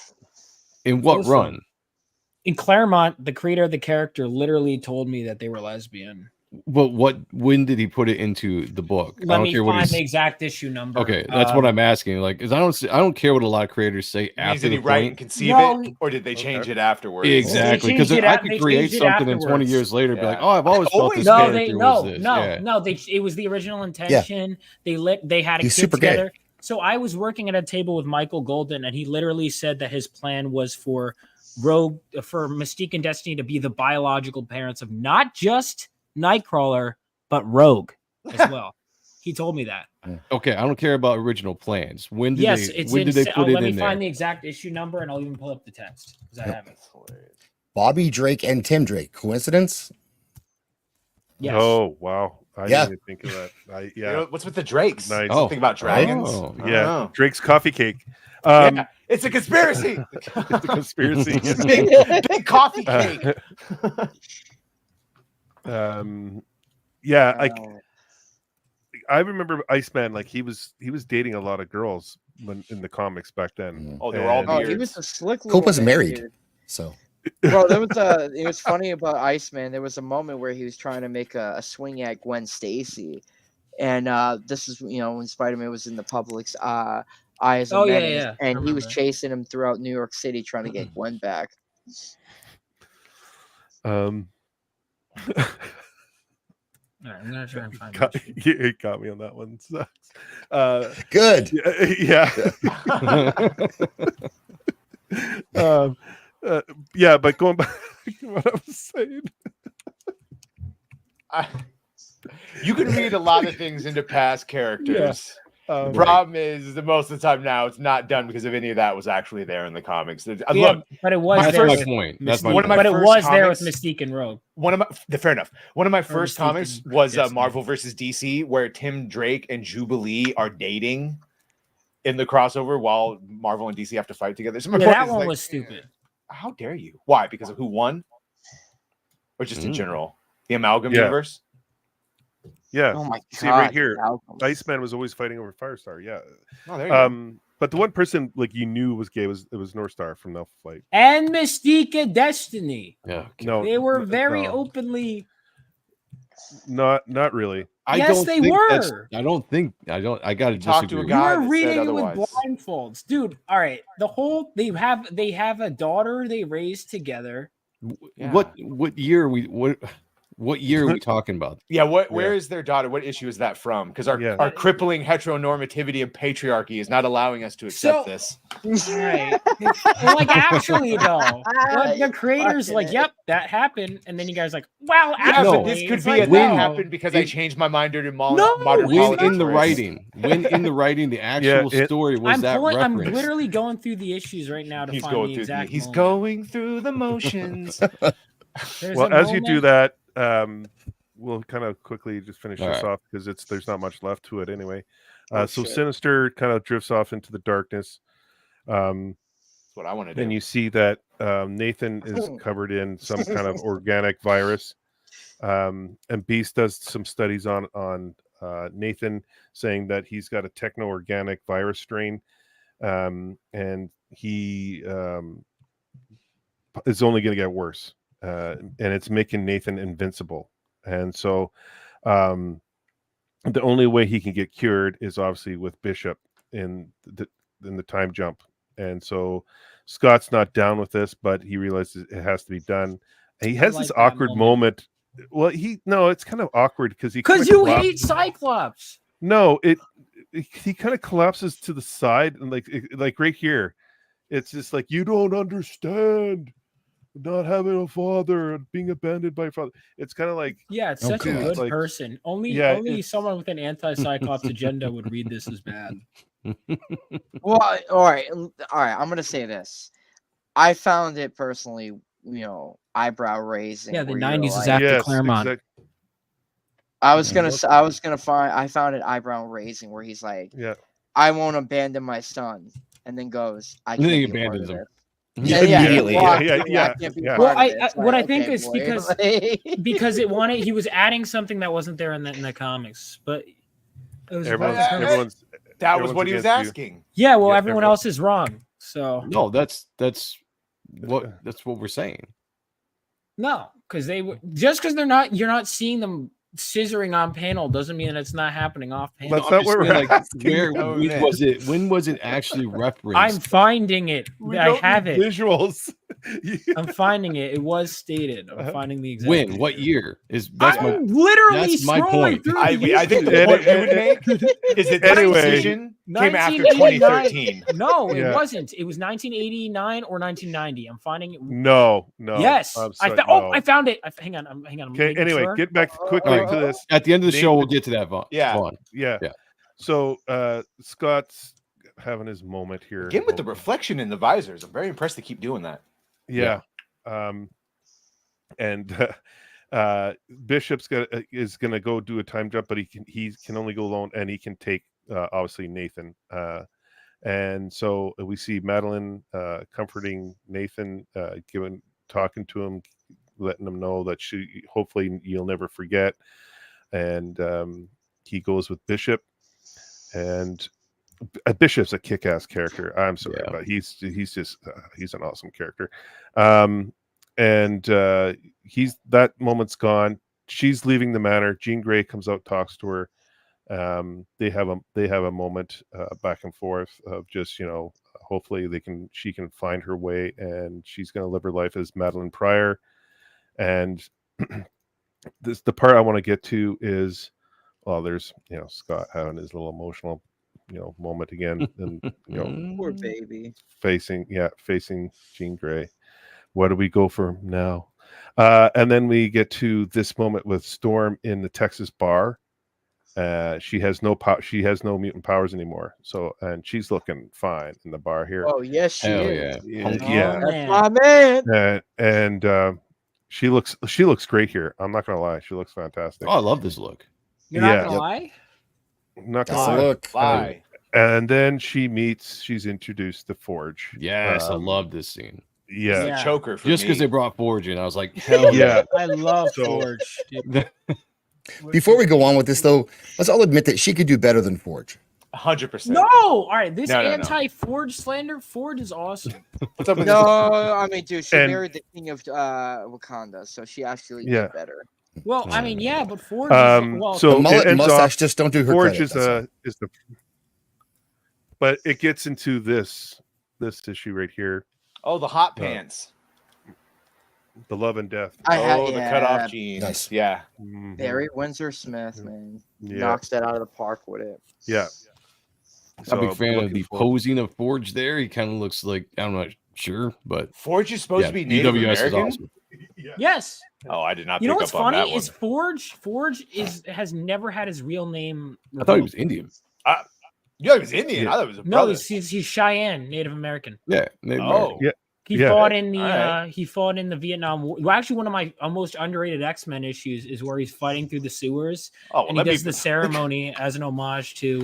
[SPEAKER 3] In what
[SPEAKER 2] Also-
[SPEAKER 3] run?
[SPEAKER 2] in Claremont. The creator of the character literally told me that they were lesbian.
[SPEAKER 3] But when did he put it into the book? I
[SPEAKER 2] Let
[SPEAKER 3] don't
[SPEAKER 2] me
[SPEAKER 3] care what
[SPEAKER 2] find
[SPEAKER 3] he's.
[SPEAKER 2] the exact issue number.
[SPEAKER 3] Okay, that's what I'm asking. Like, because I don't care what a lot of creators say
[SPEAKER 4] means
[SPEAKER 3] after
[SPEAKER 4] did
[SPEAKER 3] the
[SPEAKER 4] he write and
[SPEAKER 3] point.
[SPEAKER 4] conceive
[SPEAKER 2] No,
[SPEAKER 4] it, or did they change
[SPEAKER 1] Okay.
[SPEAKER 4] it afterwards?
[SPEAKER 3] Exactly,
[SPEAKER 2] They
[SPEAKER 3] because
[SPEAKER 2] changed it
[SPEAKER 3] I
[SPEAKER 2] af-
[SPEAKER 3] could
[SPEAKER 2] they
[SPEAKER 3] create
[SPEAKER 2] changed it
[SPEAKER 3] something and 20
[SPEAKER 2] afterwards.
[SPEAKER 3] years later be like,
[SPEAKER 4] Yeah.
[SPEAKER 3] oh, I've always felt this
[SPEAKER 2] No,
[SPEAKER 3] character was this.
[SPEAKER 2] no,
[SPEAKER 3] Yeah.
[SPEAKER 2] no. It was the original intention. They had a
[SPEAKER 6] He's
[SPEAKER 2] kid
[SPEAKER 6] super gay.
[SPEAKER 2] together. So I was working at a table with Michael Golden, and he literally said that his plan was for Mystique and Destiny to be the biological parents of not just Nightcrawler but Rogue as well. He told me that.
[SPEAKER 3] Okay, I don't care about original plans. When did
[SPEAKER 2] Yes,
[SPEAKER 3] they?
[SPEAKER 2] it's
[SPEAKER 3] When
[SPEAKER 2] in.
[SPEAKER 3] did they put it
[SPEAKER 2] Let me
[SPEAKER 3] in
[SPEAKER 2] find
[SPEAKER 3] there?
[SPEAKER 2] the exact issue number, and I'll even pull up the text because I have it.
[SPEAKER 6] Bobby Drake and Tim Drake. Coincidence?
[SPEAKER 2] Yes.
[SPEAKER 1] Oh wow. I
[SPEAKER 6] Yeah.
[SPEAKER 1] didn't even think of that.
[SPEAKER 4] You know, what's with the Drakes?
[SPEAKER 1] Nice.
[SPEAKER 3] Oh.
[SPEAKER 4] Something about dragons?
[SPEAKER 3] Oh.
[SPEAKER 4] I don't
[SPEAKER 1] Yeah.
[SPEAKER 4] know.
[SPEAKER 1] Drake's coffee cake.
[SPEAKER 4] Yeah, it's a conspiracy.
[SPEAKER 1] The conspiracy.
[SPEAKER 4] big coffee cake.
[SPEAKER 1] Yeah, like I remember Iceman, like he was dating a lot of girls when in the comics back then.
[SPEAKER 4] Oh, they were all
[SPEAKER 1] And-
[SPEAKER 5] Oh,
[SPEAKER 4] beards.
[SPEAKER 5] he was a slick little
[SPEAKER 6] Copa's
[SPEAKER 5] man,
[SPEAKER 6] married.
[SPEAKER 5] dude.
[SPEAKER 6] So
[SPEAKER 5] Bro, there was it was funny about Iceman. There was a moment where he was trying to make a swing at Gwen Stacy, and this is when Spider-Man was in the public's eye as a
[SPEAKER 2] Oh, yeah,
[SPEAKER 5] menace,
[SPEAKER 2] yeah. I
[SPEAKER 5] and he was
[SPEAKER 2] remember.
[SPEAKER 5] chasing him throughout New York City trying to get Gwen back.
[SPEAKER 1] Um,
[SPEAKER 2] All right, I'm gonna try and find
[SPEAKER 1] got,
[SPEAKER 2] it.
[SPEAKER 1] it got me on that one.
[SPEAKER 6] good.
[SPEAKER 1] Yeah. Yeah, but going back to what I was saying.
[SPEAKER 4] You can read a lot of things into past characters. The
[SPEAKER 1] Um,
[SPEAKER 4] problem is that most of the time now it's not done because of any of that was actually there in the comics.
[SPEAKER 2] Yeah,
[SPEAKER 4] Look,
[SPEAKER 2] but it was
[SPEAKER 4] my
[SPEAKER 2] there.
[SPEAKER 3] That's
[SPEAKER 2] With
[SPEAKER 3] my point. That's my
[SPEAKER 2] Mystique.
[SPEAKER 4] One of my
[SPEAKER 3] point.
[SPEAKER 2] But it
[SPEAKER 4] first
[SPEAKER 2] was there with
[SPEAKER 4] comics-
[SPEAKER 2] Mystique and Rogue.
[SPEAKER 4] fair enough. One of my first
[SPEAKER 2] Mystique
[SPEAKER 4] comics
[SPEAKER 2] and
[SPEAKER 4] was
[SPEAKER 2] Destiny.
[SPEAKER 4] Marvel versus DC, where Tim Drake and Jubilee are dating in the crossover while Marvel and DC have to fight together. So my
[SPEAKER 2] Yeah,
[SPEAKER 4] point
[SPEAKER 2] that
[SPEAKER 4] is,
[SPEAKER 2] one
[SPEAKER 4] like,
[SPEAKER 2] was stupid.
[SPEAKER 4] how dare you? Why? Because of who won, or just in
[SPEAKER 3] Mm.
[SPEAKER 4] general, the amalgam
[SPEAKER 1] Yeah.
[SPEAKER 4] universe?
[SPEAKER 1] Yeah.
[SPEAKER 5] Oh my god!
[SPEAKER 1] See right here,
[SPEAKER 5] Malcolm.
[SPEAKER 1] Iceman was always fighting over Firestar. Yeah.
[SPEAKER 4] Oh, there you go.
[SPEAKER 1] But the one person like you knew was gay was North Star from Alpha Flight.
[SPEAKER 2] And Mystique and Destiny.
[SPEAKER 3] Yeah.
[SPEAKER 1] No,
[SPEAKER 2] They were
[SPEAKER 1] no,
[SPEAKER 2] very
[SPEAKER 1] no,
[SPEAKER 2] openly.
[SPEAKER 1] not really.
[SPEAKER 2] Yes, they were.
[SPEAKER 3] I got to
[SPEAKER 4] Talk to a
[SPEAKER 3] disagree.
[SPEAKER 4] guy
[SPEAKER 2] You were
[SPEAKER 4] that said
[SPEAKER 2] reading it with
[SPEAKER 4] otherwise.
[SPEAKER 2] blindfolds, dude. All right, they have a daughter they raised together.
[SPEAKER 4] Yeah.
[SPEAKER 3] What year are we talking about?
[SPEAKER 4] Yeah, where is their daughter? What issue is that from? Because
[SPEAKER 1] Yeah.
[SPEAKER 4] our crippling heteronormativity and patriarchy is not allowing us to accept
[SPEAKER 2] So-
[SPEAKER 4] this.
[SPEAKER 2] Right. Well, like actually though, like the creators
[SPEAKER 5] Fucking
[SPEAKER 2] like,
[SPEAKER 5] it.
[SPEAKER 2] yep, that happened, and then you guys like, well,
[SPEAKER 4] Yeah,
[SPEAKER 2] actually,
[SPEAKER 4] but this could
[SPEAKER 2] it's
[SPEAKER 4] be
[SPEAKER 2] like,
[SPEAKER 4] a that
[SPEAKER 2] no.
[SPEAKER 4] happened because I
[SPEAKER 3] It-
[SPEAKER 4] changed my mind during
[SPEAKER 2] No!
[SPEAKER 4] modern
[SPEAKER 3] When
[SPEAKER 4] politics
[SPEAKER 3] in the
[SPEAKER 4] choice.
[SPEAKER 3] writing, the actual story was
[SPEAKER 2] I'm
[SPEAKER 3] that
[SPEAKER 2] I'm
[SPEAKER 3] referenced?
[SPEAKER 2] literally going through the issues right now to
[SPEAKER 4] He's
[SPEAKER 2] find
[SPEAKER 4] going
[SPEAKER 2] the
[SPEAKER 4] through
[SPEAKER 2] exact.
[SPEAKER 4] he's
[SPEAKER 2] moment.
[SPEAKER 4] going through the motions.
[SPEAKER 2] There's
[SPEAKER 1] Well,
[SPEAKER 2] a
[SPEAKER 1] as you do
[SPEAKER 2] moment-
[SPEAKER 1] that, we'll kind of quickly just finish
[SPEAKER 3] All
[SPEAKER 1] this
[SPEAKER 3] right.
[SPEAKER 1] off because there's not much left to it anyway.
[SPEAKER 5] Oh,
[SPEAKER 1] So
[SPEAKER 5] shit.
[SPEAKER 1] Sinister kind of drifts off into the darkness.
[SPEAKER 4] That's what I want to do.
[SPEAKER 1] Then you see that Nathan is covered in some kind of organic virus, and Beast does some studies on Nathan, saying that he's got a techno-organic virus strain, and he is only going to get worse, and it's making Nathan invincible. And so, the only way he can get cured is obviously with Bishop in the time jump. And so Scott's not down with this, but he realizes it has to be done. And he has
[SPEAKER 2] like
[SPEAKER 1] this
[SPEAKER 2] that
[SPEAKER 1] awkward moment. Well, it's kind of awkward because
[SPEAKER 2] you hate Cyclops.
[SPEAKER 1] No, he kind of collapses to the side and like right here. It's just like, you don't understand not having a father and being abandoned by a father. It's kind of like,
[SPEAKER 2] Yeah, it's
[SPEAKER 6] Oh,
[SPEAKER 2] such a
[SPEAKER 6] God.
[SPEAKER 2] good
[SPEAKER 1] Like-
[SPEAKER 2] person. Only
[SPEAKER 1] Yeah,
[SPEAKER 2] only
[SPEAKER 1] it's-
[SPEAKER 2] someone with an anti-Cyclops agenda would read this as bad.
[SPEAKER 5] Well, all right. I'm gonna say this. I found it personally, eyebrow raising.
[SPEAKER 7] Yeah, the
[SPEAKER 5] where you're
[SPEAKER 7] 90s is
[SPEAKER 5] like-
[SPEAKER 7] after
[SPEAKER 1] Yes,
[SPEAKER 7] Claremont.
[SPEAKER 5] I found it eyebrow raising where he's like,
[SPEAKER 1] Yeah.
[SPEAKER 5] I won't abandon my son, and then goes, I
[SPEAKER 3] And then
[SPEAKER 5] can't
[SPEAKER 3] he
[SPEAKER 5] be a part
[SPEAKER 3] abandons
[SPEAKER 5] of
[SPEAKER 3] him.
[SPEAKER 5] it.
[SPEAKER 6] Yeah,
[SPEAKER 5] Yeah,
[SPEAKER 6] immediately.
[SPEAKER 5] well,
[SPEAKER 1] Yeah.
[SPEAKER 5] I can't be
[SPEAKER 1] Yeah.
[SPEAKER 5] part
[SPEAKER 2] Well,
[SPEAKER 5] of it. It's
[SPEAKER 2] what I
[SPEAKER 5] like,
[SPEAKER 2] think
[SPEAKER 5] okay,
[SPEAKER 2] is
[SPEAKER 5] boy.
[SPEAKER 2] because because it wanted he was adding something that wasn't there in the comics, but it was
[SPEAKER 1] Everyone's,
[SPEAKER 5] Yeah.
[SPEAKER 1] everyone's
[SPEAKER 4] That was
[SPEAKER 1] everyone's
[SPEAKER 4] what he was
[SPEAKER 1] against you.
[SPEAKER 4] asking.
[SPEAKER 2] yeah. Well,
[SPEAKER 1] Yeah,
[SPEAKER 2] everyone
[SPEAKER 1] everyone-
[SPEAKER 2] else is wrong. So
[SPEAKER 3] No, that's what we're saying.
[SPEAKER 2] no, because just because you're not seeing them scissoring on panel doesn't mean that it's not happening off panel.
[SPEAKER 1] That's not what we're
[SPEAKER 3] Like,
[SPEAKER 1] asking.
[SPEAKER 3] when was it actually referenced?
[SPEAKER 2] I'm finding it.
[SPEAKER 1] We
[SPEAKER 2] I
[SPEAKER 1] don't
[SPEAKER 2] have
[SPEAKER 1] need
[SPEAKER 2] it.
[SPEAKER 1] Visuals.
[SPEAKER 2] I'm finding it. It was stated. I'm finding the exact.
[SPEAKER 3] when? What year? That's my
[SPEAKER 2] I'm literally
[SPEAKER 3] that's my
[SPEAKER 2] scrolling
[SPEAKER 3] point.
[SPEAKER 2] through.
[SPEAKER 4] I
[SPEAKER 2] the
[SPEAKER 4] think the
[SPEAKER 2] YouTube.
[SPEAKER 4] point we would make is that this
[SPEAKER 1] Anyway.
[SPEAKER 4] decision came after
[SPEAKER 2] 1989.
[SPEAKER 4] 2013.
[SPEAKER 2] No, it
[SPEAKER 1] Yeah.
[SPEAKER 2] wasn't. It was 1989 or 1990. I'm finding it.
[SPEAKER 1] No.
[SPEAKER 2] Yes,
[SPEAKER 1] I'm
[SPEAKER 2] I
[SPEAKER 1] sorry,
[SPEAKER 2] found.
[SPEAKER 1] no.
[SPEAKER 2] Oh, I found it. Hang on. I'm
[SPEAKER 1] Okay.
[SPEAKER 2] making
[SPEAKER 1] Anyway,
[SPEAKER 2] sure.
[SPEAKER 1] get back quickly to this.
[SPEAKER 3] At the end of the
[SPEAKER 1] Name
[SPEAKER 3] show,
[SPEAKER 1] the-
[SPEAKER 3] we'll get to that, Vaughn.
[SPEAKER 4] Yeah.
[SPEAKER 3] Vaughn.
[SPEAKER 1] Yeah.
[SPEAKER 3] Yeah.
[SPEAKER 1] So Scott's having his moment here.
[SPEAKER 4] Again with the reflection in the visors. I'm very impressed they keep doing that.
[SPEAKER 1] Yeah. And Bishop's is gonna go do a time jump, but he can only go alone, and he can take obviously Nathan. And so we see Madeline comforting Nathan, talking to him, letting him know that hopefully you'll never forget. And he goes with Bishop, and Bishop's a kick-ass character. I'm sorry,
[SPEAKER 3] Yeah.
[SPEAKER 1] but he's just he's an awesome character. And that moment's gone. She's leaving the manor. Jean Grey comes out, talks to her. They have a moment back and forth of just, hopefully she can find her way, and she's going to live her life as Madeline Pryor. And the part I want to get to is, there's Scott having his little emotional moment again, and
[SPEAKER 5] Poor baby.
[SPEAKER 1] facing Jean Grey. What do we go for now? And then we get to this moment with Storm in the Texas bar. She has no mutant powers anymore. So, and she's looking fine in the bar here.
[SPEAKER 5] Oh yes, she
[SPEAKER 3] Hell
[SPEAKER 5] is.
[SPEAKER 3] yeah.
[SPEAKER 1] Yeah.
[SPEAKER 2] Oh, man.
[SPEAKER 5] My man.
[SPEAKER 1] And she looks great here. I'm not gonna lie, she looks fantastic.
[SPEAKER 3] Oh, I love this look.
[SPEAKER 2] You're not
[SPEAKER 1] Yeah.
[SPEAKER 2] gonna lie.
[SPEAKER 1] I'm not
[SPEAKER 6] That's
[SPEAKER 1] gonna
[SPEAKER 6] the
[SPEAKER 1] lie.
[SPEAKER 6] look.
[SPEAKER 4] Fly.
[SPEAKER 1] And then she's introduced to Forge.
[SPEAKER 3] Yes, I
[SPEAKER 1] Um,
[SPEAKER 3] love this scene.
[SPEAKER 1] Yeah.
[SPEAKER 2] Yeah.
[SPEAKER 4] The choker for
[SPEAKER 3] Just because
[SPEAKER 4] me.
[SPEAKER 3] they brought Forge in, I was like, hell
[SPEAKER 1] Yeah.
[SPEAKER 2] I love
[SPEAKER 1] So-
[SPEAKER 2] Forge. dude.
[SPEAKER 6] Before we go on with this, though, let's all admit that she could do better than Forge.
[SPEAKER 4] 100%.
[SPEAKER 2] No, all right. This
[SPEAKER 4] No, no, no.
[SPEAKER 2] anti-Forge slander. Forge is awesome.
[SPEAKER 4] What's up with
[SPEAKER 5] No, I mean, dude, she
[SPEAKER 1] And-
[SPEAKER 5] married the king of Wakanda, so she actually
[SPEAKER 1] Yeah.
[SPEAKER 5] did better.
[SPEAKER 2] Well, I mean, yeah, but Forge.
[SPEAKER 1] So
[SPEAKER 6] The mullet
[SPEAKER 1] it
[SPEAKER 6] and
[SPEAKER 1] ends
[SPEAKER 6] mustache
[SPEAKER 1] off-
[SPEAKER 6] just don't do her
[SPEAKER 1] Forge
[SPEAKER 6] credit. That's all.
[SPEAKER 1] is the, but it gets into this issue right here,
[SPEAKER 4] Oh, the hot pants.
[SPEAKER 1] the love and death.
[SPEAKER 5] I had
[SPEAKER 4] the cut off jeans.
[SPEAKER 6] Nice.
[SPEAKER 4] Yeah.
[SPEAKER 1] Mhm.
[SPEAKER 5] Barry Windsor Smith, man,
[SPEAKER 1] Yeah.
[SPEAKER 5] knocks that out of the park with it.
[SPEAKER 1] Yeah.
[SPEAKER 3] I'm a big
[SPEAKER 1] So,
[SPEAKER 3] fan of
[SPEAKER 1] looking
[SPEAKER 3] the
[SPEAKER 1] forward-
[SPEAKER 3] posing of Forge there. He kind of looks like, I'm not sure, but
[SPEAKER 4] Forge is supposed
[SPEAKER 3] yeah,
[SPEAKER 4] to be Native
[SPEAKER 3] DWS is
[SPEAKER 4] American.
[SPEAKER 3] awesome.
[SPEAKER 2] Yes.
[SPEAKER 4] Oh, I did not
[SPEAKER 2] You know
[SPEAKER 4] pick
[SPEAKER 2] what's
[SPEAKER 4] up on that
[SPEAKER 2] funny
[SPEAKER 4] one.
[SPEAKER 2] is Forge has never had his real name.
[SPEAKER 3] I thought he was
[SPEAKER 2] revealed.
[SPEAKER 3] Indian.
[SPEAKER 4] Yeah, he was Indian.
[SPEAKER 1] Yeah.
[SPEAKER 4] I thought it was a
[SPEAKER 2] No,
[SPEAKER 4] brother.
[SPEAKER 2] he's Cheyenne, Native American.
[SPEAKER 3] Yeah.
[SPEAKER 4] Oh.
[SPEAKER 1] Yeah.
[SPEAKER 2] He
[SPEAKER 1] Yeah.
[SPEAKER 2] fought in the
[SPEAKER 4] Alright.
[SPEAKER 2] he fought in the Vietnam War. Well, actually, one of my most underrated X-Men issues is where he's fighting through the sewers,
[SPEAKER 4] Oh,
[SPEAKER 2] and he does the ceremony as an homage to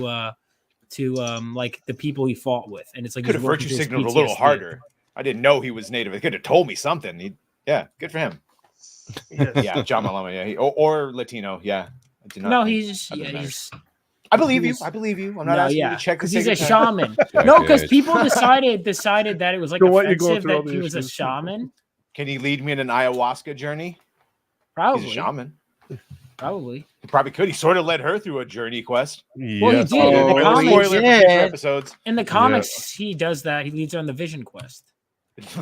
[SPEAKER 2] like the people he fought with, and it's like
[SPEAKER 4] could
[SPEAKER 2] he's
[SPEAKER 4] have
[SPEAKER 2] working
[SPEAKER 4] virtue
[SPEAKER 2] through his
[SPEAKER 4] signaled a little
[SPEAKER 2] PTSD.
[SPEAKER 4] harder. I didn't know he was Native. He could have told me something. Yeah, good for him. Yeah, John Malama. Yeah, or Latino. Yeah. I did not
[SPEAKER 2] No,
[SPEAKER 4] think-
[SPEAKER 2] he's just
[SPEAKER 4] I
[SPEAKER 2] yeah,
[SPEAKER 4] didn't know.
[SPEAKER 2] he's
[SPEAKER 4] I believe you.
[SPEAKER 2] he's-
[SPEAKER 4] I believe you. I'm not
[SPEAKER 2] no,
[SPEAKER 4] asking
[SPEAKER 2] yeah,
[SPEAKER 4] you to check
[SPEAKER 2] because
[SPEAKER 4] the
[SPEAKER 2] he's a
[SPEAKER 4] sake of time.
[SPEAKER 2] shaman. No, because
[SPEAKER 3] Jackass.
[SPEAKER 2] people decided that it was like
[SPEAKER 1] So what, you going
[SPEAKER 2] offensive
[SPEAKER 1] through all
[SPEAKER 2] that
[SPEAKER 1] the
[SPEAKER 2] he was a
[SPEAKER 1] issues?
[SPEAKER 2] shaman.
[SPEAKER 4] Can he lead me in an ayahuasca journey?
[SPEAKER 2] Probably,
[SPEAKER 4] He's a shaman.
[SPEAKER 2] probably.
[SPEAKER 4] He probably could. He sort of led her through a journey quest.
[SPEAKER 2] Well, he
[SPEAKER 1] Yes.
[SPEAKER 2] did. In the
[SPEAKER 5] Oh,
[SPEAKER 2] comics,
[SPEAKER 5] he
[SPEAKER 4] Spoiler for
[SPEAKER 5] did.
[SPEAKER 4] future episodes.
[SPEAKER 2] in the comics, he does that. He leads her on the Vision Quest.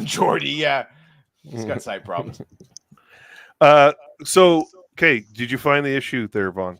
[SPEAKER 4] Jordy, yeah. He's got sight problems.
[SPEAKER 1] So okay, did you find the issue there, Vaughn?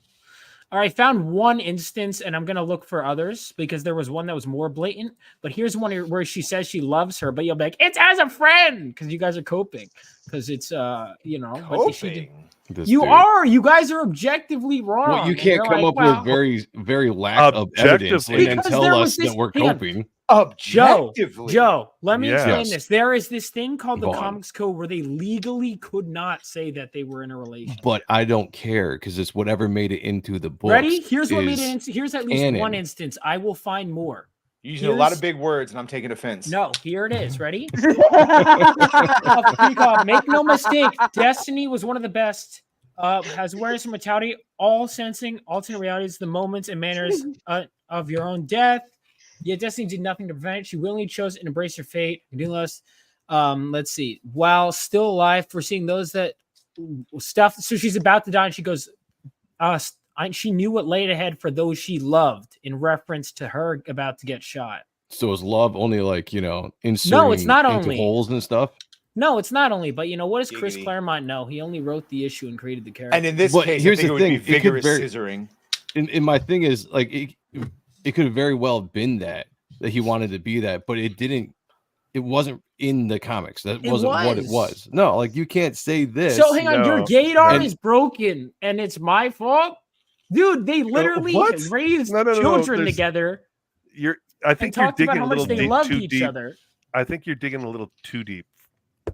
[SPEAKER 2] All right, I found one instance, and I'm gonna look for others because there was one that was more blatant. But here's one where she says she loves her, but you'll be like, "It's as a friend," because you guys are coping. Because it's But she did-
[SPEAKER 4] Coping.
[SPEAKER 3] This
[SPEAKER 2] you
[SPEAKER 3] dude.
[SPEAKER 2] are. You guys are objectively wrong.
[SPEAKER 3] Well, you
[SPEAKER 2] and
[SPEAKER 3] can't
[SPEAKER 2] you're
[SPEAKER 3] come
[SPEAKER 2] like,
[SPEAKER 3] up
[SPEAKER 2] well,
[SPEAKER 3] with very lack of evidence and
[SPEAKER 1] Objectively.
[SPEAKER 3] then
[SPEAKER 2] Because
[SPEAKER 3] tell
[SPEAKER 2] there
[SPEAKER 3] us
[SPEAKER 2] was this-
[SPEAKER 3] that we're
[SPEAKER 2] hang on.
[SPEAKER 3] coping.
[SPEAKER 4] Objectively,
[SPEAKER 2] Joe, let me explain
[SPEAKER 3] Yes.
[SPEAKER 2] this. There is this thing called the
[SPEAKER 3] Vaughn.
[SPEAKER 2] Comics Code where they legally could not say that they were in a relationship.
[SPEAKER 3] But I don't care because it's whatever made it into the books.
[SPEAKER 2] Ready? Here's what made
[SPEAKER 3] is
[SPEAKER 2] it. Here's at least
[SPEAKER 3] canon.
[SPEAKER 2] one instance. I will find more.
[SPEAKER 4] You're using a lot of big words, and I'm taking offense.
[SPEAKER 2] No, here it is. Ready? Make no mistake, Destiny was one of the best. Has awareness and mortality, all sensing alternate realities, the moments and manners of your own death. Yet Destiny did nothing to prevent it. She willingly chose to embrace her fate. Let's see. While still alive, foreseeing those that stuff. So she's about to die, and she goes, she knew what laid ahead for those she loved, in reference to her about to get shot.
[SPEAKER 3] So is love only like, inserting
[SPEAKER 2] No, it's not
[SPEAKER 3] into
[SPEAKER 2] only.
[SPEAKER 3] holes and stuff?
[SPEAKER 2] No, it's not only. But what does Chris
[SPEAKER 4] Giggity.
[SPEAKER 2] Claremont know? He only wrote the issue and created the character.
[SPEAKER 4] And in this
[SPEAKER 3] But
[SPEAKER 4] case,
[SPEAKER 3] here's
[SPEAKER 4] I think
[SPEAKER 3] the
[SPEAKER 4] it would
[SPEAKER 3] thing,
[SPEAKER 4] be
[SPEAKER 3] it could
[SPEAKER 4] vigorous
[SPEAKER 3] very-
[SPEAKER 4] scissoring.
[SPEAKER 3] And my thing is, like, it could have very well been that he wanted to be that, but it didn't. It wasn't in the comics. That
[SPEAKER 2] It
[SPEAKER 3] wasn't what it
[SPEAKER 2] was.
[SPEAKER 3] was. No, like, you can't say this.
[SPEAKER 2] So hang on, your
[SPEAKER 1] No.
[SPEAKER 2] gaydar
[SPEAKER 3] And-
[SPEAKER 2] is broken, and it's my fault, dude. They literally
[SPEAKER 1] what?
[SPEAKER 2] raised
[SPEAKER 1] No,
[SPEAKER 2] children
[SPEAKER 1] there's-
[SPEAKER 2] together
[SPEAKER 1] I
[SPEAKER 2] and
[SPEAKER 1] think you're
[SPEAKER 2] talked about
[SPEAKER 1] digging
[SPEAKER 2] how
[SPEAKER 1] a
[SPEAKER 2] much
[SPEAKER 1] little
[SPEAKER 2] they
[SPEAKER 1] deep,
[SPEAKER 2] loved
[SPEAKER 1] too
[SPEAKER 2] each
[SPEAKER 1] deep.
[SPEAKER 2] other.
[SPEAKER 1] I think you're digging a little too deep.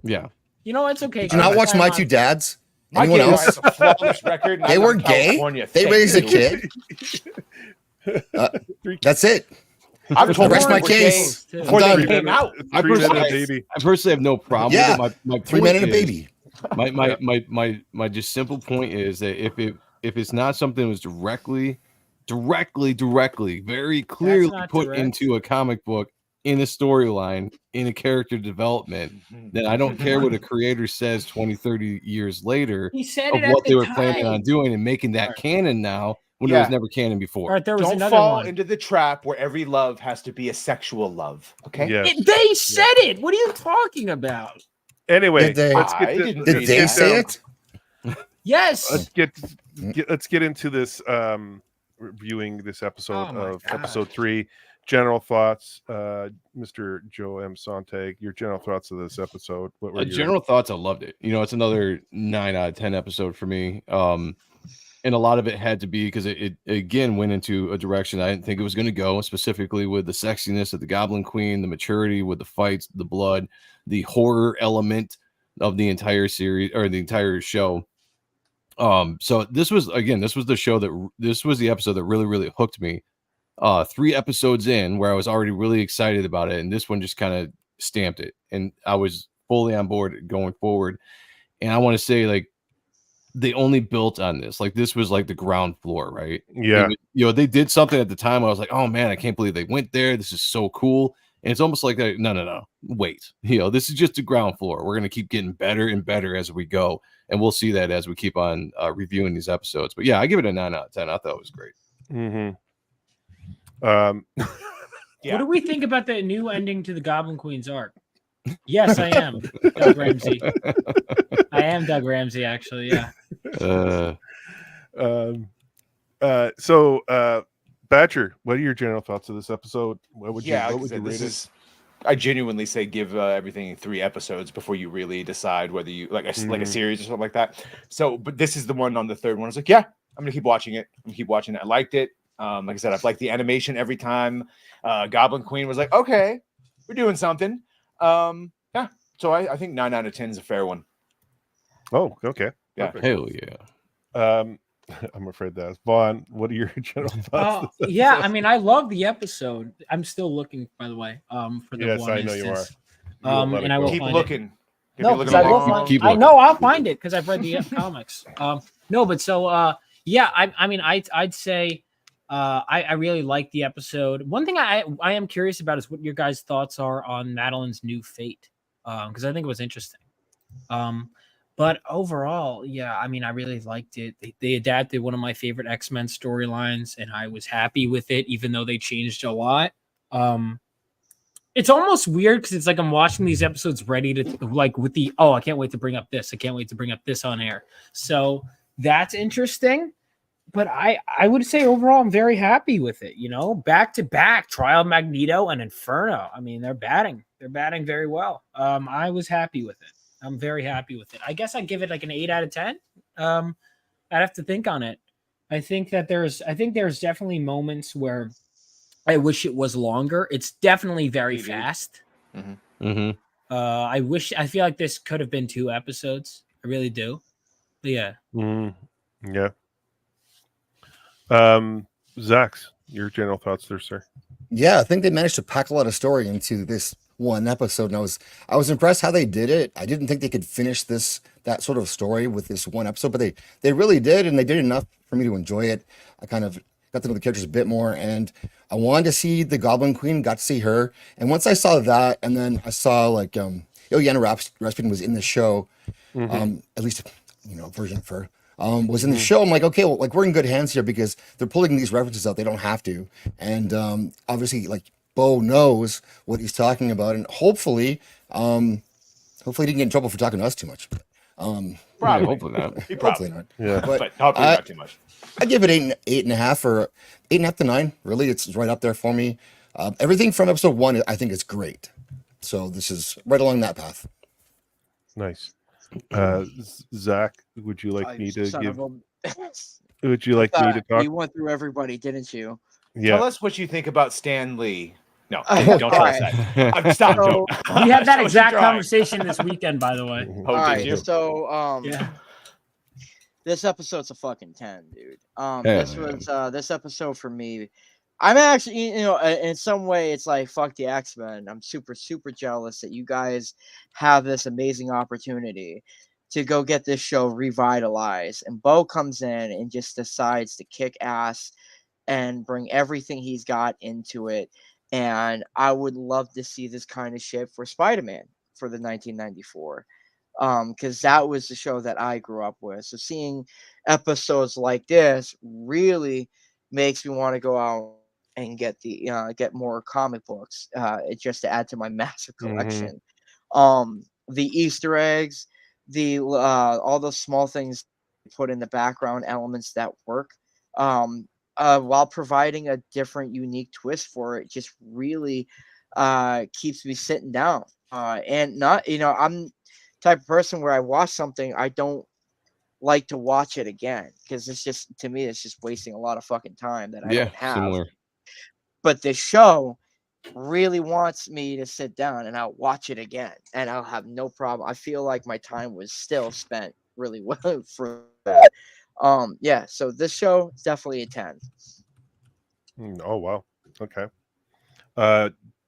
[SPEAKER 3] Yeah.
[SPEAKER 2] It's okay.
[SPEAKER 6] Did you not watch My
[SPEAKER 2] Claremont-
[SPEAKER 6] Two Dads?
[SPEAKER 4] My
[SPEAKER 6] Anyone
[SPEAKER 4] kid
[SPEAKER 6] else?
[SPEAKER 4] has a flawless record. and
[SPEAKER 6] They
[SPEAKER 4] I live
[SPEAKER 6] weren't
[SPEAKER 4] in
[SPEAKER 6] gay.
[SPEAKER 4] California.
[SPEAKER 6] They
[SPEAKER 4] Thank
[SPEAKER 6] raised a
[SPEAKER 4] you.
[SPEAKER 6] kid. That's it.
[SPEAKER 4] I've told
[SPEAKER 6] Rest
[SPEAKER 4] them
[SPEAKER 6] my
[SPEAKER 4] we're
[SPEAKER 6] case.
[SPEAKER 4] gay
[SPEAKER 6] I'm
[SPEAKER 4] before
[SPEAKER 6] done.
[SPEAKER 4] they came out.
[SPEAKER 3] I
[SPEAKER 1] Three men and a
[SPEAKER 3] personally,
[SPEAKER 1] baby.
[SPEAKER 3] I personally have no problem
[SPEAKER 6] Yeah.
[SPEAKER 3] with it. My
[SPEAKER 6] 3 men and a
[SPEAKER 3] point is-
[SPEAKER 6] baby.
[SPEAKER 3] my just simple point is that if it's not something that was directly very clearly
[SPEAKER 2] not
[SPEAKER 3] put
[SPEAKER 2] direct.
[SPEAKER 3] into a comic book, in a storyline, in a character development, then I don't care what a creator says 20, 30 years later
[SPEAKER 2] He said
[SPEAKER 3] of
[SPEAKER 2] it at
[SPEAKER 3] what
[SPEAKER 2] the
[SPEAKER 3] they were
[SPEAKER 2] time.
[SPEAKER 3] planning on doing and making that
[SPEAKER 2] Right.
[SPEAKER 3] canon now when it
[SPEAKER 4] Yeah.
[SPEAKER 3] was never canon before.
[SPEAKER 2] All right, there was
[SPEAKER 4] Don't
[SPEAKER 2] another
[SPEAKER 4] fall
[SPEAKER 2] one.
[SPEAKER 4] into the trap where every love has to be a sexual love. Okay.
[SPEAKER 1] Yeah.
[SPEAKER 2] They said it. What are you talking about?
[SPEAKER 1] Anyway,
[SPEAKER 6] Did they-
[SPEAKER 1] let's
[SPEAKER 4] I
[SPEAKER 1] get
[SPEAKER 4] didn't
[SPEAKER 6] Did they say it?
[SPEAKER 2] Yes.
[SPEAKER 1] let's get into this reviewing this episode
[SPEAKER 2] Oh my
[SPEAKER 1] of
[SPEAKER 2] God.
[SPEAKER 1] episode 3. General thoughts, Mr. Joe M. Sontag. Your general thoughts of this episode. What were your
[SPEAKER 3] General thoughts, I loved it. It's another 9 out of 10 episode for me. And a lot of it had to be because it again went into a direction I didn't think it was going to go, specifically with the sexiness of the Goblin Queen, the maturity with the fights, the blood, the horror element of the entire series or the entire show. So this was the episode that really, really hooked me. 3 episodes in where I was already really excited about it, and this one just kind of stamped it, and I was fully on board going forward. And I want to say, like, they only built on this. Like, this was like the ground floor, right?
[SPEAKER 1] Yeah.
[SPEAKER 3] They did something at the time. I was like, oh man, I can't believe they went there. This is so cool. And it's almost like, no, wait. This is just the ground floor. We're gonna keep getting better and better as we go, and we'll see that as we keep on reviewing these episodes. But yeah, I give it a 9 out of 10. I thought it was great.
[SPEAKER 1] Mm-hmm.
[SPEAKER 4] Yeah.
[SPEAKER 2] What do we think about the new ending to the Goblin Queen's arc? Yes, I am Doug Ramsey. I am Doug Ramsey, actually. Yeah.
[SPEAKER 1] Badger, what are your general thoughts of this episode? What would you
[SPEAKER 4] Yeah,
[SPEAKER 1] what
[SPEAKER 4] like I
[SPEAKER 1] would you
[SPEAKER 4] said,
[SPEAKER 1] rate
[SPEAKER 4] this
[SPEAKER 1] it?
[SPEAKER 4] is. I genuinely say give everything 3 episodes before you really decide whether you like a series or something like that. So, but this is the one on the 3rd one. I was like, yeah, I'm gonna keep watching it. I'm gonna keep watching it. I liked it. Like I said, I've liked the animation every time. Goblin Queen was like, okay, we're doing something. Yeah. So I think 9 out of 10 is a fair one.
[SPEAKER 1] Oh, okay.
[SPEAKER 4] Yeah.
[SPEAKER 1] Perfect.
[SPEAKER 3] Hell yeah.
[SPEAKER 1] I'm afraid that's Vaughn. What are your general thoughts? of this
[SPEAKER 2] Yeah,
[SPEAKER 1] episode?
[SPEAKER 2] I mean, I love the episode. I'm still looking, by the way, for the
[SPEAKER 1] Yes,
[SPEAKER 2] one
[SPEAKER 1] I know you
[SPEAKER 2] instance.
[SPEAKER 1] You won't let it
[SPEAKER 2] And I
[SPEAKER 1] go.
[SPEAKER 2] will
[SPEAKER 4] Keep
[SPEAKER 2] find
[SPEAKER 4] looking.
[SPEAKER 2] It.
[SPEAKER 4] You'll
[SPEAKER 2] No,
[SPEAKER 4] be
[SPEAKER 2] because
[SPEAKER 4] looking
[SPEAKER 2] I will
[SPEAKER 4] long.
[SPEAKER 2] find.
[SPEAKER 3] keep
[SPEAKER 2] I
[SPEAKER 3] looking.
[SPEAKER 2] know I'll find it because I've read the comics. No, but so yeah, I mean, I'd say I really like the episode. One thing I am curious about is what your guys' thoughts are on Madeline's new fate, because I think it was interesting. But overall, yeah, I mean, I really liked it. They adapted one of my favorite X-Men storylines, and I was happy with it, even though they changed a lot. It's almost weird because it's like I'm watching these episodes ready to like with the I can't wait to bring up this. I can't wait to bring up this on air. So that's interesting. But I would say overall I'm very happy with it. Back to back Trial of Magneto and Inferno. I mean, they're batting very well. I was happy with it. I'm very happy with it. I guess I'd give it like an 8 out of 10. I'd have to think on it. I think there's definitely moments where I wish it was longer. It's definitely very
[SPEAKER 4] Mhm.
[SPEAKER 2] fast.
[SPEAKER 3] Mm-hmm.
[SPEAKER 2] I feel like this could have been 2 episodes. I really do. But yeah.
[SPEAKER 1] Yeah. Zaxx, your general thoughts there, sir?
[SPEAKER 6] Yeah, I think they managed to pack a lot of story into this one episode, and I was impressed how they did it. I didn't think they could finish that sort of story with this one episode, but they really did, and they did enough for me to enjoy it. I kind of got to know the characters a bit more, and I wanted to see the Goblin Queen, got to see her, and once I saw that, and then I saw like Yana Rasputin was in the show, at least version of her. Was in the show. I'm like, okay, well, like we're in good hands here because they're pulling these references out. They don't have to, and obviously, like Bo knows what he's talking about, and hopefully he didn't get in trouble for talking to us too much.
[SPEAKER 4] Probably.
[SPEAKER 3] Hopefully not.
[SPEAKER 6] Hopefully not.
[SPEAKER 1] Yeah.
[SPEAKER 4] But hopefully not too much.
[SPEAKER 6] I give it 8.5 or 8.5 to 9. Really, it's right up there for me. Everything from episode 1, I think is great. So this is right along that path.
[SPEAKER 1] Nice. Zack, would you like me to
[SPEAKER 5] Son
[SPEAKER 1] give?
[SPEAKER 5] of a-
[SPEAKER 1] Would you like me to talk?
[SPEAKER 5] You went through everybody, didn't you?
[SPEAKER 1] Yeah.
[SPEAKER 4] Tell us what you think about Stan Lee. No,
[SPEAKER 5] All
[SPEAKER 4] don't tell us
[SPEAKER 5] right.
[SPEAKER 4] that. Stop.
[SPEAKER 5] So-
[SPEAKER 2] We had that
[SPEAKER 4] Show us
[SPEAKER 2] exact
[SPEAKER 4] your drawing.
[SPEAKER 2] conversation this weekend, by the way.
[SPEAKER 4] Oh,
[SPEAKER 5] All
[SPEAKER 4] did
[SPEAKER 5] right,
[SPEAKER 4] you?
[SPEAKER 5] so
[SPEAKER 2] Yeah.
[SPEAKER 5] this episode's a fucking 10, dude.
[SPEAKER 3] Yeah.
[SPEAKER 5] This episode for me. I'm actually, in some way, it's like fuck the X-Men. I'm super, super jealous that you guys have this amazing opportunity to go get this show revitalized. And Bo comes in and just decides to kick ass and bring everything he's got into it. And I would love to see this kind of shit for Spider-Man for the 1994. Because that was the show that I grew up with. So seeing episodes like this really makes me want to go out and get more comic books, just to add to my massive collection. The Easter eggs, the all those small things put in the background elements that work, while providing a different, unique twist for it, just really keeps me sitting down. And not, I'm type of person where I watch something, I don't like to watch it again because it's just, to me, it's just wasting a lot of fucking time that I
[SPEAKER 3] Yeah,
[SPEAKER 5] don't have.
[SPEAKER 3] similar.
[SPEAKER 5] But this show really wants me to sit down and I'll watch it again and I'll have no problem. I feel like my time was still spent really well for that. Yeah, so this show is definitely a 10.
[SPEAKER 1] Oh wow. Okay.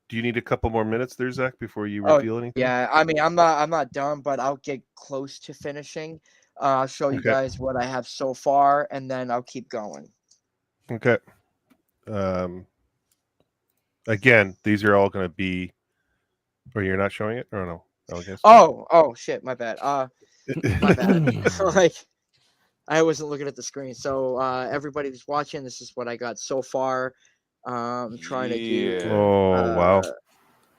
[SPEAKER 1] Do you need a couple more minutes there, Zack, before you reveal anything?
[SPEAKER 5] Yeah, I mean, I'm not done, but I'll get close to finishing. I'll show you
[SPEAKER 1] Okay.
[SPEAKER 5] guys what I have so far, and then I'll keep going.
[SPEAKER 1] Okay. Again, these are all going to be. Or you're not showing it, or no? I guess.
[SPEAKER 5] Oh shit, my bad. My bad. Like, I wasn't looking at the screen. So everybody that's watching, this is what I got so far. I'm trying to do.
[SPEAKER 1] Oh wow.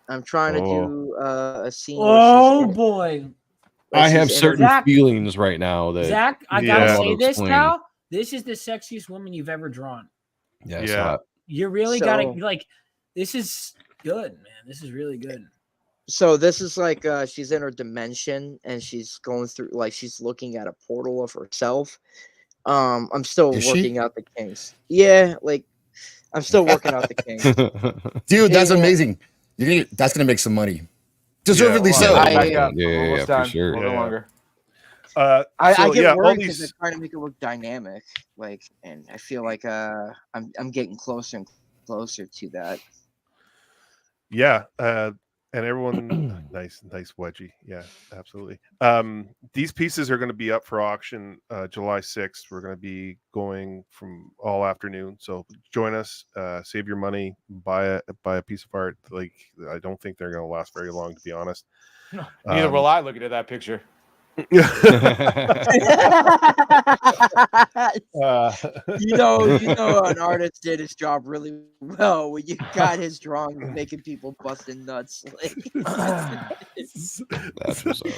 [SPEAKER 5] I'm trying to do a scene.
[SPEAKER 2] Oh boy.
[SPEAKER 3] I have certain
[SPEAKER 2] Zack-
[SPEAKER 3] feelings right now that
[SPEAKER 2] Zach, I
[SPEAKER 1] Yeah.
[SPEAKER 2] gotta
[SPEAKER 3] I
[SPEAKER 2] say
[SPEAKER 3] wanna
[SPEAKER 2] this,
[SPEAKER 3] explain.
[SPEAKER 2] pal. This is the sexiest woman you've ever drawn.
[SPEAKER 3] yeah, it's
[SPEAKER 1] Yeah.
[SPEAKER 3] hot.
[SPEAKER 2] You really
[SPEAKER 5] So-
[SPEAKER 2] gotta like. This is good, man. This is really good.
[SPEAKER 5] So this is like she's in her dimension and she's going through, like, she's looking at a portal of herself. I'm still
[SPEAKER 6] Is she?
[SPEAKER 5] working out the kinks. Yeah, like I'm still working out the kinks.
[SPEAKER 6] Dude, that's
[SPEAKER 5] Yeah.
[SPEAKER 6] amazing. That's gonna make some money. Deservedly
[SPEAKER 1] well,
[SPEAKER 6] so.
[SPEAKER 5] I-
[SPEAKER 4] Back up.
[SPEAKER 3] Yeah,
[SPEAKER 4] Almost
[SPEAKER 3] for
[SPEAKER 4] done.
[SPEAKER 3] sure.
[SPEAKER 4] A little
[SPEAKER 1] Yeah.
[SPEAKER 4] longer.
[SPEAKER 5] I
[SPEAKER 1] So,
[SPEAKER 5] get
[SPEAKER 1] yeah, all
[SPEAKER 5] worried because
[SPEAKER 1] these.
[SPEAKER 5] they're trying to make it look dynamic, like, and I feel like I'm getting closer and closer to that.
[SPEAKER 1] Yeah, and everyone, nice wedgie. Yeah, absolutely. These pieces are going to be up for auction July 6th. We're going to be going from all afternoon. So join us, save your money, buy a piece of art. Like, I don't think they're going to last very long, to be honest.
[SPEAKER 4] Neither will I, looking at that picture.
[SPEAKER 5] You know, an artist did his job really well when you got his drawing making people busting nuts. Like,
[SPEAKER 3] That's what's up.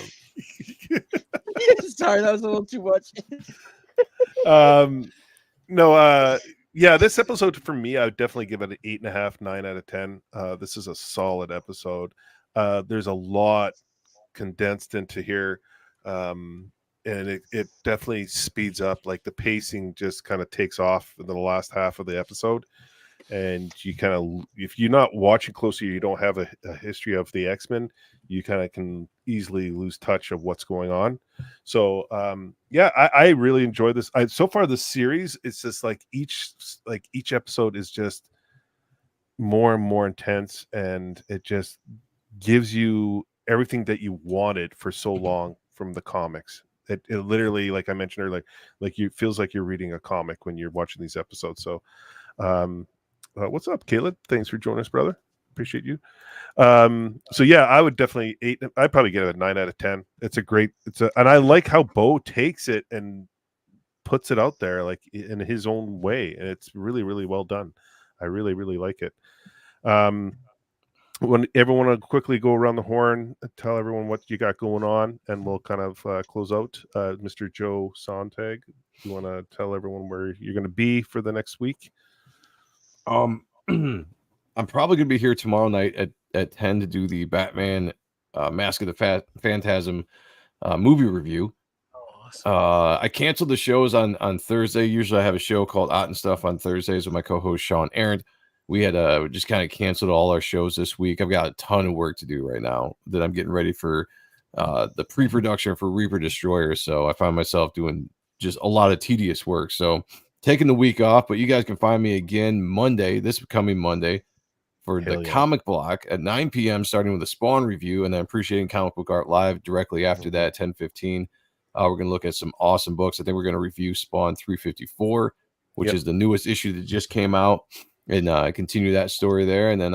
[SPEAKER 5] sorry, that was a little too much.
[SPEAKER 1] No, yeah, this episode for me, I would definitely give it an 8.5, 9 out of 10. This is a solid episode. There's a lot condensed into here. And it definitely speeds up. Like, the pacing just kind of takes off in the last half of the episode. and you kind of, if you're not watching closely, you don't have a history of the X-Men, you kind of can easily lose touch of what's going on. So I really enjoy this. So far the series, it's just like each episode is just more and more intense, and it just gives you everything that you wanted for so long from the comics. It literally, like I mentioned earlier, like you feels like you're reading a comic when you're watching these episodes. So what's up, Caleb? Thanks for joining us, brother. Appreciate you. So yeah, I would definitely I'd probably give it a 9 out of 10. And I like how Bo takes it and puts it out there like in his own way, and it's really, really well done. I really, really like it. When everyone will quickly go around the horn, tell everyone what you got going on, and we'll kind of close out. Mr. Joe Sontag, you want to tell everyone where you're going to be for the next week?
[SPEAKER 3] I'm probably going to be here tomorrow night at 10 to do the Batman Mask of the Phantasm movie review. I canceled the shows on Thursday. Usually I have a show called Ott and Stuff on Thursdays with my co-host Sean Arendt. We had just kind of canceled all our shows this week. I've got a ton of work to do right now that I'm getting ready for the pre-production for Reaper Destroyer. So I find myself doing just a lot of tedious work. So taking the week off, but you guys can find me again this coming Monday for the comic block at 9 p.m. starting with a Spawn review, and then Appreciating Comic Book Art Live directly after that, 10:15. We're going to look at some awesome books. I think we're going to review Spawn 354, which is the newest issue that just came out, and continue that story there. And then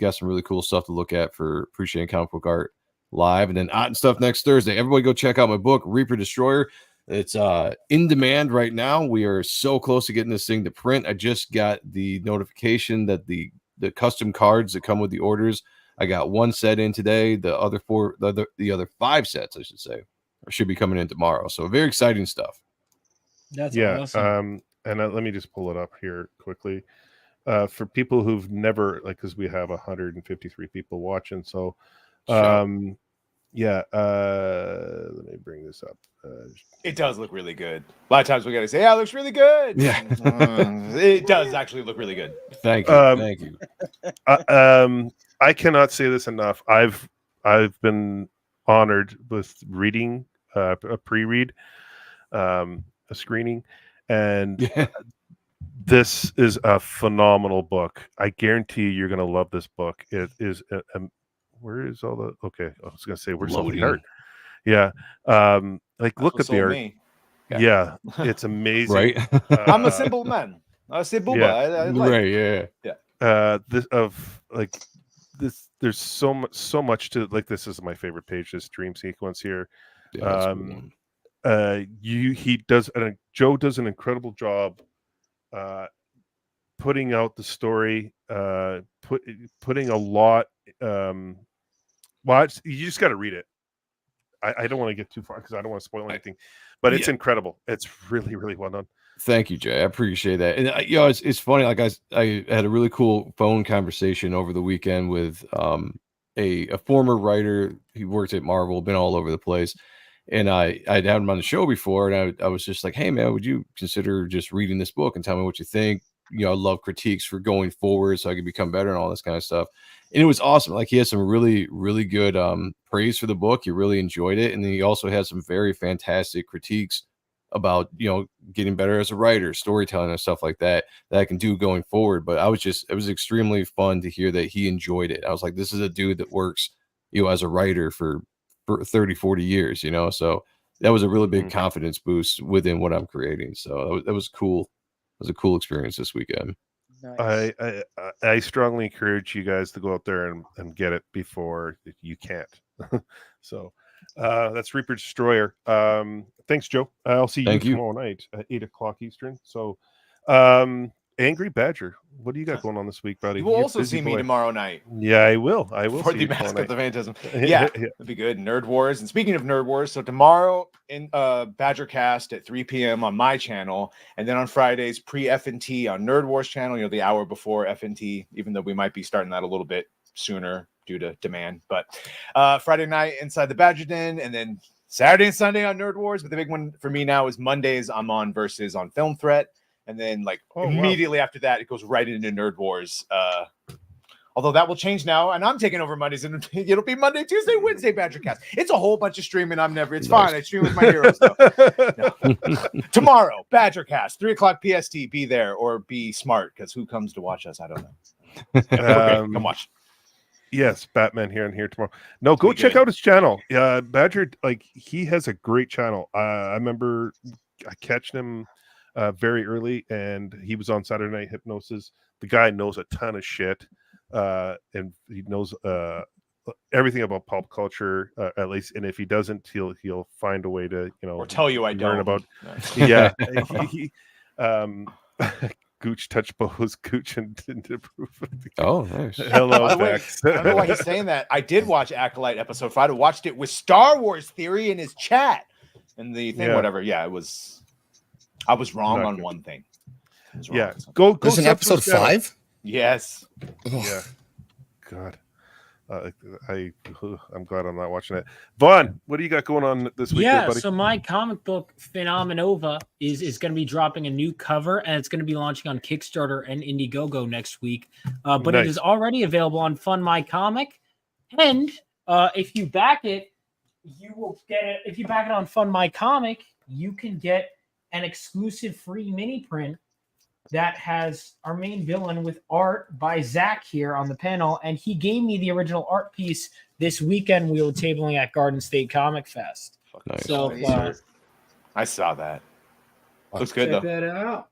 [SPEAKER 3] got some really cool stuff to look at for Appreciating Comic Book Art Live. And then Ott and Stuff next Thursday. Everybody go check out my book, Reaper Destroyer. It's in demand right now. We are so close to getting this thing to print. I just got the notification that the custom cards that come with the orders, I got one set in today. The other 5 sets, I should say, should be coming in tomorrow. So very exciting stuff.
[SPEAKER 2] That's awesome.
[SPEAKER 1] And let me just pull it up here quickly. For people who've never, like, because we have 153 people watching, so let me bring this up.
[SPEAKER 4] It does look really good. A lot of times we got to say, "Yeah, it looks really good."
[SPEAKER 3] Yeah,
[SPEAKER 4] it does actually look really good.
[SPEAKER 3] Thank you, thank you.
[SPEAKER 1] I cannot say this enough. I've been honored with reading a pre-read, a screening, and this is a phenomenal book. I guarantee you're going to love this book. It is. Where is all the? Okay, I was going to say where's all the art? Yeah, look at the art. Yeah, it's amazing.
[SPEAKER 3] Right.
[SPEAKER 4] I'm a simple man. I say booba.
[SPEAKER 3] Yeah.
[SPEAKER 4] Right.
[SPEAKER 1] There's so much to like. This is my favorite page. This dream sequence here.
[SPEAKER 3] Yeah,
[SPEAKER 1] Joe does an incredible job putting out the story, putting a lot. You just got to read it. I don't want to get too far because I don't want to spoil anything, but it's incredible. It's really, really well done.
[SPEAKER 3] Thank you, Jay. I appreciate that. And it's funny. Like I had a really cool phone conversation over the weekend with a former writer. He worked at Marvel, been all over the place. And I'd had him on the show before, and I was just like, "Hey, man, would you consider just reading this book and tell me what you think? I love critiques for going forward so I could become better and all this kind of stuff." And it was awesome. Like, he had some really, really good praise for the book. He really enjoyed it. And then he also had some very fantastic critiques about, getting better as a writer, storytelling and stuff like that I can do going forward. But it was extremely fun to hear that he enjoyed it. I was like, this is a dude that works, as a writer for 30, 40 years, so that was a really big confidence boost within what I'm creating. So that was cool. It was a cool experience this weekend.
[SPEAKER 5] Nice.
[SPEAKER 1] I strongly encourage you guys to go out there and get it before you can't. So that's Reaper Destroyer. Thanks, Joe. I'll see you tomorrow night at 8:00 Eastern. So Angry Badger, what do you got going on this week, buddy?
[SPEAKER 4] You will also see me tomorrow night.
[SPEAKER 1] Yeah, I will.
[SPEAKER 4] For the Mask of the Phantasm. Yeah, it'll be good. Nerd Wars. And speaking of Nerd Wars, so tomorrow in Badger Cast at 3 p.m. on my channel, and then on Fridays pre-F&T on Nerd Wars channel. The hour before F&T, even though we might be starting that a little bit sooner due to demand. But Friday night inside the Badger Den, and then Saturday and Sunday on Nerd Wars. But the big one for me now is Mondays. I'm on Versus on Film Threat. and then like
[SPEAKER 1] Oh, wow.
[SPEAKER 4] immediately after that, it goes right into Nerd Wars. Although that will change now, and I'm taking over Mondays, and it'll be Monday, Tuesday, Wednesday Badgercast. It's a whole bunch of streaming. It's fine. I stream with my heroes though. No. Tomorrow, Badgercast, 3:00 PST. Be there or be smart, because who comes to watch us? I don't know. Okay, come watch.
[SPEAKER 1] Yes, Batman here and here tomorrow. No, go
[SPEAKER 4] Be
[SPEAKER 1] check
[SPEAKER 4] good.
[SPEAKER 1] out his channel. Badger, like he has a great channel. I remember I catched him very early, and he was on Saturday Night Hypnosis. The guy knows a ton of shit, and he knows everything about pop culture, at least. And if he doesn't, he'll find a way to
[SPEAKER 4] Or tell you I
[SPEAKER 1] learn
[SPEAKER 4] don't.
[SPEAKER 1] about.
[SPEAKER 4] No.
[SPEAKER 1] Yeah, Gooch touched Bo's Gooch and didn't approve of the
[SPEAKER 3] Oh, nice.
[SPEAKER 1] hello,
[SPEAKER 4] By the way,
[SPEAKER 1] Zaxx.
[SPEAKER 4] I don't know why he's saying that. I did watch Acolyte episode 5. I watched it with Star Wars Theory in his chat. And the thing,
[SPEAKER 1] Yeah.
[SPEAKER 4] whatever. Yeah, it was. I was wrong
[SPEAKER 1] Not
[SPEAKER 4] on
[SPEAKER 1] good.
[SPEAKER 4] one thing. I was wrong
[SPEAKER 1] Yeah,
[SPEAKER 4] on something.
[SPEAKER 1] go.
[SPEAKER 6] There's an
[SPEAKER 1] sub to
[SPEAKER 6] episode
[SPEAKER 1] his channel.
[SPEAKER 6] 5.
[SPEAKER 4] Yes.
[SPEAKER 1] Yeah, God, I'm glad I'm not watching it. Vaughn, what do you got going on this week,
[SPEAKER 2] Yeah,
[SPEAKER 1] buddy?
[SPEAKER 2] so my comic book Phenomenova is going to be dropping a new cover, and it's going to be launching on Kickstarter and Indiegogo next week. But
[SPEAKER 1] Nice.
[SPEAKER 2] it is already available on Fund My Comic, and if you back it, you will get it. If you back it on Fund My Comic, you can get an exclusive free mini print that has our main villain with art by Zack here on the panel, and he gave me the original art piece this weekend. We were tabling at Garden State Comic Fest.
[SPEAKER 3] Nice.
[SPEAKER 2] So
[SPEAKER 4] I saw that. Looks good
[SPEAKER 2] check
[SPEAKER 4] though.
[SPEAKER 2] that out.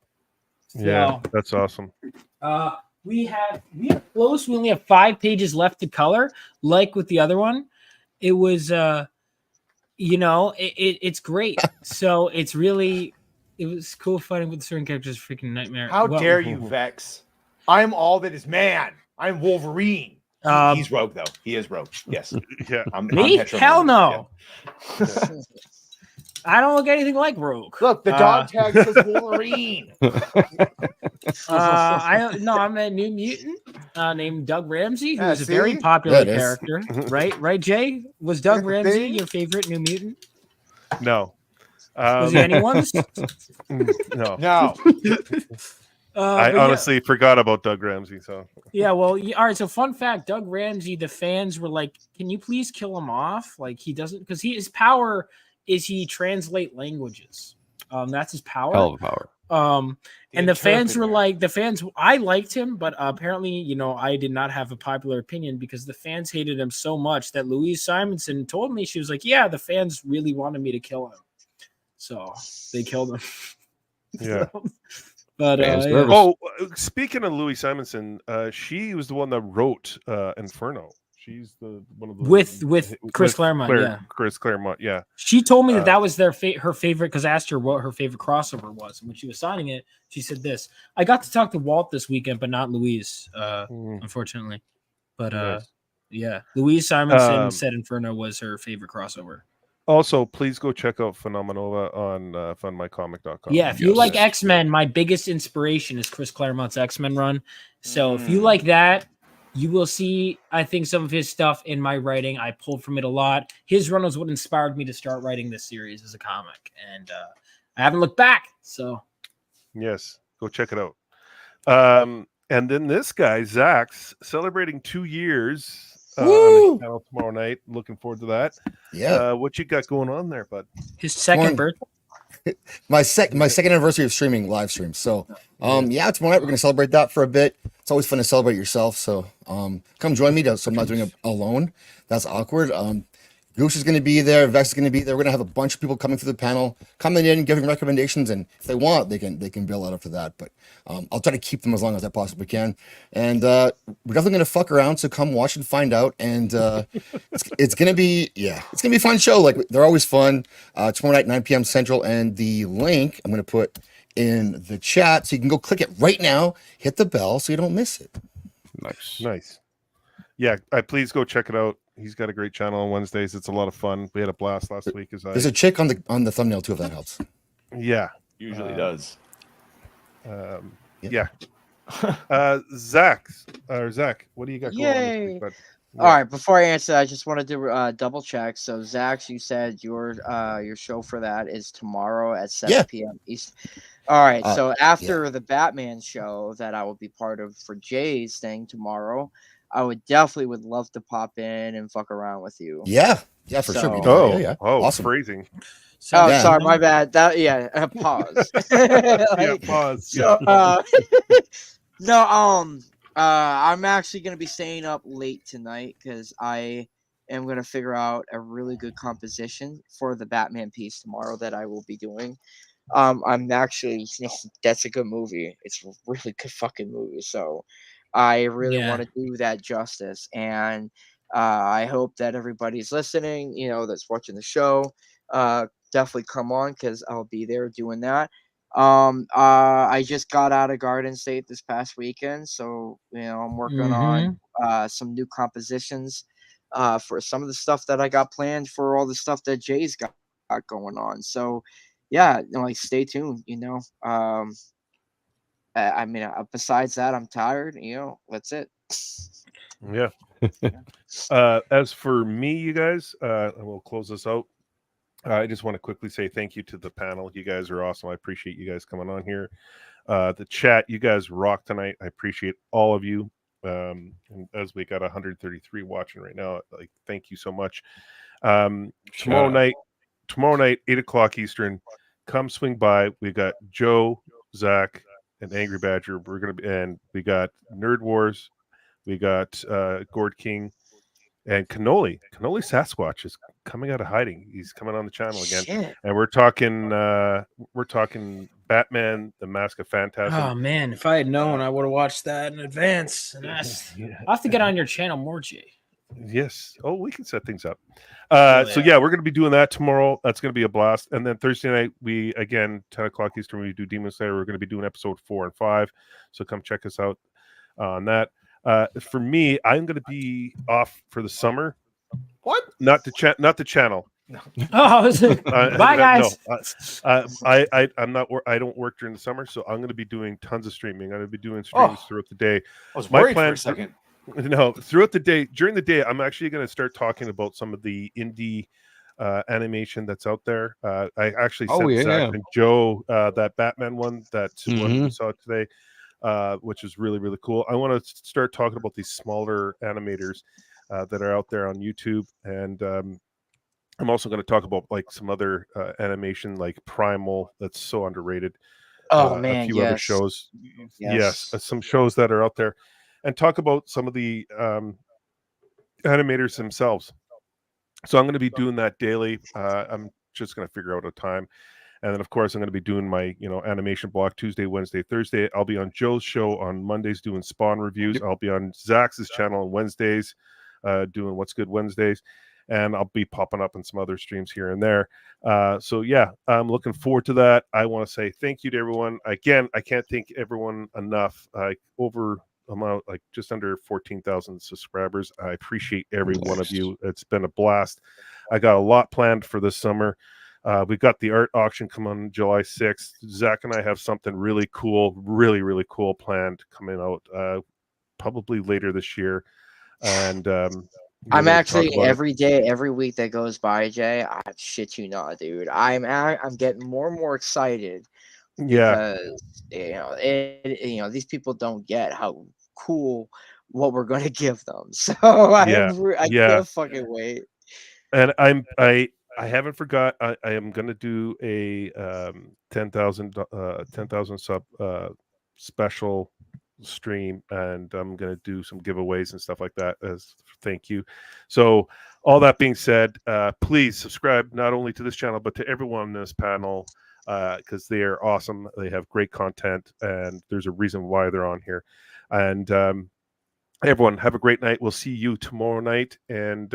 [SPEAKER 1] Yeah,
[SPEAKER 2] So,
[SPEAKER 1] that's awesome.
[SPEAKER 2] we are close. We only have 5 pages left to color. Like with the other one, it was it's great. So it's really. It was cool fighting with certain characters. Freaking nightmare.
[SPEAKER 4] How
[SPEAKER 2] Well,
[SPEAKER 4] dare you, Vex? I'm all that is man. I'm Wolverine. He's rogue though. He is rogue. Yes.
[SPEAKER 1] Yeah,
[SPEAKER 2] Me?
[SPEAKER 4] I'm
[SPEAKER 2] Hell no.
[SPEAKER 4] Yeah.
[SPEAKER 2] I don't look anything like Rogue.
[SPEAKER 4] Look, the dog tag says Wolverine.
[SPEAKER 2] I'm a New Mutant named Doug Ramsey, who
[SPEAKER 4] Yeah,
[SPEAKER 2] is a very
[SPEAKER 4] see?
[SPEAKER 2] popular
[SPEAKER 6] There it is.
[SPEAKER 2] character. Right, Jay? Was Doug
[SPEAKER 4] See?
[SPEAKER 2] Ramsey your favorite New Mutant?
[SPEAKER 1] no.
[SPEAKER 2] Was he anyone's?
[SPEAKER 1] No.
[SPEAKER 4] No.
[SPEAKER 1] I honestly forgot about Doug Ramsey. So
[SPEAKER 2] Well, all right. So, fun fact: Doug Ramsey, the fans were like, "Can you please kill him off? Like, he doesn't, because his power is he translate languages. That's his power.
[SPEAKER 3] Hell of a power.
[SPEAKER 2] And the fans were like, I liked him, but apparently, I did not have a popular opinion because the fans hated him so much that Louise Simonson told me, she was like, yeah, the fans really wanted me to kill him. So they killed him.
[SPEAKER 1] yeah.
[SPEAKER 2] But
[SPEAKER 3] Fans
[SPEAKER 2] yeah.
[SPEAKER 3] nervous.
[SPEAKER 1] Oh, speaking of Louis Simonson, she was the one that wrote Inferno. She's the one of the
[SPEAKER 2] with Chris Claremont, yeah.
[SPEAKER 1] Chris Claremont, yeah.
[SPEAKER 2] She told me that was her favorite, because I asked her what her favorite crossover was, and when she was signing it, she said this: "I got to talk to Walt this weekend, but not Louise, unfortunately." But
[SPEAKER 1] Nice.
[SPEAKER 2] yeah, Louise Simonson said Inferno was her favorite crossover.
[SPEAKER 1] Also, please go check out Phenomenova on fundmycomic.com.
[SPEAKER 2] Yeah, if you like X-Men, my biggest inspiration is Chris Claremont's X-Men run. So if you like that, you will see, I think, some of his stuff in my writing. I pulled from it a lot. His run was what inspired me to start writing this series as a comic, and I haven't looked back. So
[SPEAKER 1] Yes, go check it out. And then this guy, Zaxx, celebrating 2 years on his channel tomorrow night. Looking forward to that.
[SPEAKER 6] Yeah.
[SPEAKER 1] What you got going on there, bud?
[SPEAKER 2] his second birthday.
[SPEAKER 6] My second anniversary of streaming live streams. So tomorrow night we're gonna celebrate that for a bit. It's always fun to celebrate yourself. So come join me, so I'm not doing it alone. That's awkward. Gooch is gonna be there, Vex is gonna be there. We're gonna have a bunch of people coming through the panel, coming in, giving recommendations, and if they want, they can bail out after that. But I'll try to keep them as long as I possibly can. And we're definitely gonna fuck around, so come watch and find out. And it's gonna be a fun show. Like, they're always fun. Tomorrow night, 9 p.m. Central, and the link I'm gonna put in the chat, so you can go click it right now, hit the bell so you don't miss it.
[SPEAKER 1] Nice. Yeah, please go check it out. He's got a great channel on Wednesdays. It's a lot of fun. We had a blast last week.
[SPEAKER 6] There's a chick on the thumbnail too, if that helps.
[SPEAKER 1] Yeah,
[SPEAKER 4] usually does.
[SPEAKER 1] Yeah. Zack, what do you got going on this week, bud?
[SPEAKER 5] All right, before I answer, I just wanted to double check. So, Zaxx, you said your show for that is tomorrow at 7 p.m. East. All right. So after the Batman show that I will be part of for Jay's thing tomorrow, I would love to pop in and fuck around with you.
[SPEAKER 6] Yeah, for sure. We do that. Yeah. Awesome.
[SPEAKER 1] Phrasing.
[SPEAKER 5] Oh, sorry, my bad. Pause.
[SPEAKER 1] Pause.
[SPEAKER 5] So, no, I'm actually gonna be staying up late tonight because I am gonna figure out a really good composition for the Batman piece tomorrow that I will be doing. I'm actually, that's a good movie. It's a really good fucking movie. So, I really want to do that justice, and I hope that everybody's listening. That's watching the show. Definitely come on because I'll be there doing that. I just got out of Garden State this past weekend, so I'm working on some new compositions for some of the stuff that I got planned for all the stuff that Jay's got going on. So yeah, stay tuned. I mean, besides that, I'm tired. That's it.
[SPEAKER 1] Yeah. As for me, you guys, we'll close this out. I just want to quickly say thank you to the panel. You guys are awesome. I appreciate you guys coming on here. The chat, you guys rock tonight. I appreciate all of you. And as we got 133 watching right now, thank you so much. Tomorrow night, 8:00 Eastern, come swing by. We got Joe, Zack, and Angry Badger. We got Nerd Wars. We got Gord King. And Cannoli Sasquatch is coming out of hiding. He's coming on the channel again.
[SPEAKER 5] Shit.
[SPEAKER 1] And we're talking Batman, the Mask of Phantasm.
[SPEAKER 7] Oh man, if I had known, I would have watched that in advance. I'll have to get on your channel more, Jay.
[SPEAKER 1] Yes. Oh, we can set things up. So yeah, we're going to be doing that tomorrow. That's going to be a blast. And then Thursday night, we again 10:00 Eastern, we do Demon Slayer. We're going to be doing episode 4 and 5. So come check us out on that. For me, I'm going to be off for the summer.
[SPEAKER 4] What?
[SPEAKER 1] Not the channel.
[SPEAKER 2] Oh, bye guys.
[SPEAKER 1] I'm not. I don't work during the summer, so I'm going to be doing tons of streaming. I'm going to be doing streams throughout the day.
[SPEAKER 4] I was worried for a second.
[SPEAKER 1] No, throughout the day, during the day, I'm actually going to start talking about some of the indie animation that's out there. I actually sent Zack and Joe that Batman one that one we saw today. Which is really, really cool. I want to start talking about these smaller animators that are out there on YouTube. And I'm also going to talk about some other animation like Primal that's so underrated.
[SPEAKER 5] Oh, man,
[SPEAKER 1] a few other shows. Yes, some shows that are out there. And talk about some of the animators themselves. So I'm going to be doing that daily. I'm just going to figure out a time. And then, of course, I'm going to be doing my, animation block Tuesday, Wednesday, Thursday. I'll be on Joe's show on Mondays doing Spawn reviews. I'll be on Zaxx's channel on Wednesdays doing What's Good Wednesdays. And I'll be popping up in some other streams here and there. So, yeah, I'm looking forward to that. I want to say thank you to everyone. Again, I can't thank everyone enough. Just under 14,000 subscribers. I appreciate every one of you. It's been a blast. I got a lot planned for this summer. We've got the art auction coming on July 6th. Zack and I have something really cool, really, really cool planned coming out probably later this year. And
[SPEAKER 5] I'm actually every week that goes by, Jay, I shit you not, dude. I'm getting more and more excited.
[SPEAKER 1] Yeah.
[SPEAKER 5] Because, these people don't get how cool what we're going to give them. So I can't fucking wait.
[SPEAKER 1] And I haven't forgot. I am going to do a 10,000 sub special stream, and I'm going to do some giveaways and stuff like that as thank you. So all that being said, please subscribe not only to this channel but to everyone on this panel because they are awesome. They have great content, and there's a reason why they're on here. And everyone, have a great night. We'll see you tomorrow night, and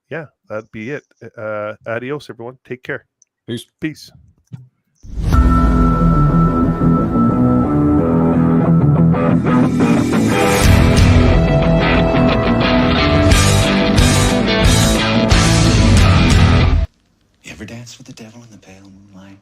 [SPEAKER 1] yeah, that'd be it. Adios, everyone. Take care. Peace.
[SPEAKER 9] You ever dance with the devil in the pale moonlight?